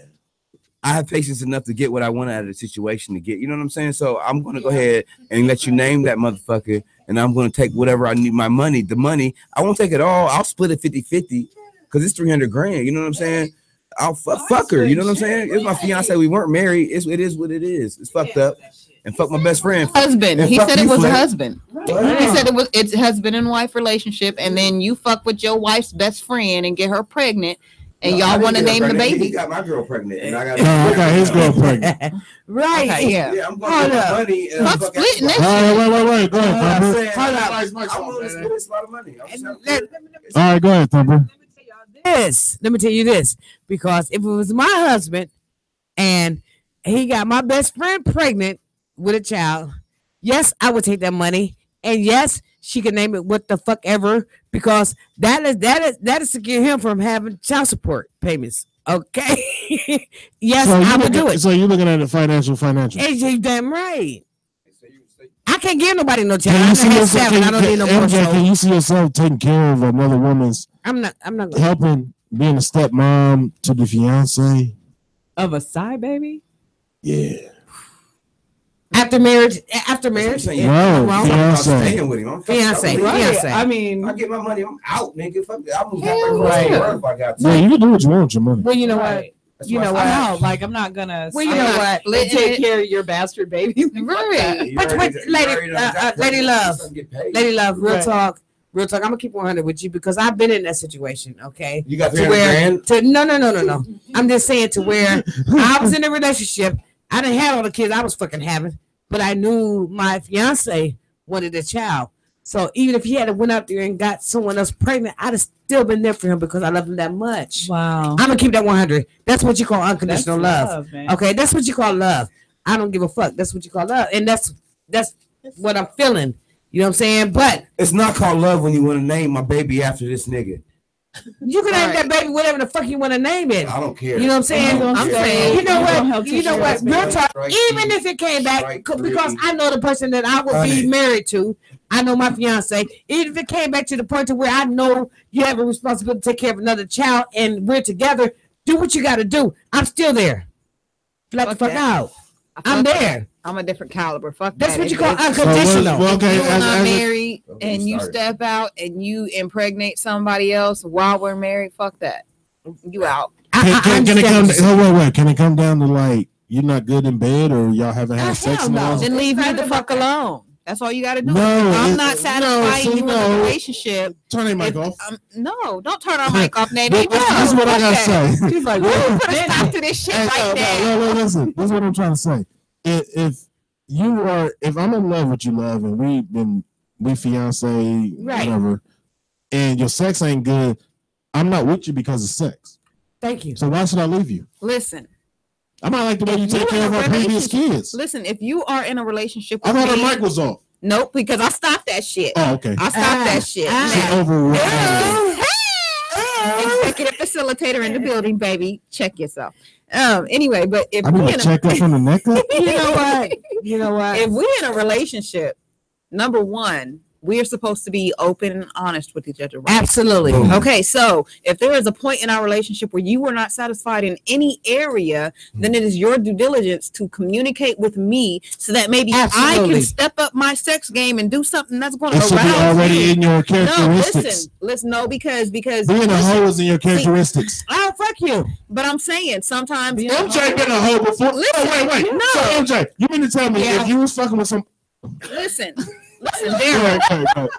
I have patience enough to get what I want out of the situation to get. You know what I'm saying? So I'm gonna go ahead and let you name that motherfucker, and I'm gonna take whatever I need. My money, the money. I won't take it all. I'll split it 50-50 because it's $300,000. You know what I'm saying? I'll fuck her. You know what I'm saying? It's my fiance. We weren't married. It is what it is. It's fucked up. And fuck my best friend. Husband. He said it was a husband. Right. He said it's husband and wife relationship, and then you fuck with your wife's best friend and get her pregnant, and y'all want to name the baby. He got my girl pregnant, and I got his girl pregnant. Right. Okay, yeah. I'm going to get money. And Fuck splitting that Wait. Go ahead, Thumper. I'm willing to split this lot of money. All right, go ahead, Thumper. Let me tell you this, because if it was my husband and he got my best friend pregnant with a child, yes, I would take that money, and yes, she can name it what the fuck ever, because that is to get him from having child support payments. Okay. Yes, So I would do it. So you're looking at the financial. And you damn right. I can't give nobody no child. Can you see yourself? I don't need no more. MJ, can you see yourself taking care of another woman's? I'm not gonna helping, being a stepmom to the fiance of a side baby. Yeah. After marriage. No, fiance. With him. Fiance. I mean, I get my money. I'm out, nigga. Fuck that. I'm right. If I got Yeah, you can do what you want with your money. Well, you know what? You know what? I'm not gonna. Well, you know what? Take care of your bastard baby. Right. But lady love. Real talk. I'm gonna keep 100 with you because I've been in that situation. Okay. You got $300,000? No. I'm just saying to where I was in a relationship. I didn't have all the kids I was fucking having, but I knew my fiance wanted a child. So even if he had went out there and got someone else pregnant, I'd have still been there for him because I love him that much. Wow. I'm gonna keep that 100. That's what you call unconditional love, love. Okay, that's what you call love. I don't give a fuck. That's what you call love, and that's what I'm feeling. You know what I'm saying? But it's not called love when you want to name my baby after this nigga. You can name that baby whatever the fuck you want to name it. I don't care. You know what I'm saying? I'm saying. You know what? Real talk. Even if it came back, because I know the person that I would be married to. I know my fiance. Even if it came back to the point to where I know you have a responsibility to take care of another child and we're together, do what you got to do. I'm still there. Let the fuck out. I'm there. I'm a different caliber. Fuck That's that. what you call unconditional. If you are not married and you step out and you impregnate somebody else while we're married, fuck that. You out. Can it come? Wait. Can it come down to like you're not good in bed or y'all haven't had sex in a while? Then leave me the fuck alone. That's all you got to do. No, I'm not satisfying you in a relationship. Turn your mic off. No, don't turn our mic off, Nate. That's what I gotta say. She's like, we'll put a stop to this shit right now. No, listen. That's what I'm trying to say. If I'm in love with you, love, and we fiance, whatever, and your sex ain't good, I'm not with you because of sex. Thank you. So why should I leave you? Listen. I might like the way you take care of our previous kids. Listen, if you are in a relationship with I thought her mic was off. Nope, because I stopped that shit. Oh, okay. I stopped that shit. Executive facilitator in the building, baby. Check yourself. Anyway, but if I need a checkup from the neck up. You know what? If we're in a relationship, number one, we are supposed to be open and honest with each other. Right? Absolutely. Okay, so if there is a point in our relationship where you were not satisfied in any area, then it is your due diligence to communicate with me so that maybe I can step up my sex game and do something that's going to arouse be already you. in your characteristics. No, listen, because being a hoe is in your characteristics. Oh, fuck you. But I'm saying sometimes MJ been a hoe before. Listen, wait. No. So MJ, you mean to tell me if you was fucking with some? Listen, Darren,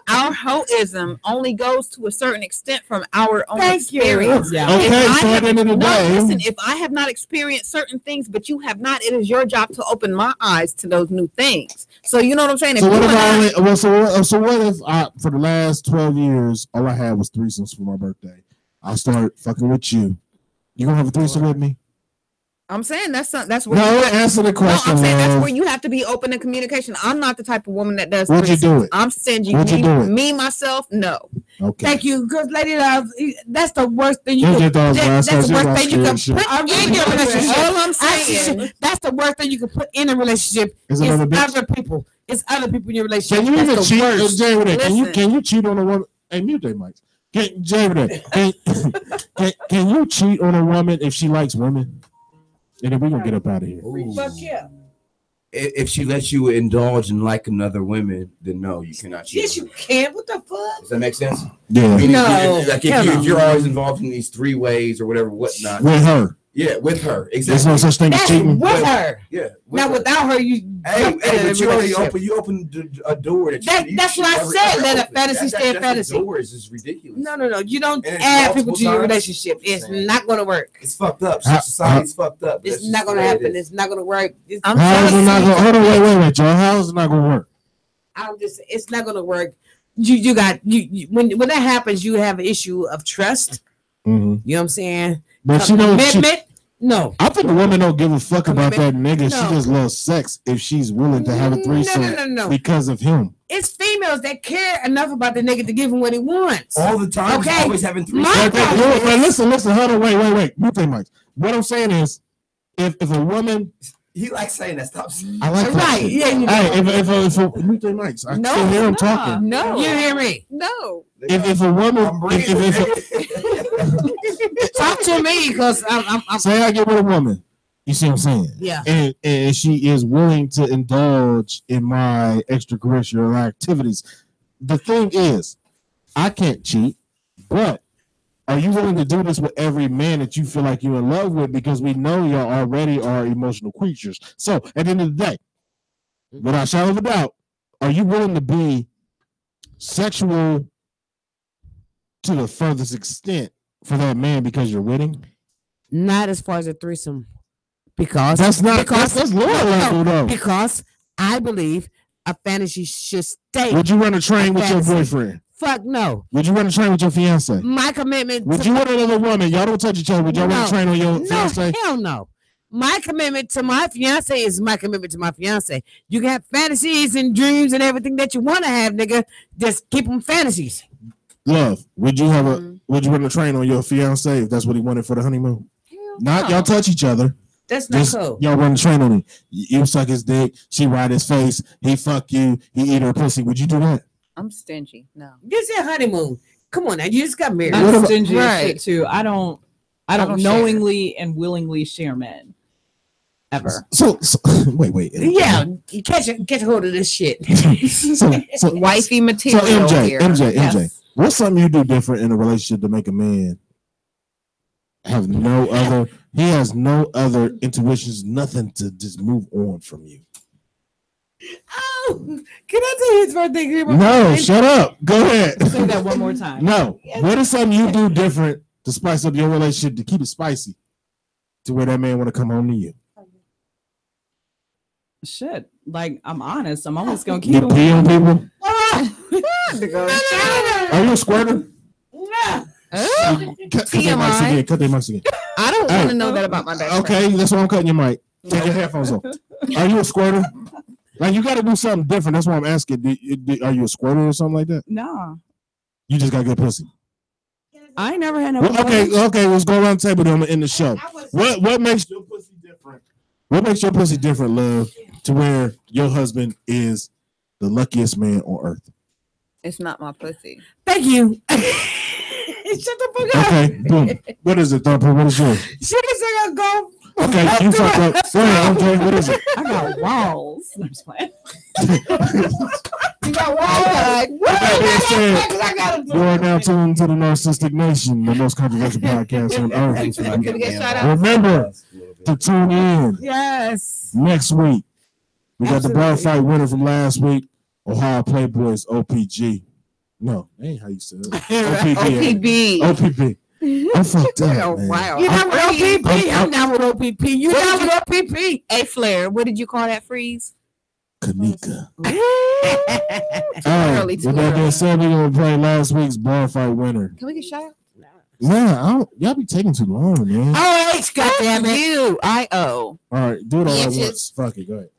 our hoism only goes to a certain extent from our own experience. Yeah. Okay, so at the end of the day, listen, if I have not experienced certain things, but you have not, it is your job to open my eyes to those new things. So you know what I'm saying? So what if I, for the last 12 years, all I had was threesomes for my birthday? I start fucking with you. You gonna have a threesome with me? I'm saying that's where. No, answer the question. No, I'm saying that's where you have to be open in communication. I'm not the type of woman that does. Would you do it? I'm stingy. Me myself, no. Okay. Thank you, good lady love. That's the worst thing you can. That's the worst thing you can put in your relationship. All I'm saying, that's the worst thing you can put in a relationship is other people. It's other people in your relationship. Can you even That's cheat? the worst. Jay, with that, Listen. can you cheat on a woman? Hey, mute that mic. Jay, with that, can you cheat on a woman if she likes women? And then we're gonna get up out of here. Fuck yeah. If she lets you indulge and like another women, then no, you cannot cheat. Yes, you can. What the fuck? Does that make sense? Yeah. I mean, No. if you're always involved in these 3 ways or whatever, whatnot. With her. Yeah, with her. Exactly. There's no such thing as That's cheating. with her. Yeah. Now without her, you. Hey, but you already opened a door that That's what I said. Let a fantasy stay a fantasy. Door is just ridiculous. No. You don't And it's add people multiple to your times. relationship. It's not going to work. It's fucked up. Society's fucked up. It's That's just not going the to way it happen. is. It's not going to work. How is it not going? Hold on, wait, y'all. How is it not gonna work? It's not going to work. You got when that happens, you have an issue of trust. Mm-hmm. You know what I'm saying? But she don't. Commitment. No. I think a woman don't give a fuck about that nigga. No. She just loves sex if she's willing to have a threesome No. because of him. It's females that care enough about the nigga to give him what he wants. All the time. Okay. Always having 3 Listen. Hold on. Wait. Mute that mic. What I'm saying is, if a woman. He likes saying that. Stop. I like that. Right. Shit. Yeah. Hey, if mute their mics. I No, still hear him talking. No. You hear me? No. If a woman. Talk to me because I'm say I get with a woman. You see what I'm saying? Yeah. And she is willing to indulge in my extracurricular activities. The thing is, I can't cheat, but are you willing to do this with every man that you feel like you're in love with? Because we know y'all already are emotional creatures. So at the end of the day, without a shadow of a doubt, are you willing to be sexual to the furthest extent for that man because you're winning? not as far as a threesome. Because that's lower level though. Because I believe a fantasy should stay. Would you run a train with your boyfriend? Fuck no. Would you run a train with your fiance? My commitment. Would you want another woman? Y'all don't touch each other. Would y'all run a train on your fiance? Hell no. My commitment to my fiance is my commitment to my fiance. You can have fantasies and dreams and everything that you want to have, nigga. Just keep them fantasies. Love, would you run a train on your fiance if that's what he wanted for the honeymoon? Not y'all touch each other. That's not cool. Y'all run a train on him. You suck his dick. She ride his face. He fuck you. He eat her pussy. Would you do that? I'm stingy. No. This is a honeymoon. Come on now. You just got married. I'm stingy as shit too. I don't knowingly and willingly share men. Ever. So wait. Yeah, you catch a hold of this shit. so wifey material. So here. MJ, Yes. what's something you do different in a relationship to make a man have no other? He has no other intuitions, nothing to just move on from you. Oh, can I say his birthday? No, shut up. Go ahead. Say that one more time. No. What is something you do different to spice up your relationship to keep it spicy to where that man want to come home to you? Shit. Like, I'm honest. I'm always gonna keep You it. pee on people? No. Are you a squirter? No. Cut their mics again. Cut their mics again. I don't want to know that about my best friend. Okay, that's why I'm cutting your mic. Take your headphones off. Are you a squirter? Like, you got to do something different. That's why I'm asking. Are you a squirter or something like that? No. You just got good pussy. I ain't never had no. Well, okay. Let's go around the table then in the show. What makes your pussy different? What makes your pussy different, love, to where your husband is the luckiest man on earth? It's not my pussy. Thank you. Shut the fuck up. Okay, boom. What is it, Thumper? What is yours? She just gonna go. Okay, you fucked up. Go ahead, MJ. What is it? I got walls. I'm just playing. You got walls. You are now tuned to the Narcistic Nation, the most controversial podcast on earth. Remember to tune in. Yes. Next week, we got the bar fight winner from last week, Ohio Playboys OPG. No, that ain't how you said it. OPB. I'm fucked up, man. Wow. You're not with OPP. I'm not with OPP. You're not with OPP. Hey, Flair, what did you call that freeze? Kanika. All right. With that being said, we're going to play last week's bar fight winner. Can we get shot? Nah, y'all be taking too long, man. RH, goddammit. U-I-O. All right, do it all at once. Fuck it, go ahead.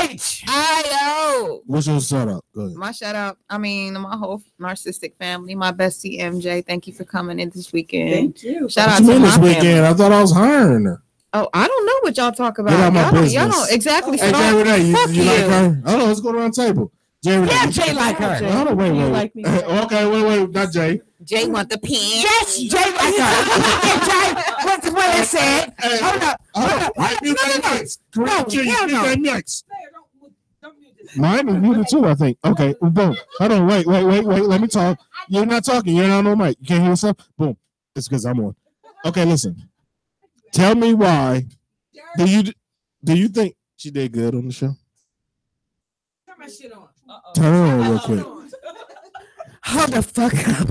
RH-I-O. What's your shout out? Go ahead. My shout out, my whole Narcistic family, my bestie MJ. Thank you for coming in this weekend. Thank you. Shout What out you to mean my this weekend? family. I thought I was hiring her. Oh, I don't know what y'all talk about. Get out my business. Y'all don't exactly. Hey, Jerry, Day, Fuck you like her? Oh, let's go around the table. Jerry, yeah, Jay like her. Hold on, wait. Like me. Okay, wait, not Jay. Jay want the pen. Yes, Jay like her. Jay, what's what I said? Hold up. You next. Next. Mine is muted too, I think. Okay, boom. Hold on, wait. Let me talk. You're not talking. You're not on the mic. You can't hear yourself. Boom. It's because I'm on. Okay, listen. Tell me why. Do you think she did good on the show? Turn my shit on. Turn it on real quick. Hold the fuck up.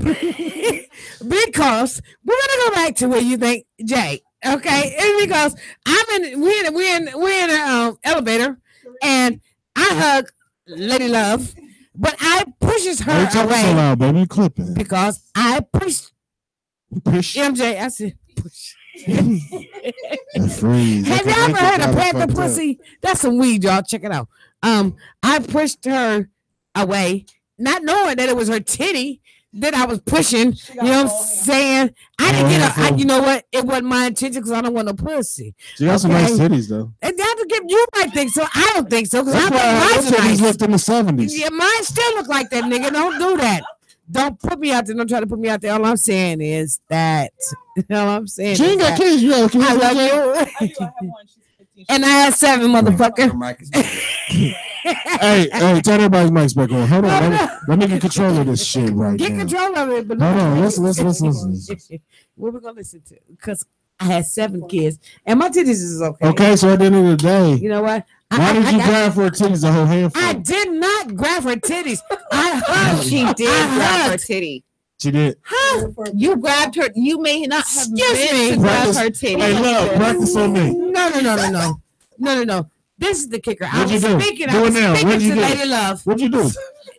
Because we're gonna go back to where you think Jay. Okay, and because we're in an elevator, and I hug Lady Love, but I pushes her Don't talk away so loud, baby. You clipping. because I push Push. MJ. I said push. Freeze. Have y'all ever heard of panther pussy? That's some weed, y'all. Check it out. I pushed her away, not knowing that it was her titty that I was pushing. You know what I'm saying? I didn't get her. You know what? It wasn't my intention because I don't want no pussy. She got some nice titties though. And that's to give you might think so. I don't think so because That's why I those titties looked in the 70s. Yeah, mine still look like that, nigga. Don't do that. Don't put me out there. Don't try to put me out there. All I'm saying is that. All I'm saying. She ain't got kids. You know, I love you. And I had 7, motherfucker. hey, turn everybody's mics back on. Hold on. Let me get control of this shit right Get now. control of it. But Hold on. Listen. What we gonna listen to? Because I had 7 kids, and my titties is okay. Okay, so at the end of the day, You know what? why did you grab for her titties the whole handful? I did not grab her titties. I hugged. She did I grab her hugged. titty. She did. Huh? You grabbed her. You may not have Excuse meant me. to grab Practice- her titty. Hey, look, practice on me. No. This is the kicker. What'd I you was do? speaking. Do I it was now. speaking What'd you to do? Lady Love. What'd you do?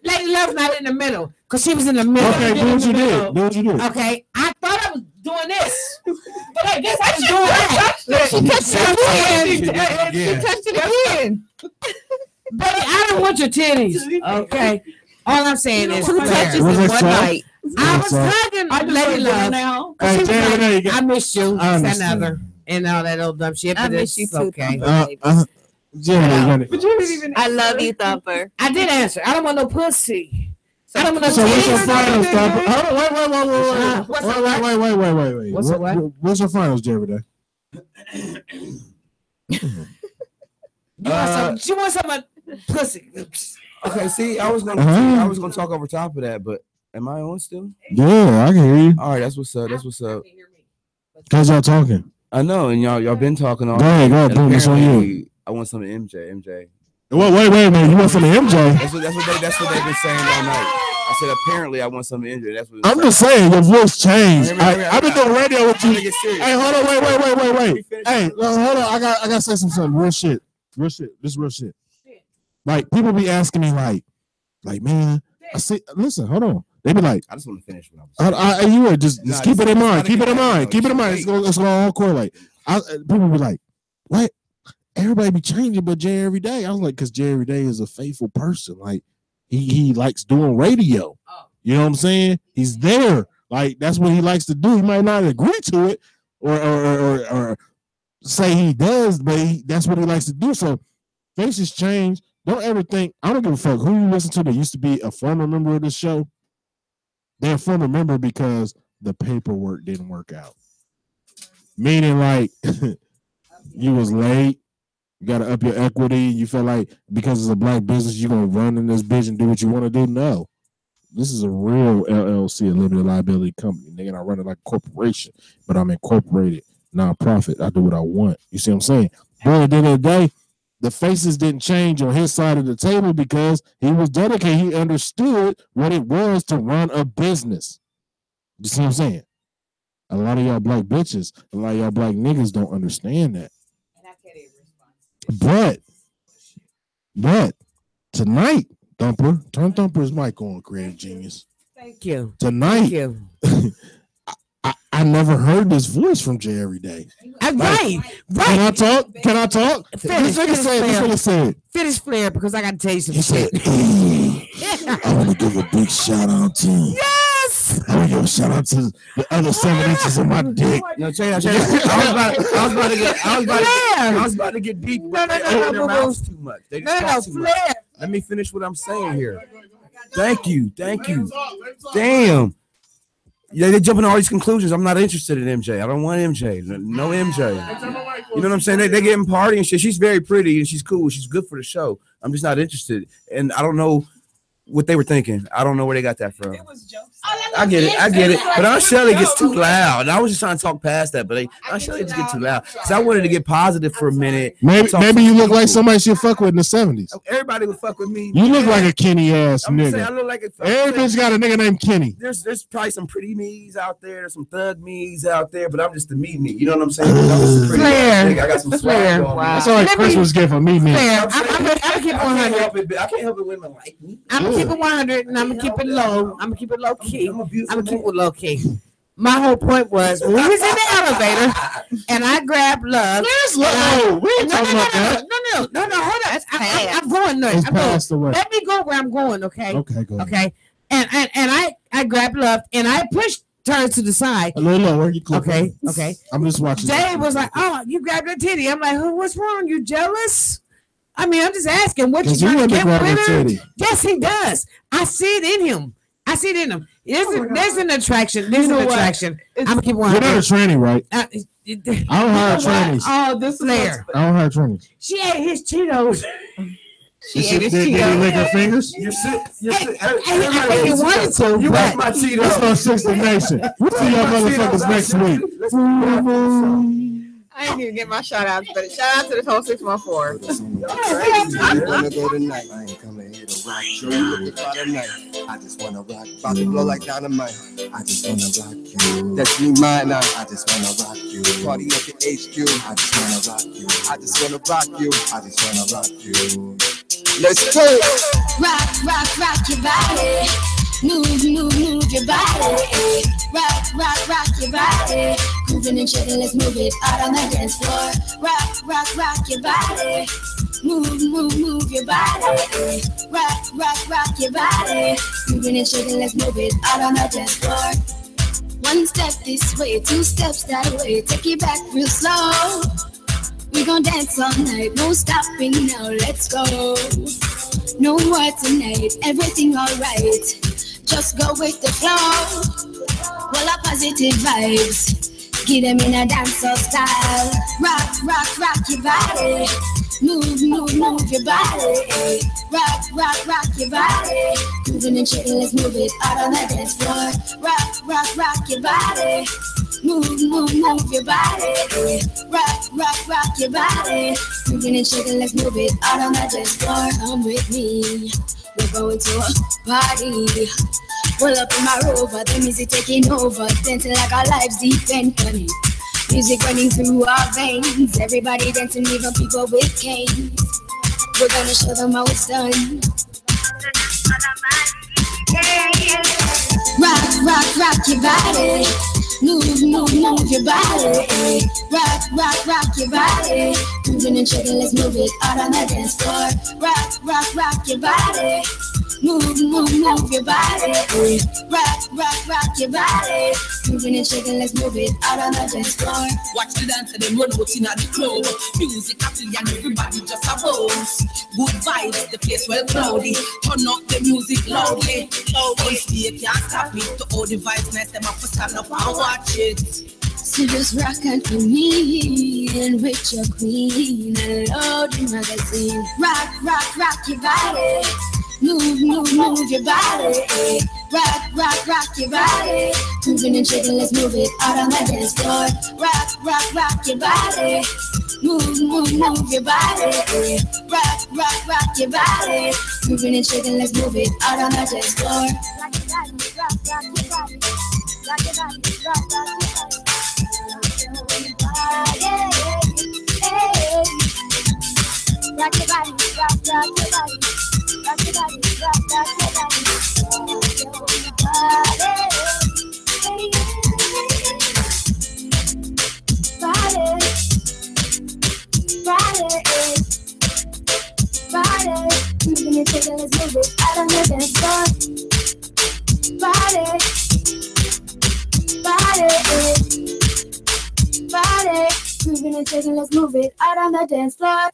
Lady Love's not in the middle because she was in the middle. Okay, do what you did. Do what you did. Okay, I thought I was doing this, but I guess I was doing that. She touched it again. She touched it again. Baby, I don't want your titties. Okay, all I'm saying is 2 touches Was in it one soft? night. I was hugging Lady Love. Now. Hey, She was Jerry, like, there you go. I miss you. I It's understand. another and all that old dumb shit. I But miss it's you too, okay. Jerry, But you didn't even. I love you, Thumper. I did answer. I don't want no pussy. I don't want no So what's your titties. finals, Thumper? Hold on, What's wait. What's the what? What's your finals, Jerry? Day? You want some pussy? Okay, see, I was gonna talk over top of that, but am I on still? Yeah, I can hear you. All right, that's what's up. That's what's up. Cause y'all talking. I know, and y'all been talking all. Go ahead, and boom, it's on you. apparently I want some of MJ. Wait. You want some of MJ? That's what they've been saying all night. I said apparently I want some of MJ. That's what I'm just saying your voice changed. I've been doing radio with you. Get serious. Hey, hold on, wait. Hey, hold on. I gotta say something. Real shit. This is real shit. Like people be asking me, like, man, I see. Listen, hold on. They be like, I just want to finish what I was saying. you would just keep it in mind. Keep it in mind. It's gonna all correlate. People be like, what? Everybody be changing, but Jay every day. I was like, because Jay every day is a faithful person. Like he likes doing radio. You know what I'm saying? He's there. Like that's what he likes to do. He might not agree to it or say he does, but that's what he likes to do. So faces change. Don't ever think, I don't give a fuck who you listen to that used to be a former member of the show. They're a former member because the paperwork didn't work out. Meaning like you was late, you got to up your equity. You feel like because it's a black business, you're going to run in this bitch and do what you want to do. No. This is a real LLC, a limited liability company. Nigga, I run it like a corporation, but I'm incorporated, nonprofit. I do what I want. You see what I'm saying? But at the end of the day, the faces didn't change on his side of the table because he was dedicated. He understood what it was to run a business. You see what I'm saying? A lot of y'all black bitches, a lot of y'all black niggas don't understand that. But tonight, Thumper, turn Thumper's mic on, Creative Genius. Thank you. Tonight, Thank you. I never heard this voice from Jay every day. Right. Can I talk? Finish, This nigga said. Finish Flair because I got to tell you some He shit. said, I want to give a big shout out to him. Yes. I want to give a shout out to the other 7 inches of my dick. No, check it out. I was about to get deep. No, Their mouths too much. They just talk too much. Let me finish what I'm saying here. Thank you. Damn. Yeah, they're jumping to all these conclusions. I'm not interested in MJ. I don't want MJ. No MJ. You know what I'm saying? They getting party and shit. She's very pretty and she's cool. She's good for the show. I'm just not interested. And I don't know what they were thinking. I don't know where they got that from. I get it. But Aunt Shelly gets too loud. And I was just trying to talk past that, but Aunt Shelly just get too loud. Because I wanted to get positive for a minute. Maybe you look like somebody should fuck with in the 70s. Everybody would fuck with me. You look like a Kenny ass nigga. Saying, I look like every bitch got a nigga named Kenny. There's probably some pretty me's out there. There's some thug me's out there, but I'm just the me. You know what I'm saying? Flair. I got some swag on. Wow. That's all like Christmas gift for me. Flair. I'm keep it 100. I can't help it. Women like me. I'm gonna keep it 100, and I'm gonna keep it low. I'm gonna keep it low key. I'm gonna keep it low key. My whole point was when we was in the elevator, and I grabbed Love. Where's Love? We ain't talking about that. No. Hold on. I'm going nuts. I'm going. Let me go where I'm going. Okay. Okay. Go. Okay. And I grabbed Love, and I pushed her to the side. A little lower. You click. Okay. I'm just watching. Dave was like, "Oh, you grabbed her titty." I'm like, "What's wrong? You jealous?" I mean, I'm just asking what you trying to get with her. Yes, he does. I see it in him. There's an attraction. There's an attraction. I'm gonna keep one. You're not a tranny, right? I don't hire trannies. Oh, this Flair. I don't hire trannies. She ate his Cheetos. She ate his Cheetos. Did he lick her fingers? You're sick. I think he wanted to. You like my Cheetos. That's on 60 Nation. We'll see y'all motherfuckers next week. I ain't even get my shout outs, but shout out to the whole 614. I'm gonna go tonight. I ain't coming here to rock. Show you what the Friday night. I just wanna rock. About to blow like dynamite. I just wanna rock you. That's me, mine now. I just wanna rock you. Party at the HQ. I just wanna rock you. I just wanna rock you. I just wanna rock you. Let's go. Rock your body. Move your body. Rock your body. Moving and shaking, let's move it out on the dance floor. Rock your body. Move your body. Rock your body. Moving and shaking, let's move it out on the dance floor. One step this way, 2 steps that way. Take it back real slow. We gon' dance all night, no stopping now. Let's go. No more tonight, everything alright. Just go with the flow. Well, up positive vibes. Get them in a dancehall style. Rock your body. Move your body. Rock your body. Moving and shaking, let's move it out on the dance floor. Rock your body. Move your body. Rock your body. Moving and shaking, let's move it out on the dance floor. Come with me. We're going to a party. Pull up in my Rover, the music taking over. Dancing like our lives depend on it. Music running through our veins. Everybody dancing, even people with canes. We're gonna show them how it's done. Rock your body. Move your body. Rock your body. Moving and shaking, let's move it out on the dance floor. Rock your body. Move your body. Rock your body. Moving and shaking, let's move it out on the dance floor. Watch the dance and them run out in the club. Music acting and everybody just a bounce. Good vibes, the place well cloudy. Turn up the music loudly. On stage can't stop it. To all the vibes nice, them have to stand up and watch it. So just rock out with me and with your queen. I love the magazine. Rock your body. Move your body. Rock your body. Moving and shaking, let's move it out on the dance floor. Rock your body. Move your body. Rock your body. Moving and shaking, let's move it out on the dance floor. Rock your body. Rock your body. Rock your body. Rock your body. Rock your body, rock your body, rock your body, rock your body. Moving and shaking, let's move it out on the dance floor. Body. moving and shaking, let's move it out on the dance floor.